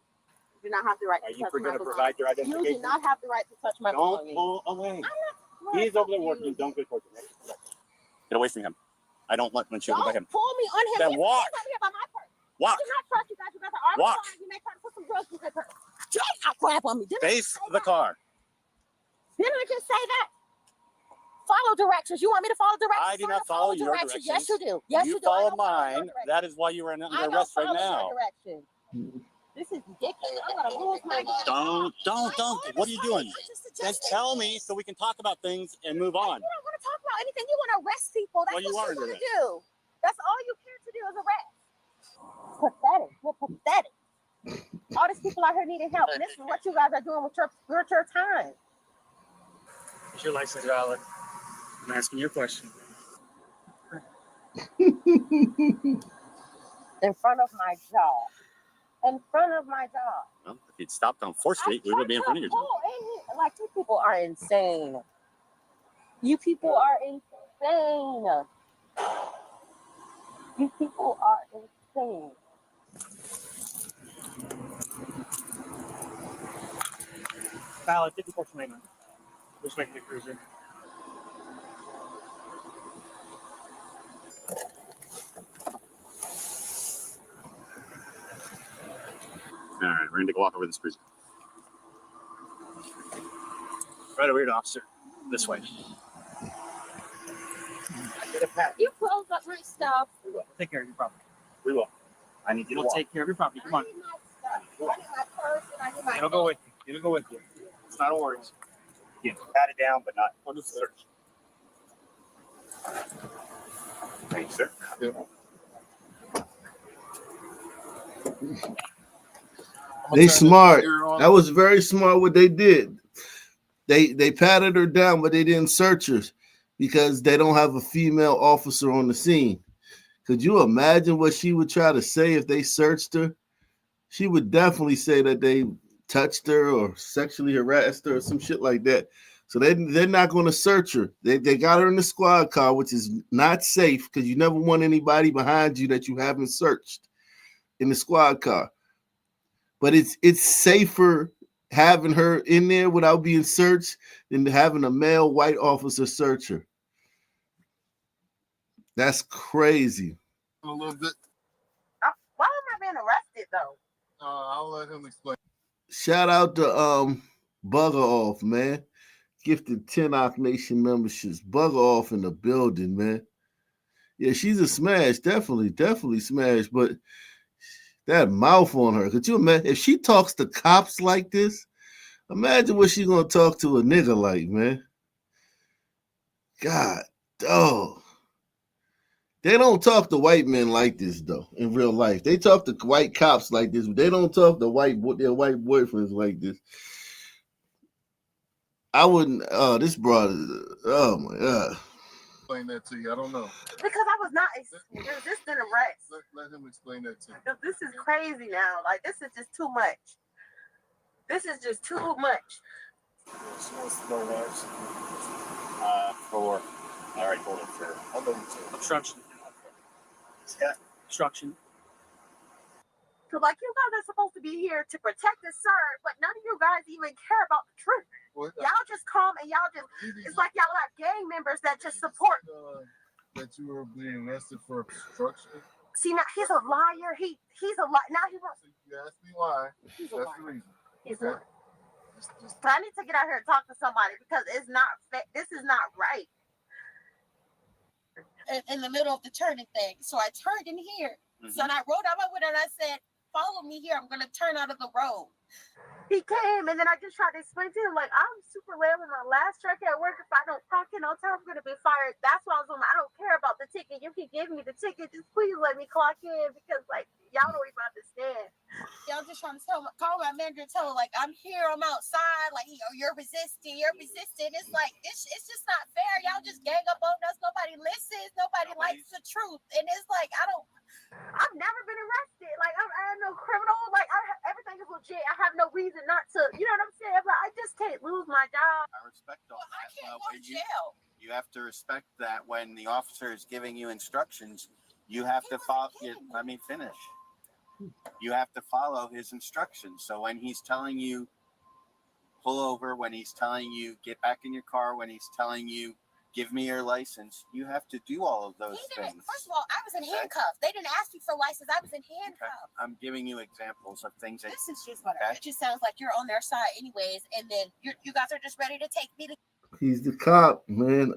You do not have the right Are to you touch my going to belongings. provide your You identification? do not have the right to touch my Don't belongings. pull away. I'm not. He's over there working. Don't go towards him. Get away from him. I don't want when you look Don't at him. pull me on him. Then His walk. hands over here by my purse. Walk. I do not trust you guys. You guys are armed. Walk. You may try to put some drugs in your purse. Do not grab on me. Didn't I Face say the that? car. Didn't I just say that? Follow directions. You want me to follow directions? I do not follow your directions. Yes, you do. Yes, you do. I follow don't follow your mine. directions. That is why you are under I don't arrest right follow now. your directions. This is ridiculous. I'm gonna lose my mind. Don't. What are you doing? Just tell me so we can talk about things and move on. You don't want to talk about anything. You want to arrest people. That's Well, you what are you under want to do. That's all you care to do is arrest. Pathetic. You're pathetic. All these people out here needing help. And this is what you guys are doing with your time. Is your license valid? I'm asking you a question. In front of my jaw. In front of my jaw. Well, if you'd stopped on 4th Street, we would be in front of your Oh, like, you people are insane. You people are insane. You people are insane. Valid 54 Lehman. Just making a cruiser. All right, we're going to go walk over this cruiser. Right over here, officer. This way. You close up my stuff. We will. Take care of your property. We will. I need you to We'll walk. take care of your property. Come on. I need my purse and I need my It'll go with you. It'll go with you. It's not a worry. Yeah, pat it down, but not Understood. search. Thank you, sir. They smart. That was very smart what they did. They patted her down, but they didn't search her because they don't have a female officer on the scene. Could you imagine what she would try to say if they searched her? She would definitely say that they touched her or sexually harassed her or some shit like that. So they're not going to search her. They got her in the squad car, which is not safe because you never want anybody behind you that you haven't searched in the squad car. But it's safer having her in there without being searched than having a male white officer search her. That's crazy. A little bit. Why am I being arrested though? I'll let him explain. Shout out to Bugger Off, man. Gifted 10 Ock Nation memberships. Bugger Off in the building, man. Yeah, she's a smash. Definitely smash. But that mouth on her. Could you imagine if she talks to cops like this? Imagine what she's gonna talk to a nigga like, man. God, dog. They don't talk to white men like this though in real life. They talk to white cops like this, but they don't talk to their white boyfriends like this. I wouldn't. This brother. Oh my god. Explain that to you. I don't know. Because I was not resisting arrest. Let him explain that to you. Because this is crazy now. Like, this is just too much. This is just too much. For all right, hold it for Obstruction. Obstruction. So, like, you guys are supposed to be here to protect and serve, but none of you guys even care about the truth. Y'all just come and y'all just, it's like y'all have gang members that just support. That you were being arrested for obstruction. See, now he's a liar. He's a liar. Now he wants. You asked me why. He's a That's liar. the reason. He's a liar. But I need to get out here and talk to somebody because it's not. This is not right. In the middle of the turning thing, so I turned in here. So I rode out my window and I said, "Follow me here. I'm going to turn out of the road." He came, and then I just tried to explain to him, like, I'm super late on my last truck at work. If I don't clock in on time, I'm going to be fired. That's why I was on. I don't care about the ticket. You can give me the ticket. Just please let me clock in because, like, y'all don't even understand. Y'all just trying to call my manager and tell her, like, I'm here, I'm outside, like, you're resisting. It's like, it's just not fair. Y'all just gang up on us. Nobody listens. Nobody likes the truth. And it's like, I've never been arrested. Like, I'm no criminal. Like, everything is legit. I have no reason not to. You know what I'm saying? But I just can't lose my job. I respect all that. I can't go to jail. You have to respect that when the officer is giving you instructions, you have to follow. Let me finish. You have to follow his instructions. So when he's telling you pull over, when he's telling you get back in your car, when he's telling you give me your license, you have to do all of those things. First of all, I was in handcuffs. They didn't ask me for license. I was in handcuffs. I'm giving you examples of things that. This is just whatever. It just sounds like you're on their side, anyways, and then you guys are just ready to take me to. He's the cop, man.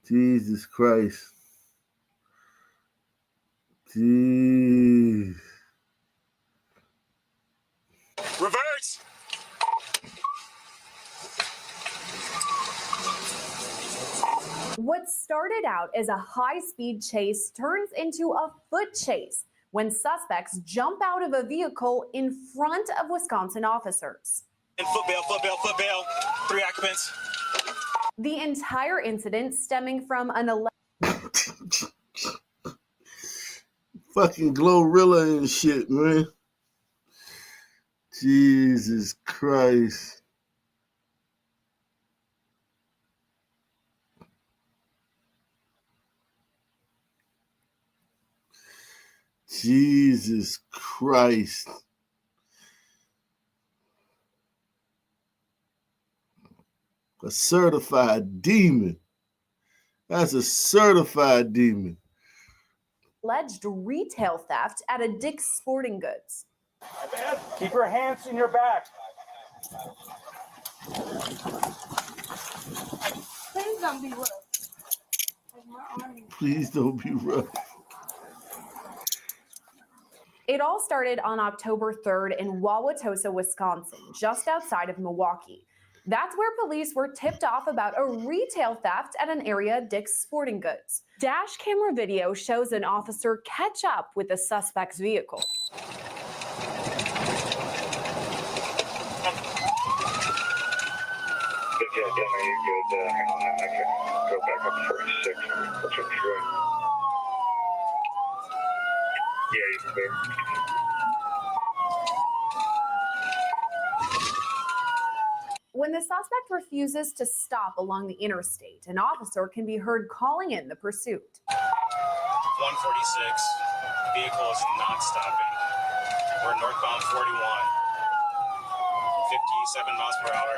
Jesus Christ. Jeez. Reverse. What started out as a high-speed chase turns into a foot chase when suspects jump out of a vehicle in front of Wisconsin officers. And foot bail. 3 occupants. The entire incident stemming from an Fucking Glorilla and shit, man. Jesus Christ. Jesus Christ. A certified demon. That's a certified demon. alleged retail theft at a Dick's Sporting Goods. Keep your hands in your back. Please don't be rough. Please don't be rough. It all started on October 3rd in Wauwatosa, Wisconsin, just outside of Milwaukee. That's where police were tipped off about a retail theft at an area Dick's Sporting Goods. Dash camera video shows an officer catch up with the suspect's vehicle. Hang on, I can go back up 46. What's your trip? Yeah, you can clear. When the suspect refuses to stop along the interstate, an officer can be heard calling in the pursuit. 146. Vehicle is not stopping. We're northbound 41. 57 miles per hour.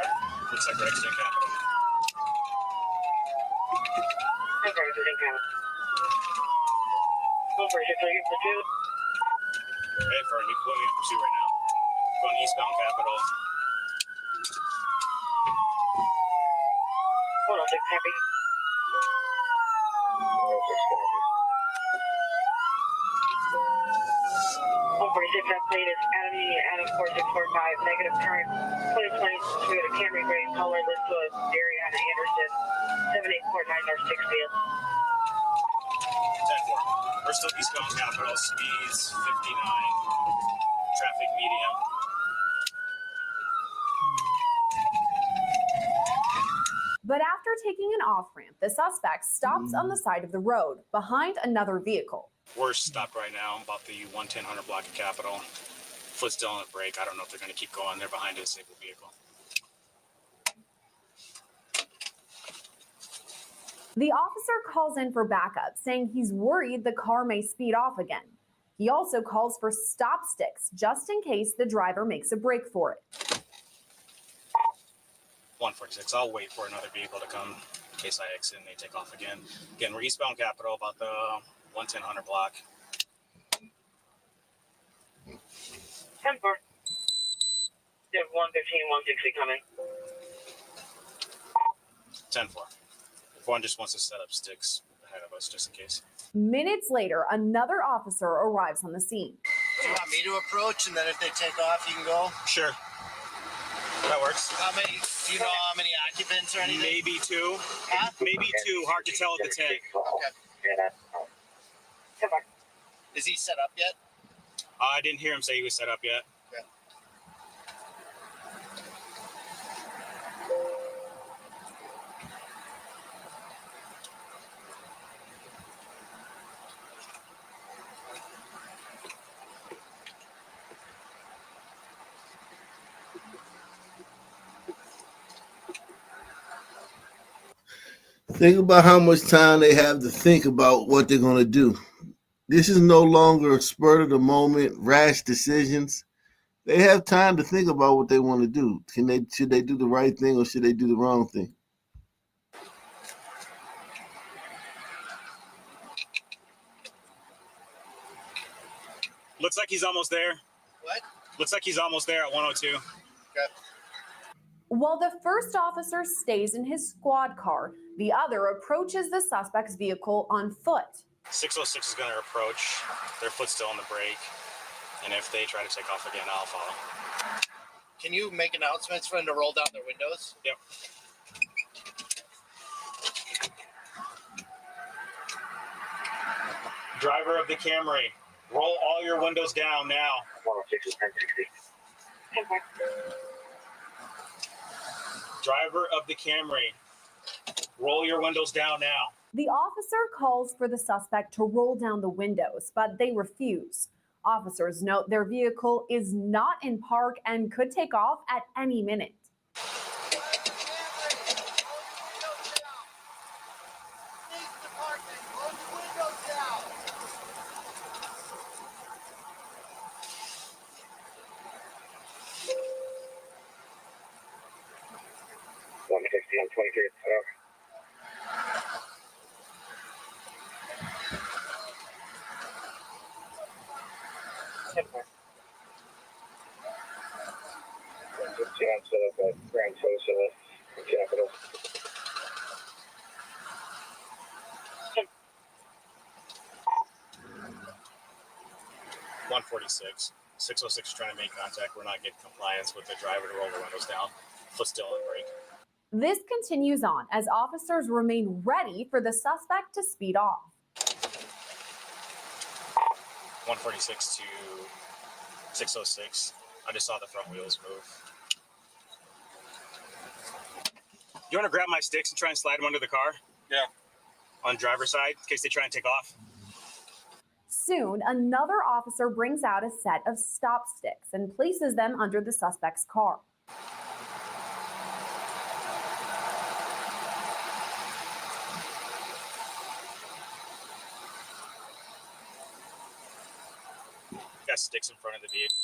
Looks like we're exiting Capitol. Okay, exiting Capitol. 146, are you in pursuit? Hey, Fern, you can put me in pursuit right now. Going eastbound Capitol. Hold on, Dick, copy. 146, that plate is Adam Union, Adam 4645, negative current, 2020 Toyota Camry gray, color, list was Dariana Anderson, 7849 R6 field. 10-4. We're still eastbound Capitol, speeds 59. Traffic medium. But after taking an off-ramp, the suspect stops on the side of the road behind another vehicle. We're stopped right now about the 110 Hunter block of Capitol. Foot still on the brake. I don't know if they're going to keep going. They're behind a disabled vehicle. The officer calls in for backup, saying he's worried the car may speed off again. He also calls for stop sticks just in case the driver makes a break for it. 146. I'll wait for another vehicle to come in case I exit and they take off again. Again, we're eastbound Capitol about the 110 Hunter block. 10-4. You have 115, 160 coming. 10-4. If one just wants to set up sticks ahead of us just in case. Minutes later, another officer arrives on the scene. Do you want me to approach, and then if they take off, you can go? Sure. That works. How many? Do you know how many occupants or anything? Maybe two. Huh? Maybe two. Hard to tell with the tag. Okay. Is he set up yet? I didn't hear him say he was set up yet. Okay. Think about how much time they have to think about what they're going to do. This is no longer a spur of the moment, rash decisions. They have time to think about what they want to do. Should they do the right thing or should they do the wrong thing? Looks like he's almost there. What? Looks like he's almost there at 102. Okay. While the first officer stays in his squad car, the other approaches the suspect's vehicle on foot. 606 is going to approach. Their foot's still on the brake. And if they try to take off again, I'll follow. Can you make announcements for them to roll down their windows? Yep. Driver of the Camry, roll all your windows down now. 106 is 1060. Driver of the Camry, roll your windows down now. The officer calls for the suspect to roll down the windows, but they refuse. Officers note their vehicle is not in park and could take off at any minute. Grand Social Capital. 146. 606 is trying to make contact. We're not getting compliance with the driver to roll the windows down. Foot still on brake. This continues on as officers remain ready for the suspect to speed off. 146 to 606. I just saw the front wheels move. You want to grab my sticks and try and slide them under the car? Yeah. On driver's side, in case they try and take off? Soon, another officer brings out a set of stop sticks and places them under the suspect's car. Got sticks in front of the vehicle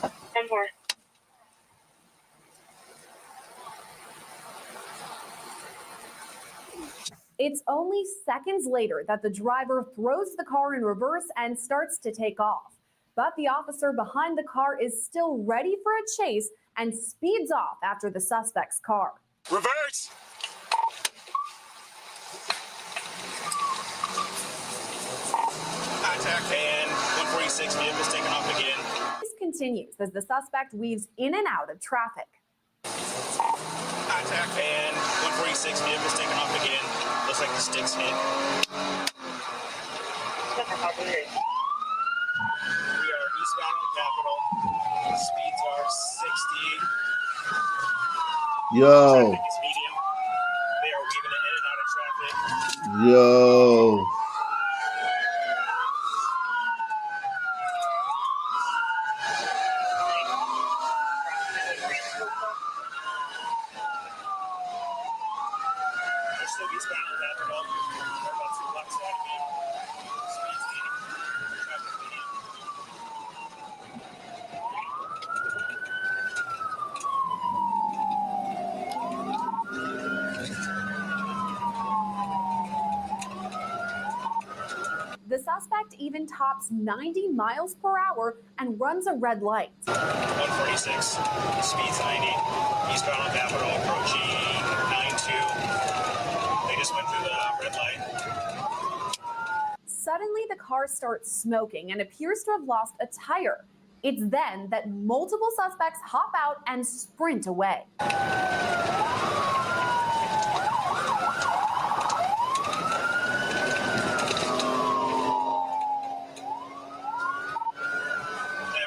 right now. 10 more. It's only seconds later that the driver throws the car in reverse and starts to take off. But the officer behind the car is still ready for a chase and speeds off after the suspect's car. Reverse! Contact and 146 vehicles taking off again. This continues as the suspect weaves in and out of traffic. Contact and 146 vehicles taking off again. Looks like the sticks hit. We are eastbound on Capitol. Speeds are 60. Yo. Traffic is medium. They are weaving in and out of traffic. Yo. They're still eastbound on Capitol. They're about 2 blocks out of me. Speeds medium. Traffic medium. The suspect even tops 90 miles per hour and runs a red light. 146, speeds 90, eastbound on Capitol, approaching 92. They just went through the red light. Suddenly, the car starts smoking and appears to have lost a tire. It's then that multiple suspects hop out and sprint away.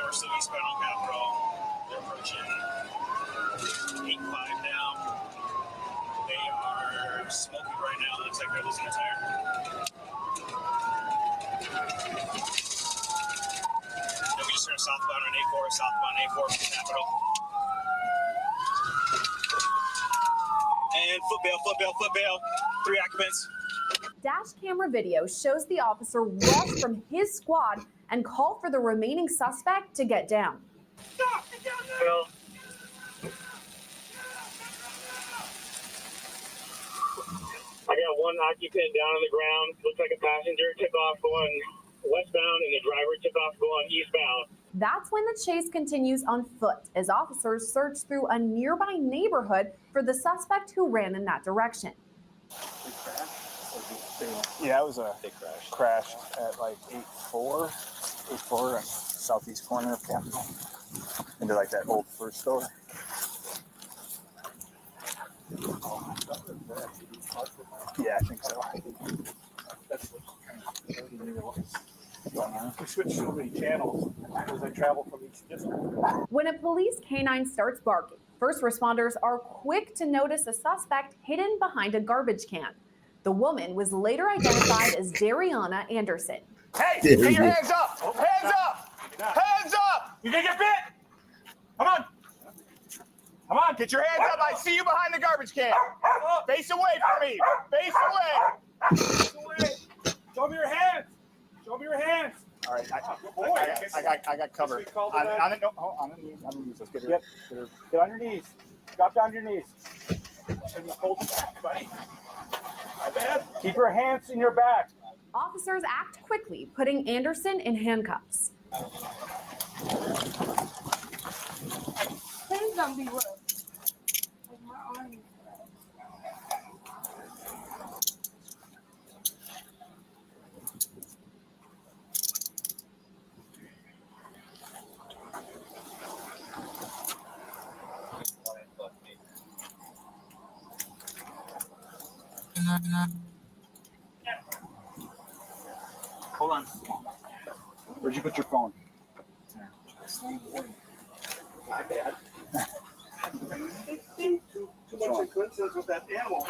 We're still eastbound on Capitol. They're approaching 8-5 now. They are smoking right now. Looks like they're losing a tire. Then we just heard southbound on A4 from Capitol. And foot bail. 3 occupants. Dash camera video shows the officer rush from his squad and call for the remaining suspect to get down. Well, I got one occupant down on the ground. Looks like a passenger took off going westbound and the driver took off going eastbound. That's when the chase continues on foot as officers search through a nearby neighborhood for the suspect who ran in that direction. Yeah, it was a crash at like 8-4 on southeast corner of Capitol into like that old first store. Yeah, I think so. We switched so many channels as I travel from each district. When a police canine starts barking, first responders are quick to notice a suspect hidden behind a garbage can. The woman was later identified as Dariana Anderson. Hey, get your hands up! Hands up! Hands up! You gonna get bit? Come on! Come on, get your hands up! I see you behind the garbage can. Face away from me. Face away. Face away. Show me your hands. Show me your hands. All right, I got cover. On the knees. Let's get her. Get on your knees. Drop down to your knees. Hold it back, buddy. Keep your hands in your back. Officers act quickly, putting Anderson in handcuffs. Please don't be rough. Like my arm is Hold on. Where'd you put your phone? My bad. Too much coincidence with that animal.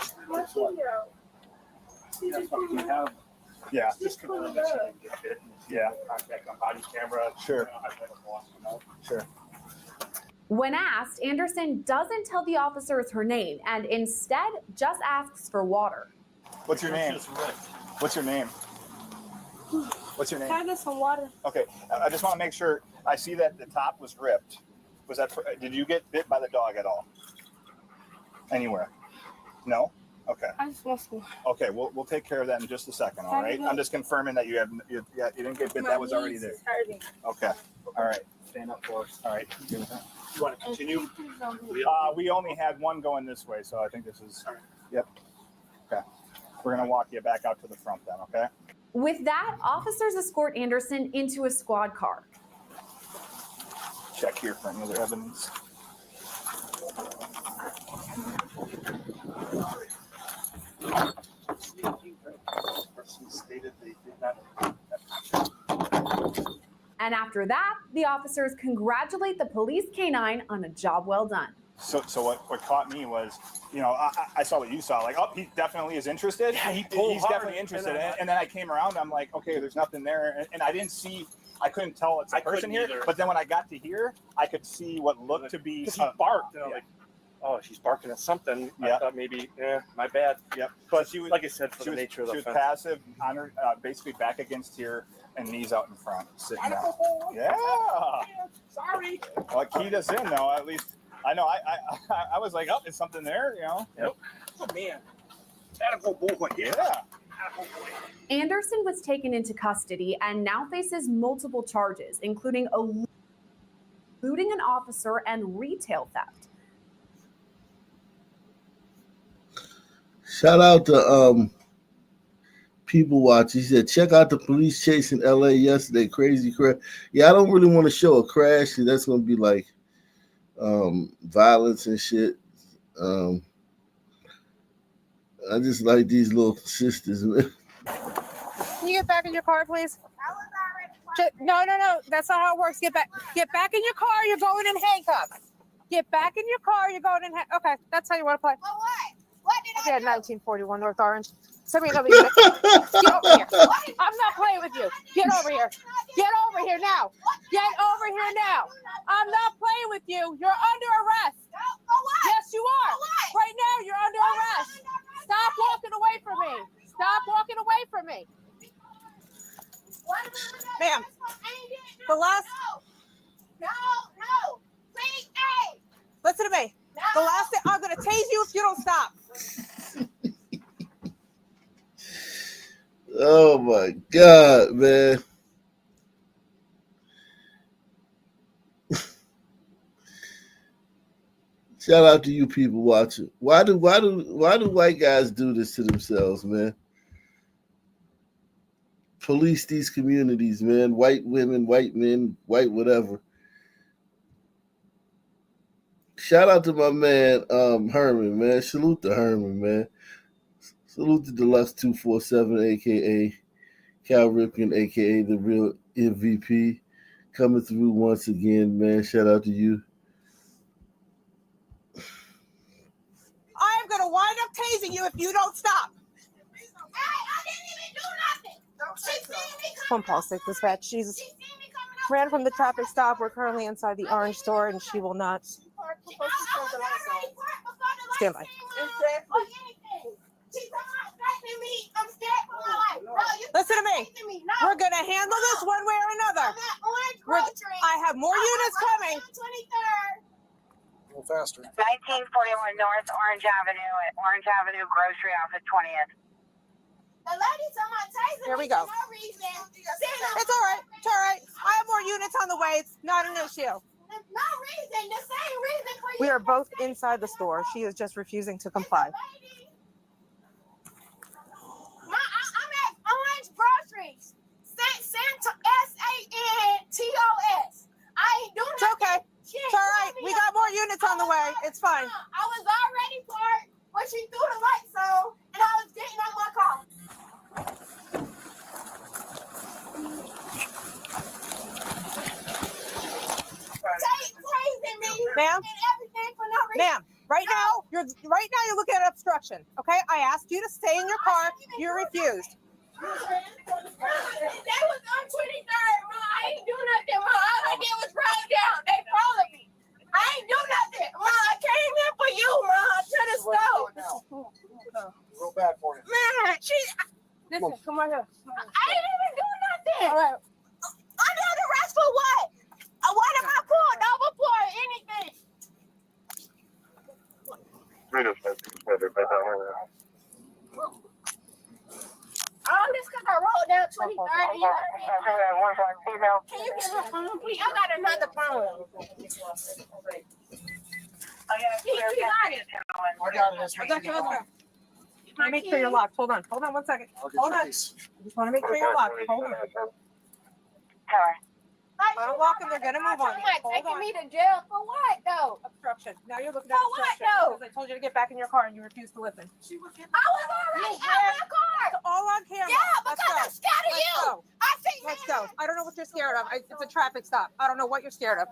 Yeah. Just confirm that she didn't get bit. Yeah. Contact on body camera. Sure. Sure. When asked, Anderson doesn't tell the officers her name and instead just asks for water. What's your name? What's your name? What's your name? Can I get some water? Okay, I just want to make sure. I see that the top was ripped. Was that? Did you get bit by the dog at all? Anywhere? No. Okay. I just want some. Okay, we'll take care of that in just a second. All right. I'm just confirming that you didn't get bit. That was already there. Okay. All right. Stand up for us. All right. You want to continue? We only had one going this way, so I think this is. Yep. Okay. We're gonna walk you back out to the front then. Okay. With that, officers escort Anderson into a squad car. Check here for any other evidence. And after that, the officers congratulate the police canine on a job well done. So what caught me was, I saw what you saw. Like, oh, he definitely is interested. Yeah, he's definitely interested. And then I came around, I'm like, okay, there's nothing there. And I didn't see, I couldn't tell it's a person here. Either. But then when I got to here, I could see what looked to be. Because he barked. And I'm like, oh, she's barking at something. Yeah. I thought maybe, my bad. Yep. But she was, like I said, for the nature of the she was fence. passive, on her, basically back against here and knees out in front, sitting down. Yeah. Sorry. Well, it keyed us in, though, at least. I know. I was like, oh, is something there? Yep. Oh man. Attaboy boy. Yeah. Anderson was taken into custody and now faces multiple charges, including eluding an officer and retail theft. Shout out to People watch. He said, check out the police chase in LA yesterday. Crazy crash. Yeah, I don't really want to show a crash. That's going to be like violence and shit. I just like these little sisters, man. Can you get back in your car, please? No. That's not how it works. Get back in your car. You're going in handcuffs. Get back in your car. You're going in Okay, that's how you want to play. Well, what did I do? 1941 North Orange. Send me another unit. Get over here. I'm not playing with you. Get over here. Get over here now. Get over here now. I'm not playing with you. You're under arrest. Yes, you are. Right now, you're under arrest. Stop walking away from me. Stop walking away from me. Ma'am, the last... No. Please, hey. Listen to me. The last thing... I'm going to tase you if you don't stop. Oh my God, man. Shout out to you people watching. Why do white guys do this to themselves, man? Police these communities, man. White women, white men, white whatever. Shout out to my man Herman, man. Salute to Herman, man. Salute to Deluxe 247, aka Cal Ripken, aka the real MVP, coming through once again, man. Shout out to you. I am going to wind up tasing you if you don't stop. I didn't even do nothing. She seen me Phone call 6 dispatch. Jesus. Ran from the traffic stop. We're currently inside the orange store and she will not. Stand by. Listen to me. We're going to handle this one way or another. I have more units coming. A little faster. 1941 North Orange Avenue at Orange Avenue Grocery off at 20th. The lady told my taser. Here we go. No reason. It's all right. It's all right. I have more units on the way. It's not an issue. No reason. The same reason for you. We are both inside the store. She is just refusing to comply. I'm at Orange Groceries. SANTOS. I ain't doing It's okay. It's all right. We got more units on the way. It's fine. I was already parked when she threw the lights on, and I was getting out my car. Praising me, Ma'am? and everything for no reason. Ma'am, right now you're looking at obstruction. Okay, I asked you to stay in your car. You refused. They was on 23rd, Ma. I ain't do nothing, Ma. All I did was ride down. They followed me. I ain't do nothing, Ma. I came in for you, Ma. To the store. Real bad for you. Man, Listen, come on here. I didn't even do nothing. All right. Under arrest for what? What am I pulled over for? Anything? All this because I rolled down 23rd. Can you give me a phone, please? I got another phone. I got it. I got your other one. Let me make sure you're locked. Hold on 1 second. Hold on. I just want to make sure you're locked. Hold on. If I don't lock them, they're gonna move on. Taking me to jail for what, though? Obstruction. Now you're looking at For what, obstruction. though? Because I told you to get back in your car and you refused to listen. I was already out my car. It's all on camera. Yeah, Let's because go. I'm scared of Let's you. go. I see. Let's go. I don't know what you're scared of. It's a traffic stop. I don't know what you're scared of.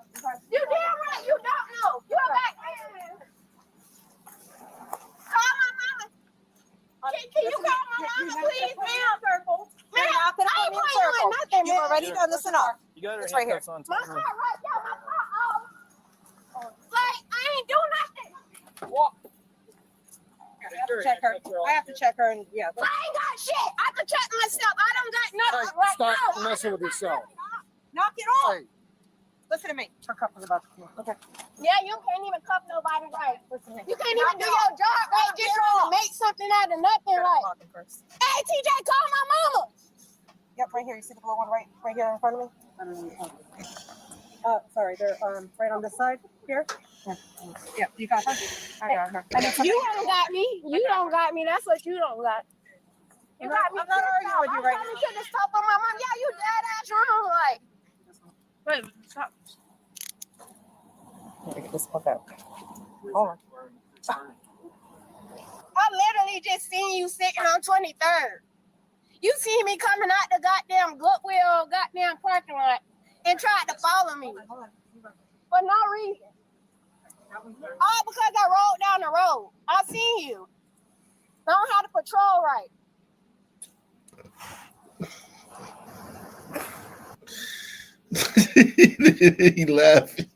You damn right you don't know. You're back. Call my mama. Can you call my mama, please, ma'am? You're not gonna I put ain't me in playing circles. with nothing, You've man. already done this enough. You got her It's right here. handcuffs on. My car right there. My car off. Like, I ain't do nothing. I have to check her. I have to check her and yeah. I ain't got shit. I can check myself. I don't got nothing right Stop now. messing with yourself. Knock it off. Listen to me. Her cup is about to come. Okay. Yeah, you can't even cuff nobody right. You can't even do your job right. Just trying to make something out of nothing right. Hey, TJ, call my mama. Yep, right here. You see the blue one right here in front of me? Sorry, they're right on this side here. Yeah, you got her. I got her. You don't got me. You don't got me. That's what you don't got. You got me. I'm not arguing with you right now. You should just stop on my mom. Yeah, you dead ass wrong. Like. Wait, stop. Get this fuck out. Hold on. I literally just seen you sitting on 23rd. You see me coming out the goddamn Goodwill, goddamn parking lot, and tried to follow me for no reason. All because I rolled down the road. I seen you. Don't have to patrol right. He laughing.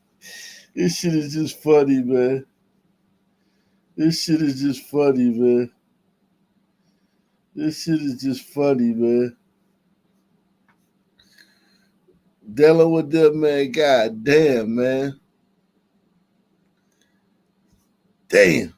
This shit is just funny, man. This shit is just funny, man. This shit is just funny, man. Dealing with them, man. God damn, man. Damn.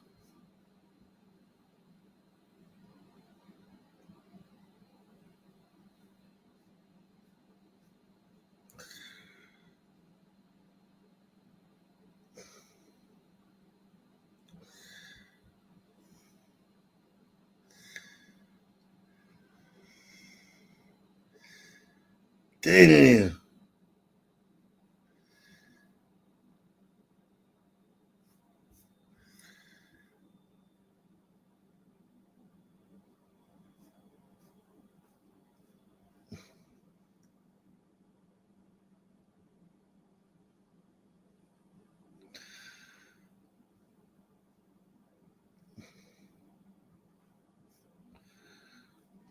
Damn.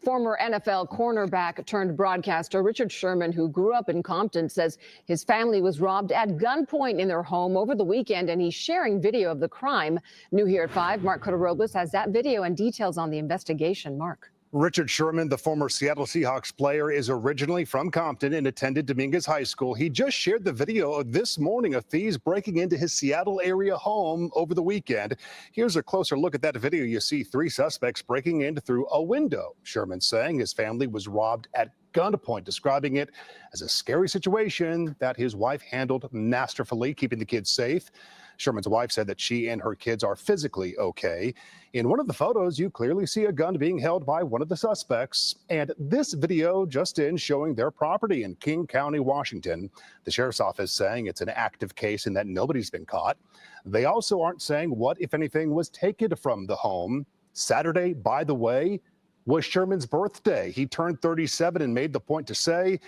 Former NFL cornerback turned broadcaster Richard Sherman, who grew up in Compton, says his family was robbed at gunpoint in their home over the weekend, and he's sharing video of the crime. New here at 5, Mark Cota-Robles has that video and details on the investigation. Mark. Richard Sherman, the former Seattle Seahawks player, is originally from Compton and attended Dominguez High School. He just shared the video this morning of thieves breaking into his Seattle area home over the weekend. Here's a closer look at that video. You see 3 suspects breaking in through a window. Sherman saying his family was robbed at gunpoint, describing it as a scary situation that his wife handled masterfully, keeping the kids safe. Sherman's wife said that she and her kids are physically okay. In one of the photos, you clearly see a gun being held by one of the suspects. And this video just in showing their property in King County, Washington. The sheriff's office saying it's an active case and that nobody's been caught. They also aren't saying what, if anything, was taken from the home. Saturday, by the way, was Sherman's birthday. He turned 37 and made the point to say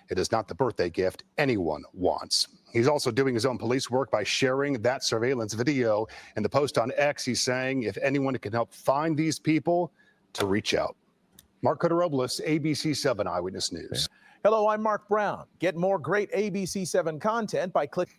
it is not the birthday gift anyone wants. He's also doing his own police work by sharing that surveillance video. In the post on X, he's saying if anyone can help find these people, to reach out. Mark Cota-Robles, ABC 7 Eyewitness News. Hello, I'm Mark Brown. Get more great ABC 7 content by clicking.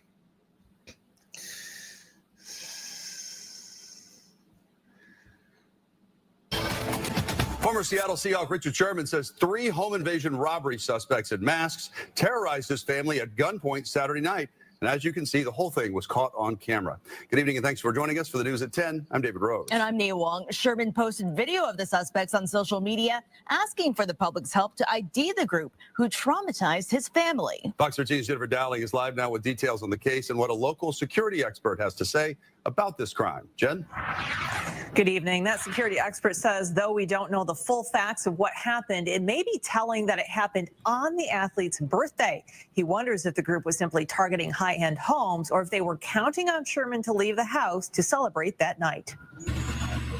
Former Seattle Seahawk Richard Sherman says 3 home invasion robbery suspects in masks terrorized his family at gunpoint Saturday night. And as you can see, the whole thing was caught on camera. Good evening and thanks for joining us for the news at 10. I'm David Rose. And I'm Nia Wong. Sherman posted video of the suspects on social media asking for the public's help to ID the group who traumatized his family. Fox 13's Jennifer Dowling is live now with details on the case and what a local security expert has to say about this crime. Jen? Good evening. That security expert says, though we don't know the full facts of what happened, it may be telling that it happened on the athlete's birthday. He wonders if the group was simply targeting high-end homes or if they were counting on Sherman to leave the house to celebrate that night.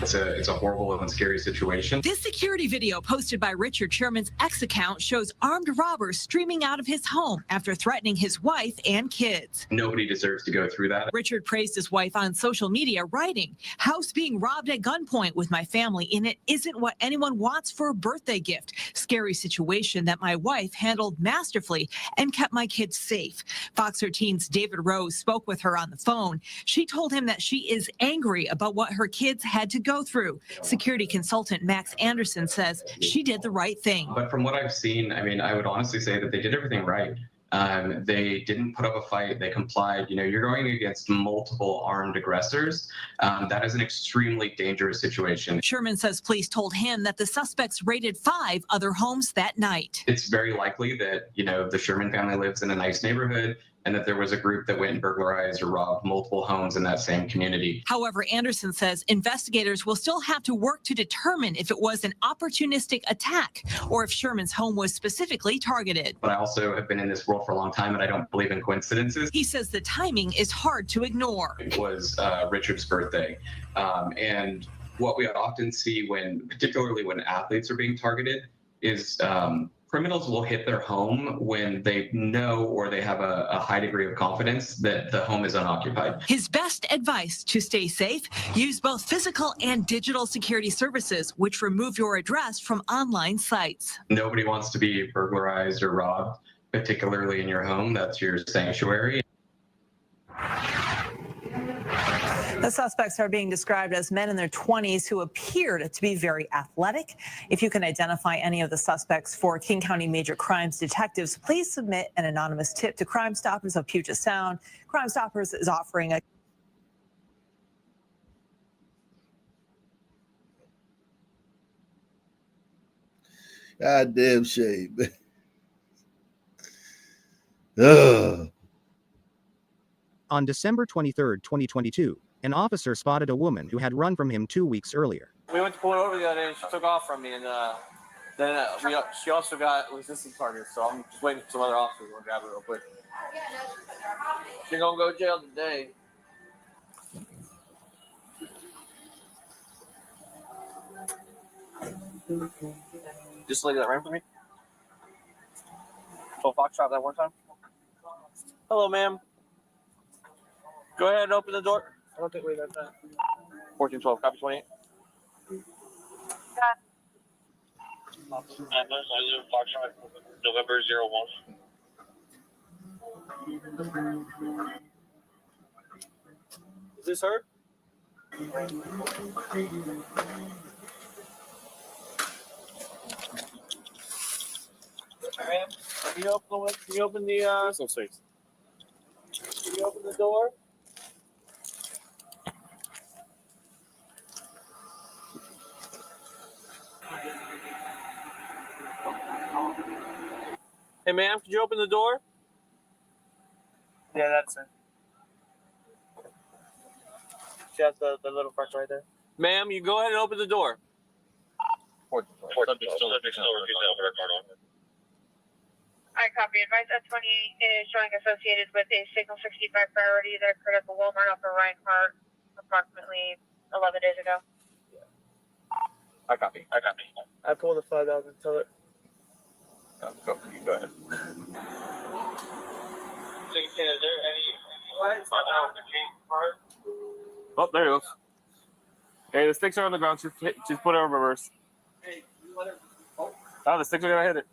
It's a horrible and scary situation. This security video posted by Richard Sherman's X account shows armed robbers streaming out of his home after threatening his wife and kids. Nobody deserves to go through that. Richard praised his wife on social media, writing, "House being robbed at gunpoint with my family in it isn't what anyone wants for a birthday gift. Scary situation that my wife handled masterfully and kept my kids safe." Fox 13's David Rose spoke with her on the phone. She told him that she is angry about what her kids had to go through. Security consultant Max Anderson says she did the right thing. But from what I've seen, I mean, I would honestly say that they did everything right. They didn't put up a fight. They complied. You know, you're going against multiple armed aggressors. That is an extremely dangerous situation. Sherman says police told him that the suspects raided 5 other homes that night. It's very likely that, you know, the Sherman family lives in a nice neighborhood. and that there was a group that went and burglarized or robbed multiple homes in that same community. However, Anderson says investigators will still have to work to determine if it was an opportunistic attack or if Sherman's home was specifically targeted. But I also have been in this world for a long time, and I don't believe in coincidences. He says the timing is hard to ignore. It was Richard's birthday, and what we often see particularly when athletes are being targeted, is criminals will hit their home when they know or they have a high degree of confidence that the home is unoccupied. His best advice to stay safe: use both physical and digital security services, which remove your address from online sites. Nobody wants to be burglarized or robbed, particularly in your home. That's your sanctuary. The suspects are being described as men in their 20s who appeared to be very athletic. If you can identify any of the suspects for King County Major Crimes detectives, please submit an anonymous tip to Crime Stoppers of Puget Sound. Crime Stoppers is offering a goddamn shame. Ugh. On December 23, 2022, an officer spotted a woman who had run from him 2 weeks earlier. We went to pull her over the other day, and she took off from me, and then she also got resistance charges. So I'm just waiting for some other officers to grab her real quick. She's gonna go to jail today. Just lady that ran from me. So Foxtrot that one time. Hello, ma'am. Go ahead and open the door. I don't think we got that. 1412, copy 28. November 01. Is this her? Ma'am, can you open the so sweet. Can you open the door? Hey, ma'am, could you open the door? Yeah, that's it. She has the little front right there. Ma'am, you go ahead and open the door. Subject still refusing to open her car door. I copy. Advice S28 is showing associated with a Signal 65 priority that occurred at the Walmart off of Reinhardt approximately 11 days ago. I copy. I pulled the 5,000. Tell it. Go ahead. Is there any Oh, there it goes. Hey, the sticks are on the ground. Just put it in reverse. Hey, you let her. Oh, the sticks are gonna hit it.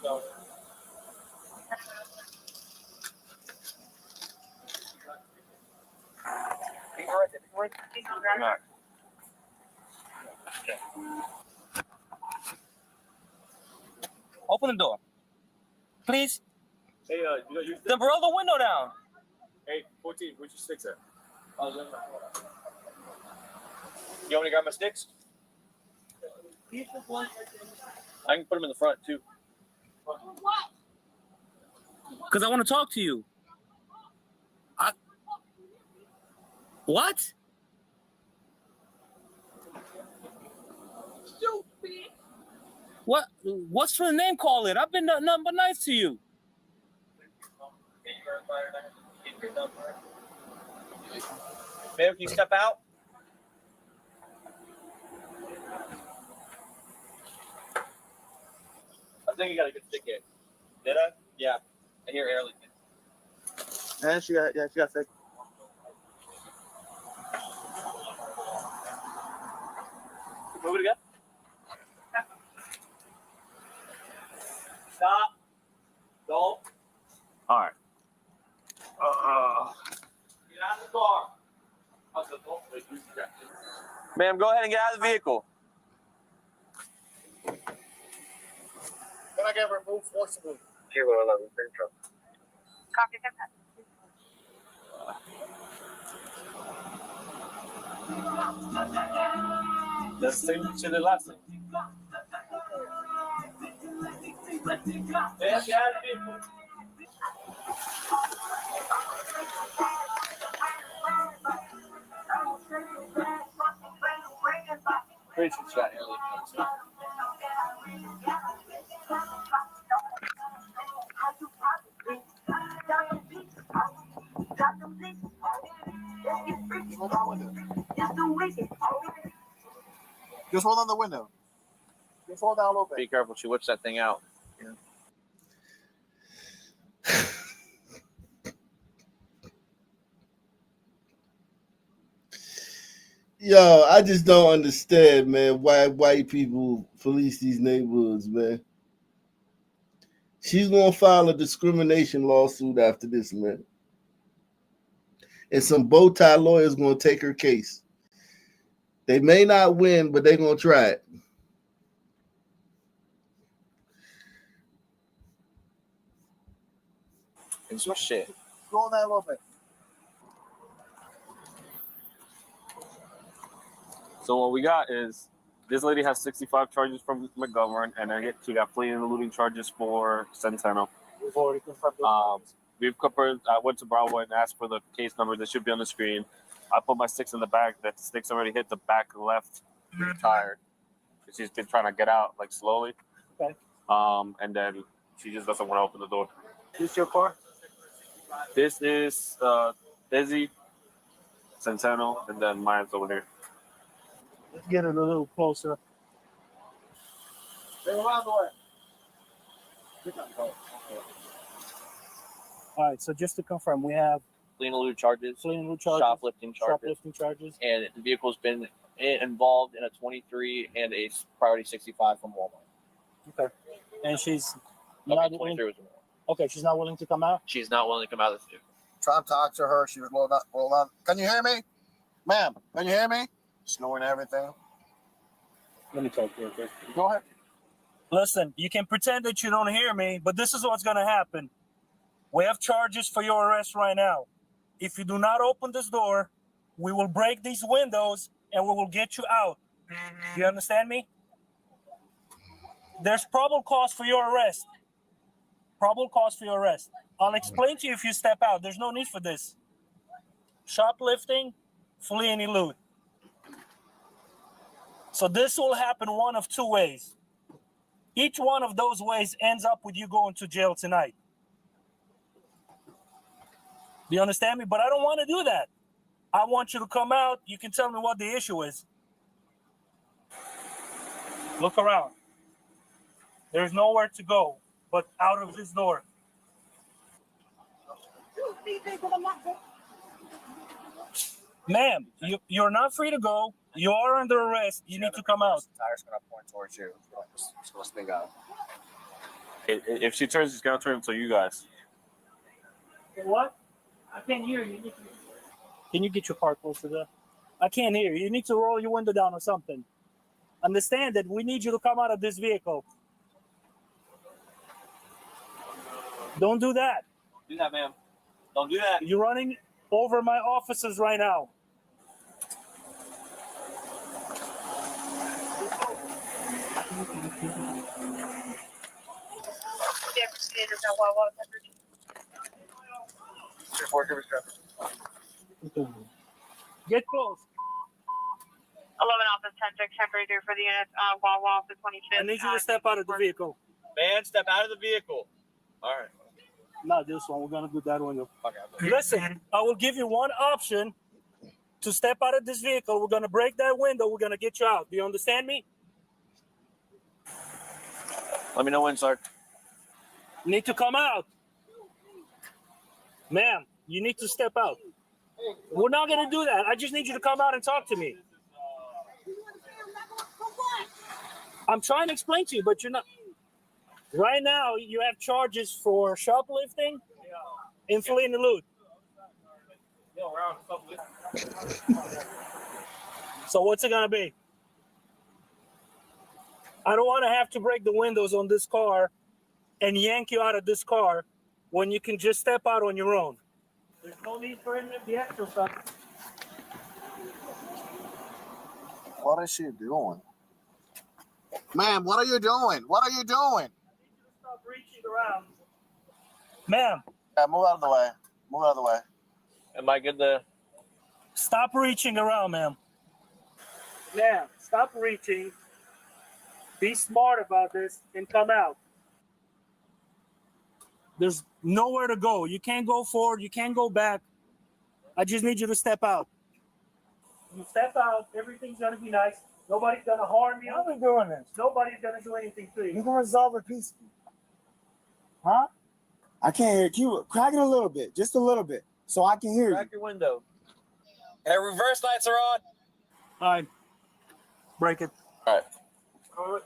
No. Open the door, please. Hey, then roll the window down. Hey, 14, where's your sticks at? You want me to grab my sticks? I can put them in the front too. Because I want to talk to you. What? What? What's for the name calling? I've been nothing but nice to you. Ma'am, can you step out? I think you got a good stick here. Did I? Yeah. I hear air leaking. And she got sick. Move it again. Stop. Don't. All right. Get out of the car. Ma'am, go ahead and get out of the vehicle. Can I get removed forcibly? 011, bring truck. Copy that. That's the same to the last thing. Just hold on the window. Just hold down a little bit. Be careful. She whips that thing out. Yo, I just don't understand, man, why white people police these neighborhoods, man. She's gonna file a discrimination lawsuit after this, man. And some bow tie lawyers gonna take her case. They may not win, but they're gonna try it. It's your shit. Roll that a little bit. So what we got is this lady has 65 charges from McGovern, and then she got fleeing and eluding charges for Centeno. We've already confirmed. We've covered. I went to Bravo and asked for the case number that should be on the screen. I put my sticks in the back. That sticks already hit the back left tire. She's been trying to get out like slowly. Okay. And then she just doesn't want to open the door. This your car? This is Desi, Centeno, and then mine's over here. Let's get it a little closer. Stay around the way. All right, so just to confirm, we have Fleeing and elude charges, shoplifting charges, and the vehicle's been involved in a 23 and a priority 65 from Walmart. okay, and she's Okay, not 23 willing. was Walmart. Okay, she's not willing to come out. She's not willing to come out of this vehicle. Try to talk to her. She was rolling on. Can you hear me, ma'am? Can you hear me? Snoring and everything. Let me talk to her. Okay? Go ahead. Listen, you can pretend that you don't hear me, but this is what's going to happen. We have charges for your arrest right now. If you do not open this door, we will break these windows and we will get you out. You understand me? There's probable cause for your arrest. Probable cause for your arrest. I'll explain to you if you step out. There's no need for this. Shoplifting, flee and elude. So this will happen one of two ways. Each one of those ways ends up with you going to jail tonight. Do you understand me? But I don't want to do that. I want you to come out. You can tell me what the issue is. Look around. There's nowhere to go but out of this door. Ma'am, you're not free to go. You are under arrest. You need to come out. The tire's going to point towards you. So let's think out. If she turns, she's going to turn to you guys. What? I can't hear you. Can you get your car closer there? I can't hear you. You need to roll your window down or something. Understand that we need you to come out of this vehicle. Don't do that. Do that, ma'am. Don't do that. You're running over my officers right now. Get close. 11 Office 10-6, temporary due for the unit, Wawa, the 25th. I need you to step out of the vehicle. Man, step out of the vehicle. All right. Not this one. We're going to do that window. Okay. Listen, I will give you one option to step out of this vehicle. We're going to break that window. We're going to get you out. Do you understand me? Let me know when, sir. You need to come out. Ma'am, you need to step out. We're not going to do that. I just need you to come out and talk to me. I'm trying to explain to you, but you're not. Right now, you have charges for shoplifting and flee and elude. So what's it going to be? I don't want to have to break the windows on this car and yank you out of this car when you can just step out on your own. There's no need for any of the extra stuff. What is she doing? Ma'am, what are you doing? What are you doing? reaching around. Ma'am. Move out of the way. Move out of the way. Am I good to? Stop reaching around, ma'am. Ma'am, stop reaching. Be smart about this and come out. There's nowhere to go. You can't go forward. You can't go back. I just need you to step out. You step out. Everything's going to be nice. Nobody's going to harm you. Why are we doing this? Nobody's going to do anything to You you. can resolve it peacefully. Huh? I can't hear you. Crack it a little bit, just a little bit, so I can hear Crack you. your window. And reverse lights are on. All right. Break it. All right. All right.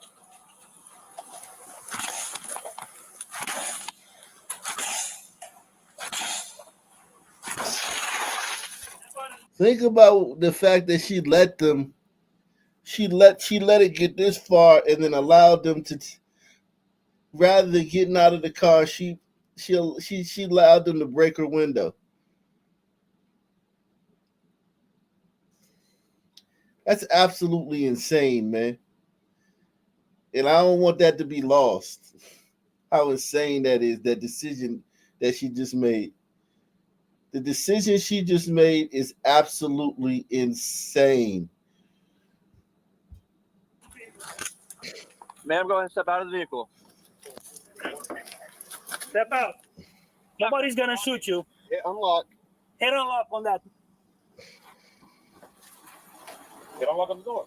Think about the fact that she let them. She let it get this far, and then allowed them to. Rather than getting out of the car, she allowed them to break her window. That's absolutely insane, man. And I don't want that to be lost. How insane that is, that decision that she just made. The decision she just made is absolutely insane. Ma'am, go ahead and step out of the vehicle. Step out. Nobody's going to shoot you. Hit unlock. Hit unlock on that. Get unlock on the door.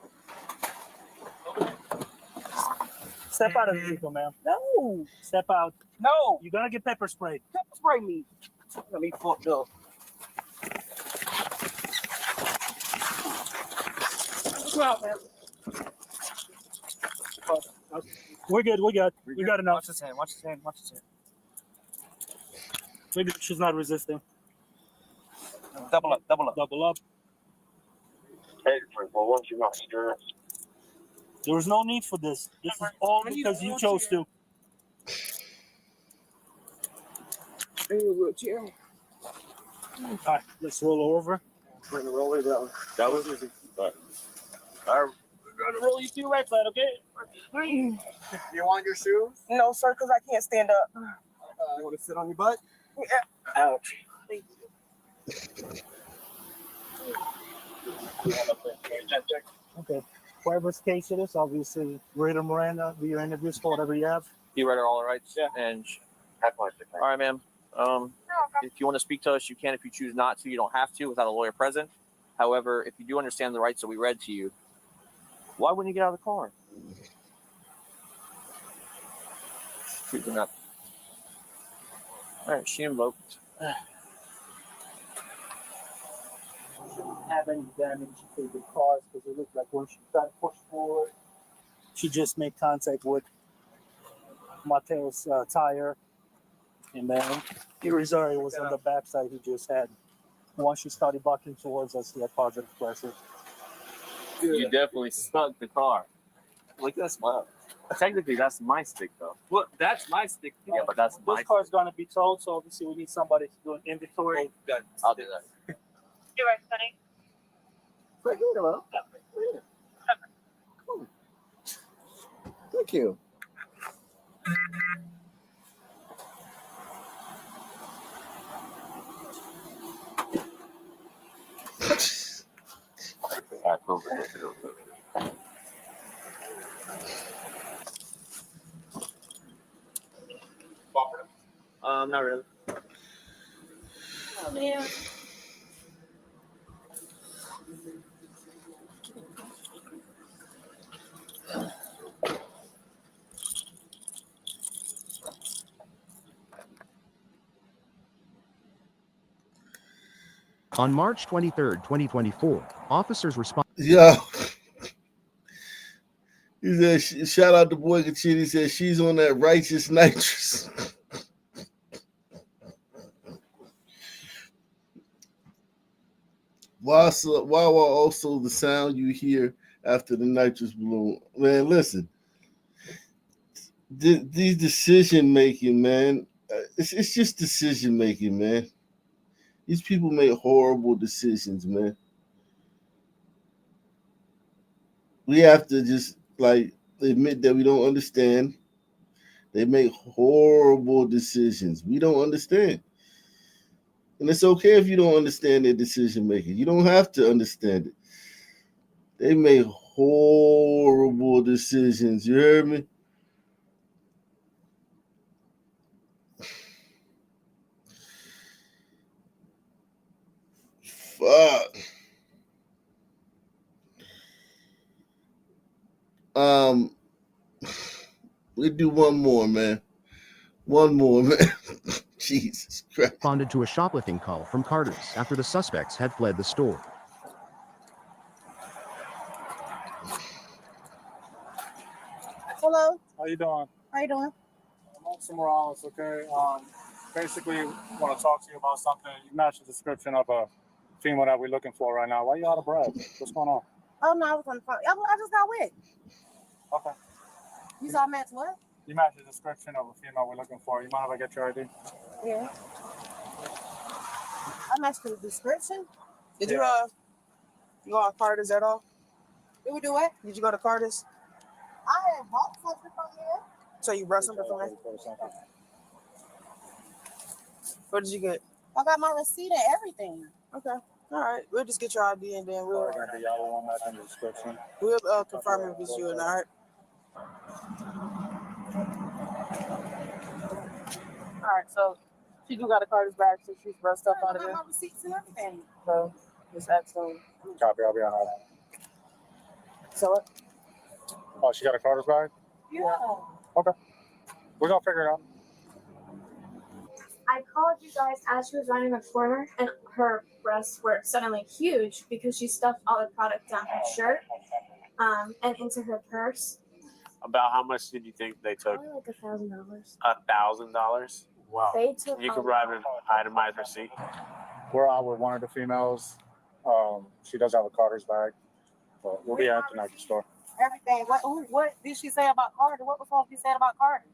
Step out of the vehicle, ma'am. No. Step out. No. You're going to get pepper sprayed. Pepper spray me. Let me fucked up. Go out, man. We're good. We got enough. Watch his hand. Watch his hand. Watch his hand. We're good. She's not resisting. Double up. Double up. Double up. Hey, well, once you're not sure. There was no need for this. This is all because you chose to. All right, let's roll over. Bring the roller down. That was easy. All right. We're gonna roll you to your right side, okay? You want your shoes? No, sir, because I can't stand up. You want to sit on your butt? Yeah. Ouch. Okay. Whoever's case it is, obviously, Raider Miranda, do your interviews for whatever you have. You read her all the rights. Yeah. And all right, ma'am. If you want to speak to us, you can. If you choose not to, you don't have to without a lawyer present. However, if you do understand the rights that we read to you, why wouldn't you get out of the car? Choosing not. All right, she invoked. Have any damage to the cars because it looked like when she tried to push forward, she just made contact with Mateo's tire, and then Irizarry was on the backside. He just had. Once she started bucking towards us, he had positive pressure. You definitely stuck the car. Look at that smile. Technically, that's my stick, though. Well, that's my stick. Yeah, but that's my. This car's gonna be towed, so obviously we need somebody to do an inventory. I'll do that. You're right, Sonny. Thank you. Not really. Oh, man. On March 23, 2024, officers responded. Yo. He said, shout out to Boy Kachid. He said, she's on that righteous nitrous. While also the sound you hear after the nitrous balloon. Man, listen. These decision making, man. It's just decision making, man. These people make horrible decisions, man. We have to just admit that we don't understand, They make horrible decisions. We don't understand. And it's okay if you don't understand their decision making. You don't have to understand it. They make horrible decisions. You heard me? Fuck. We do one more, man. One more, man. Jesus Christ. Responded to a shoplifting call from Carter's after the suspects had fled the store. Hello. How you doing? How you doing? I'm Officer Morales, okay? Basically, want to talk to you about something. You matched the description of a female that we're looking for right now. Why you out of breath? What's going on? Oh no, I was on the phone. I just got wet. Okay. You saw match what? You matched the description of a female we're looking for. You mind if I get your ID? Yeah. I matched the description. Did you go on Carter's at all? Did we do what? Did you go to Carter's? I had bought something from here. So you brought something from there? What did you get? I got my receipt and everything. Okay. All right. We'll just get your ID and then we'll description. We'll confirm if it's you or not. All right. All right. So she do got a Carter's bag, so she's brought stuff out of I there. got my receipts and everything. So just ask them. Copy, I'll be on that. So what? Oh, she got a Carter's bag? Yeah. Okay. We're going to figure it out. I called you guys as she was running a corner, and her breasts were suddenly huge because she stuffed all the product down her shirt and into her purse. About how much did you think they took? Probably like $1,000. $1,000? Wow. They took You a could provide an itemized receipt. We're out with one of the females. She does have a Carter's bag. But we'll be at the Nike store. Everything. What did she say about Carter? What was supposed to be said about Carter?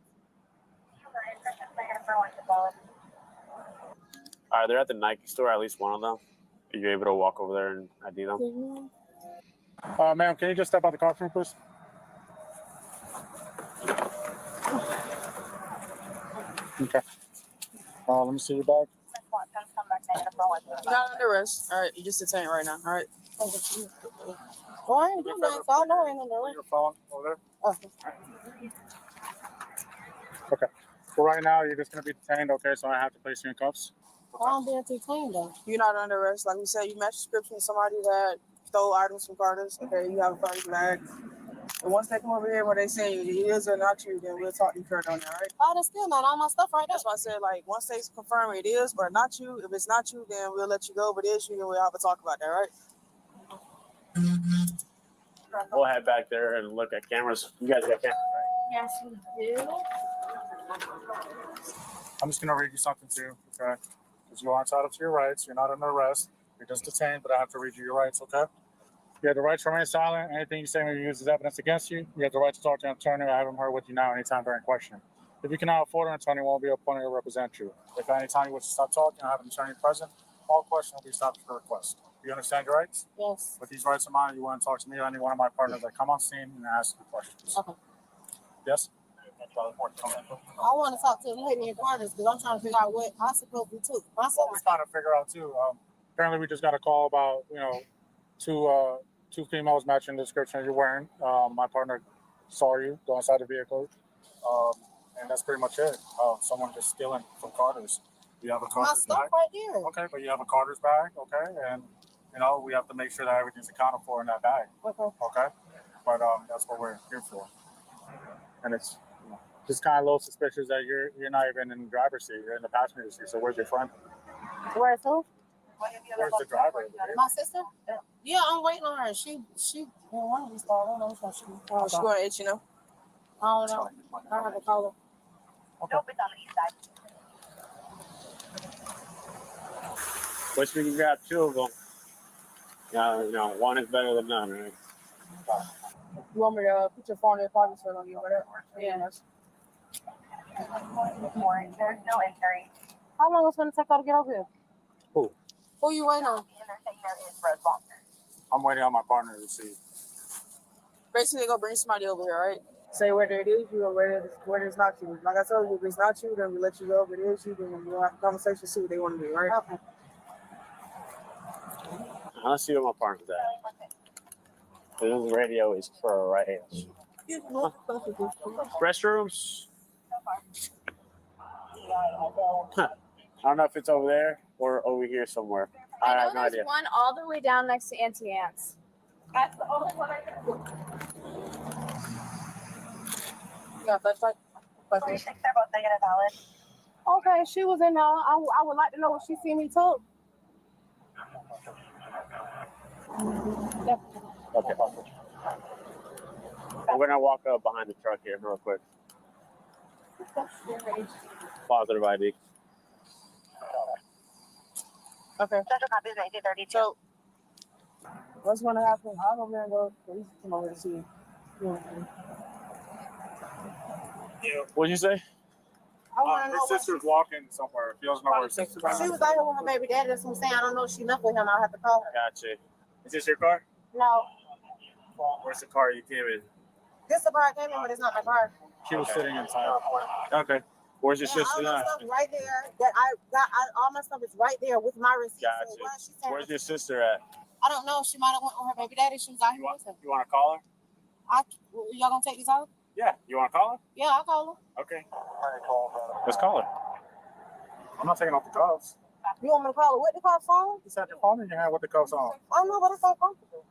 All right, they're at the Nike store, at least one of them. Are you able to walk over there and ID them? Ma'am, can you just step out the car for me, please? Okay. Let me see your bag. You're not under arrest. All right. You just detained right now. All right. Well, I ain't doing nothing, so I know I ain't gonna do it. Your phone over there. Oh. Okay. So right now, you're just going to be detained, okay? So I have to place you in cuffs. I'm being detained though. You're not under arrest. Like we said, you matched description of somebody that stole items from Carter's. Okay, you have a Carter's bag. And once they come over here where they say it is or not you, then we'll talk to you further on that, right? Oh, that's still not all my stuff right there. That's why I said, like, once they confirm it is or not you, if it's not you, then we'll let you go. But it is you, then we'll have a talk about that, right? We'll head back there and look at cameras. You guys got cameras, right? Yes, we do. I'm just going to read you something too, okay? Because you are entitled to your rights. You're not under arrest. You're just detained, but I have to read you your rights, okay? You have the right to remain silent. Anything you say may be used as evidence against you. You have the right to talk to an attorney. I have him here with you now anytime during questioning. If you cannot afford an attorney, won't be appointed to represent you. If at any time you wish to stop talking, I have an attorney present. All questions will be stopped for request. Do you understand your rights? Yes. With these rights of mine, you want to talk to me or any one of my partners that come on scene and ask you questions. Okay. Yes? I want to talk to the lady in Carter's because I'm trying to figure out what I'm supposed to do too. We're trying to figure out too. Apparently, we just got a call about two females matching the description you're wearing. My partner saw you go inside the vehicle, and that's pretty much it. Someone just stealing from Carter's. You have a Carter's My stuff bag. right there. Okay, but you have a Carter's bag, okay, and we have to make sure that everything's accounted for in that bag. Okay. Okay, but that's what we're here for, and it's just kind of a little suspicious that you're not even in the driver's seat. You're in the passenger seat. So where's your friend? Where's who? Where's the driver? My sister? Yeah, I'm waiting on her. She one of these calls. I don't know which one she. Oh, she going to itch, I don't know. I have to call her. Okay. Which we can grab two of them. One is better than none, right? You want me to put your phone in your pocket so I don't get whatever? Yeah. There's no entry. How long is it going to take her to get over here? Who? Who you waiting on? I'm waiting on my partner to see. Basically, they're going to bring somebody over here, right? say whether it is you or whether it's not you. Like I told you, if it's not you, then we let you go. If it is you, then we'll have a conversation, see what they want to do, right? Okay. Let's see what my partner's at. This radio is for right hands. Restrooms? Huh. I don't know if it's over there or over here somewhere. I have no idea. One all the way down next to Auntie Anne's. That's the only one I can. Yeah, that's right. They're both negative valid. Okay, she was in there. I would like to know what she see me took. Okay. I'm gonna walk up behind the truck here real quick. Positive ID. Okay. Central copies 1932. So, what's going to happen? I'll go there and go. Police come over and see you. What'd you say? I want to Her know what sister's walking somewhere. She doesn't know where she's she was out here with her baby daddy. That's what I'm saying. I don't know if she left with him. I'll have to call her. Gotcha. Is this your car? No, Where's the car you came in? this is the car I came in, but it's not my car. She was sitting inside. Okay. Where's your Yeah, sister all my at? stuff right there. That I got. All my stuff is right there with my receipt. So Gotcha. why is she saying? Where's your sister at? I don't know. She might have went with her baby daddy. She was out here with him. You want to call her? Y'all gonna take these out? Yeah. You want to call Yeah, I'll call her. her? Okay. Let's call her. I'm not taking off the cuffs. You want me to call her with the car phone? Just have your phone in your hand with the cuffs on. I know, but it's so comfortable.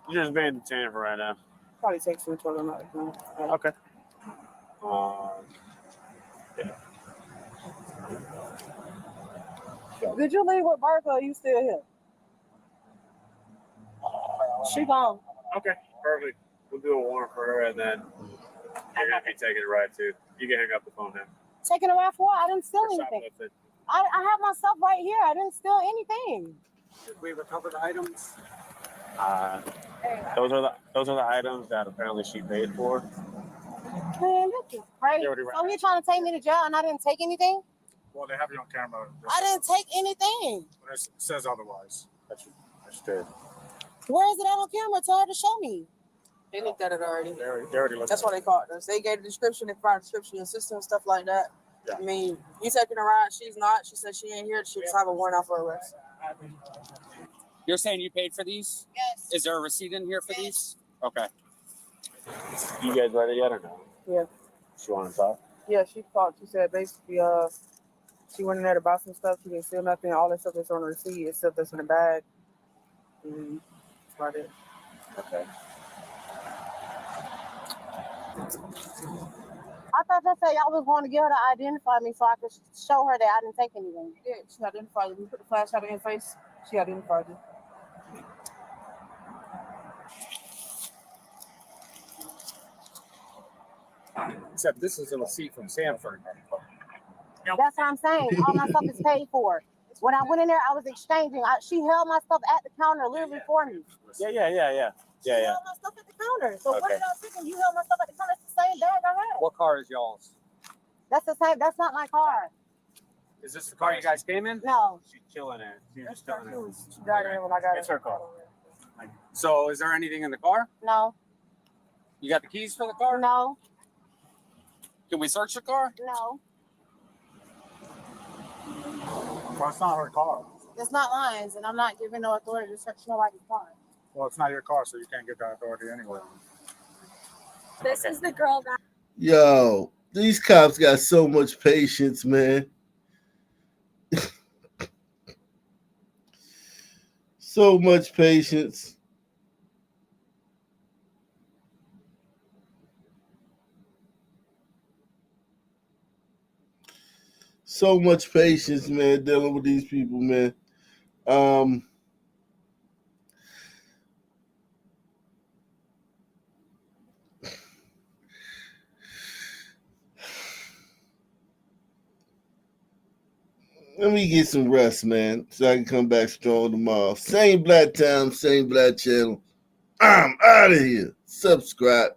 You're just being detained for right now. Probably takes me 12 minutes. Okay. Did you leave with Bertha or are you still here? She gone. Okay. Perfect. We'll do a warrant for her, and then you're gonna be taking it right too. You can hang up the phone now. Taking her out for what? I didn't steal For anything. shoplifting. I have my stuff right here. I didn't steal anything. Did we recover the items? Those are the items that apparently she paid for. Man, this is crazy. You already So you're trying to take me to jail and I didn't take anything? Well, they have you on camera. I didn't take anything. It says otherwise. That's true. Where is it out on camera? Tell her to show me. They looked at it already. They already looked That's at why they called us. They gave the description, they provided description and system and stuff like that. Yeah. I mean, you taking her out, she's not. She said she ain't here. She just have a warrant out for arrest. You're saying you paid for these? Yes. Is there a receipt in here for these? Okay. You guys ready yet or no? Yeah. She want to talk? Yeah, she called. She said basically, she went in there to buy some stuff. She didn't steal nothing. All that stuff that's on the receipt is stuff that's in the bag. And that's about it. Okay. I thought they said y'all was going to get her to identify me so I could show her that I didn't take anything. Yeah, she identified you. We put the flashlight in her face. She identified you. Except this is a receipt from Sanford. That's what I'm saying. All my stuff is paid for. When I went in there, I was exchanging. She held my stuff at the counter literally for me. Yeah. She held my stuff at the counter. So what Okay. did I think when you held my stuff at the counter? It's the same bag I had. What car is y'all's? That's the same. That's not my car. Is this the car you guys came in? No. She's chilling it. She's That's just chilling her it. shoes. She got her in when I got It's her. her car. So is there anything in the car? No. You got the keys for the car? No. Can we search the car? No. Well, it's not her car. It's not mine, and I'm not giving no authority to search nobody's car. Well, it's not your car, so you can't get that authority anyway. This is the girl that. Yo, these cops got so much patience, man. So much patience. So much patience, man, dealing with these people, man. Let me get some rest, man, so I can come back strong tomorrow. Same black time, same black channel. I'm out of here. Subscribe.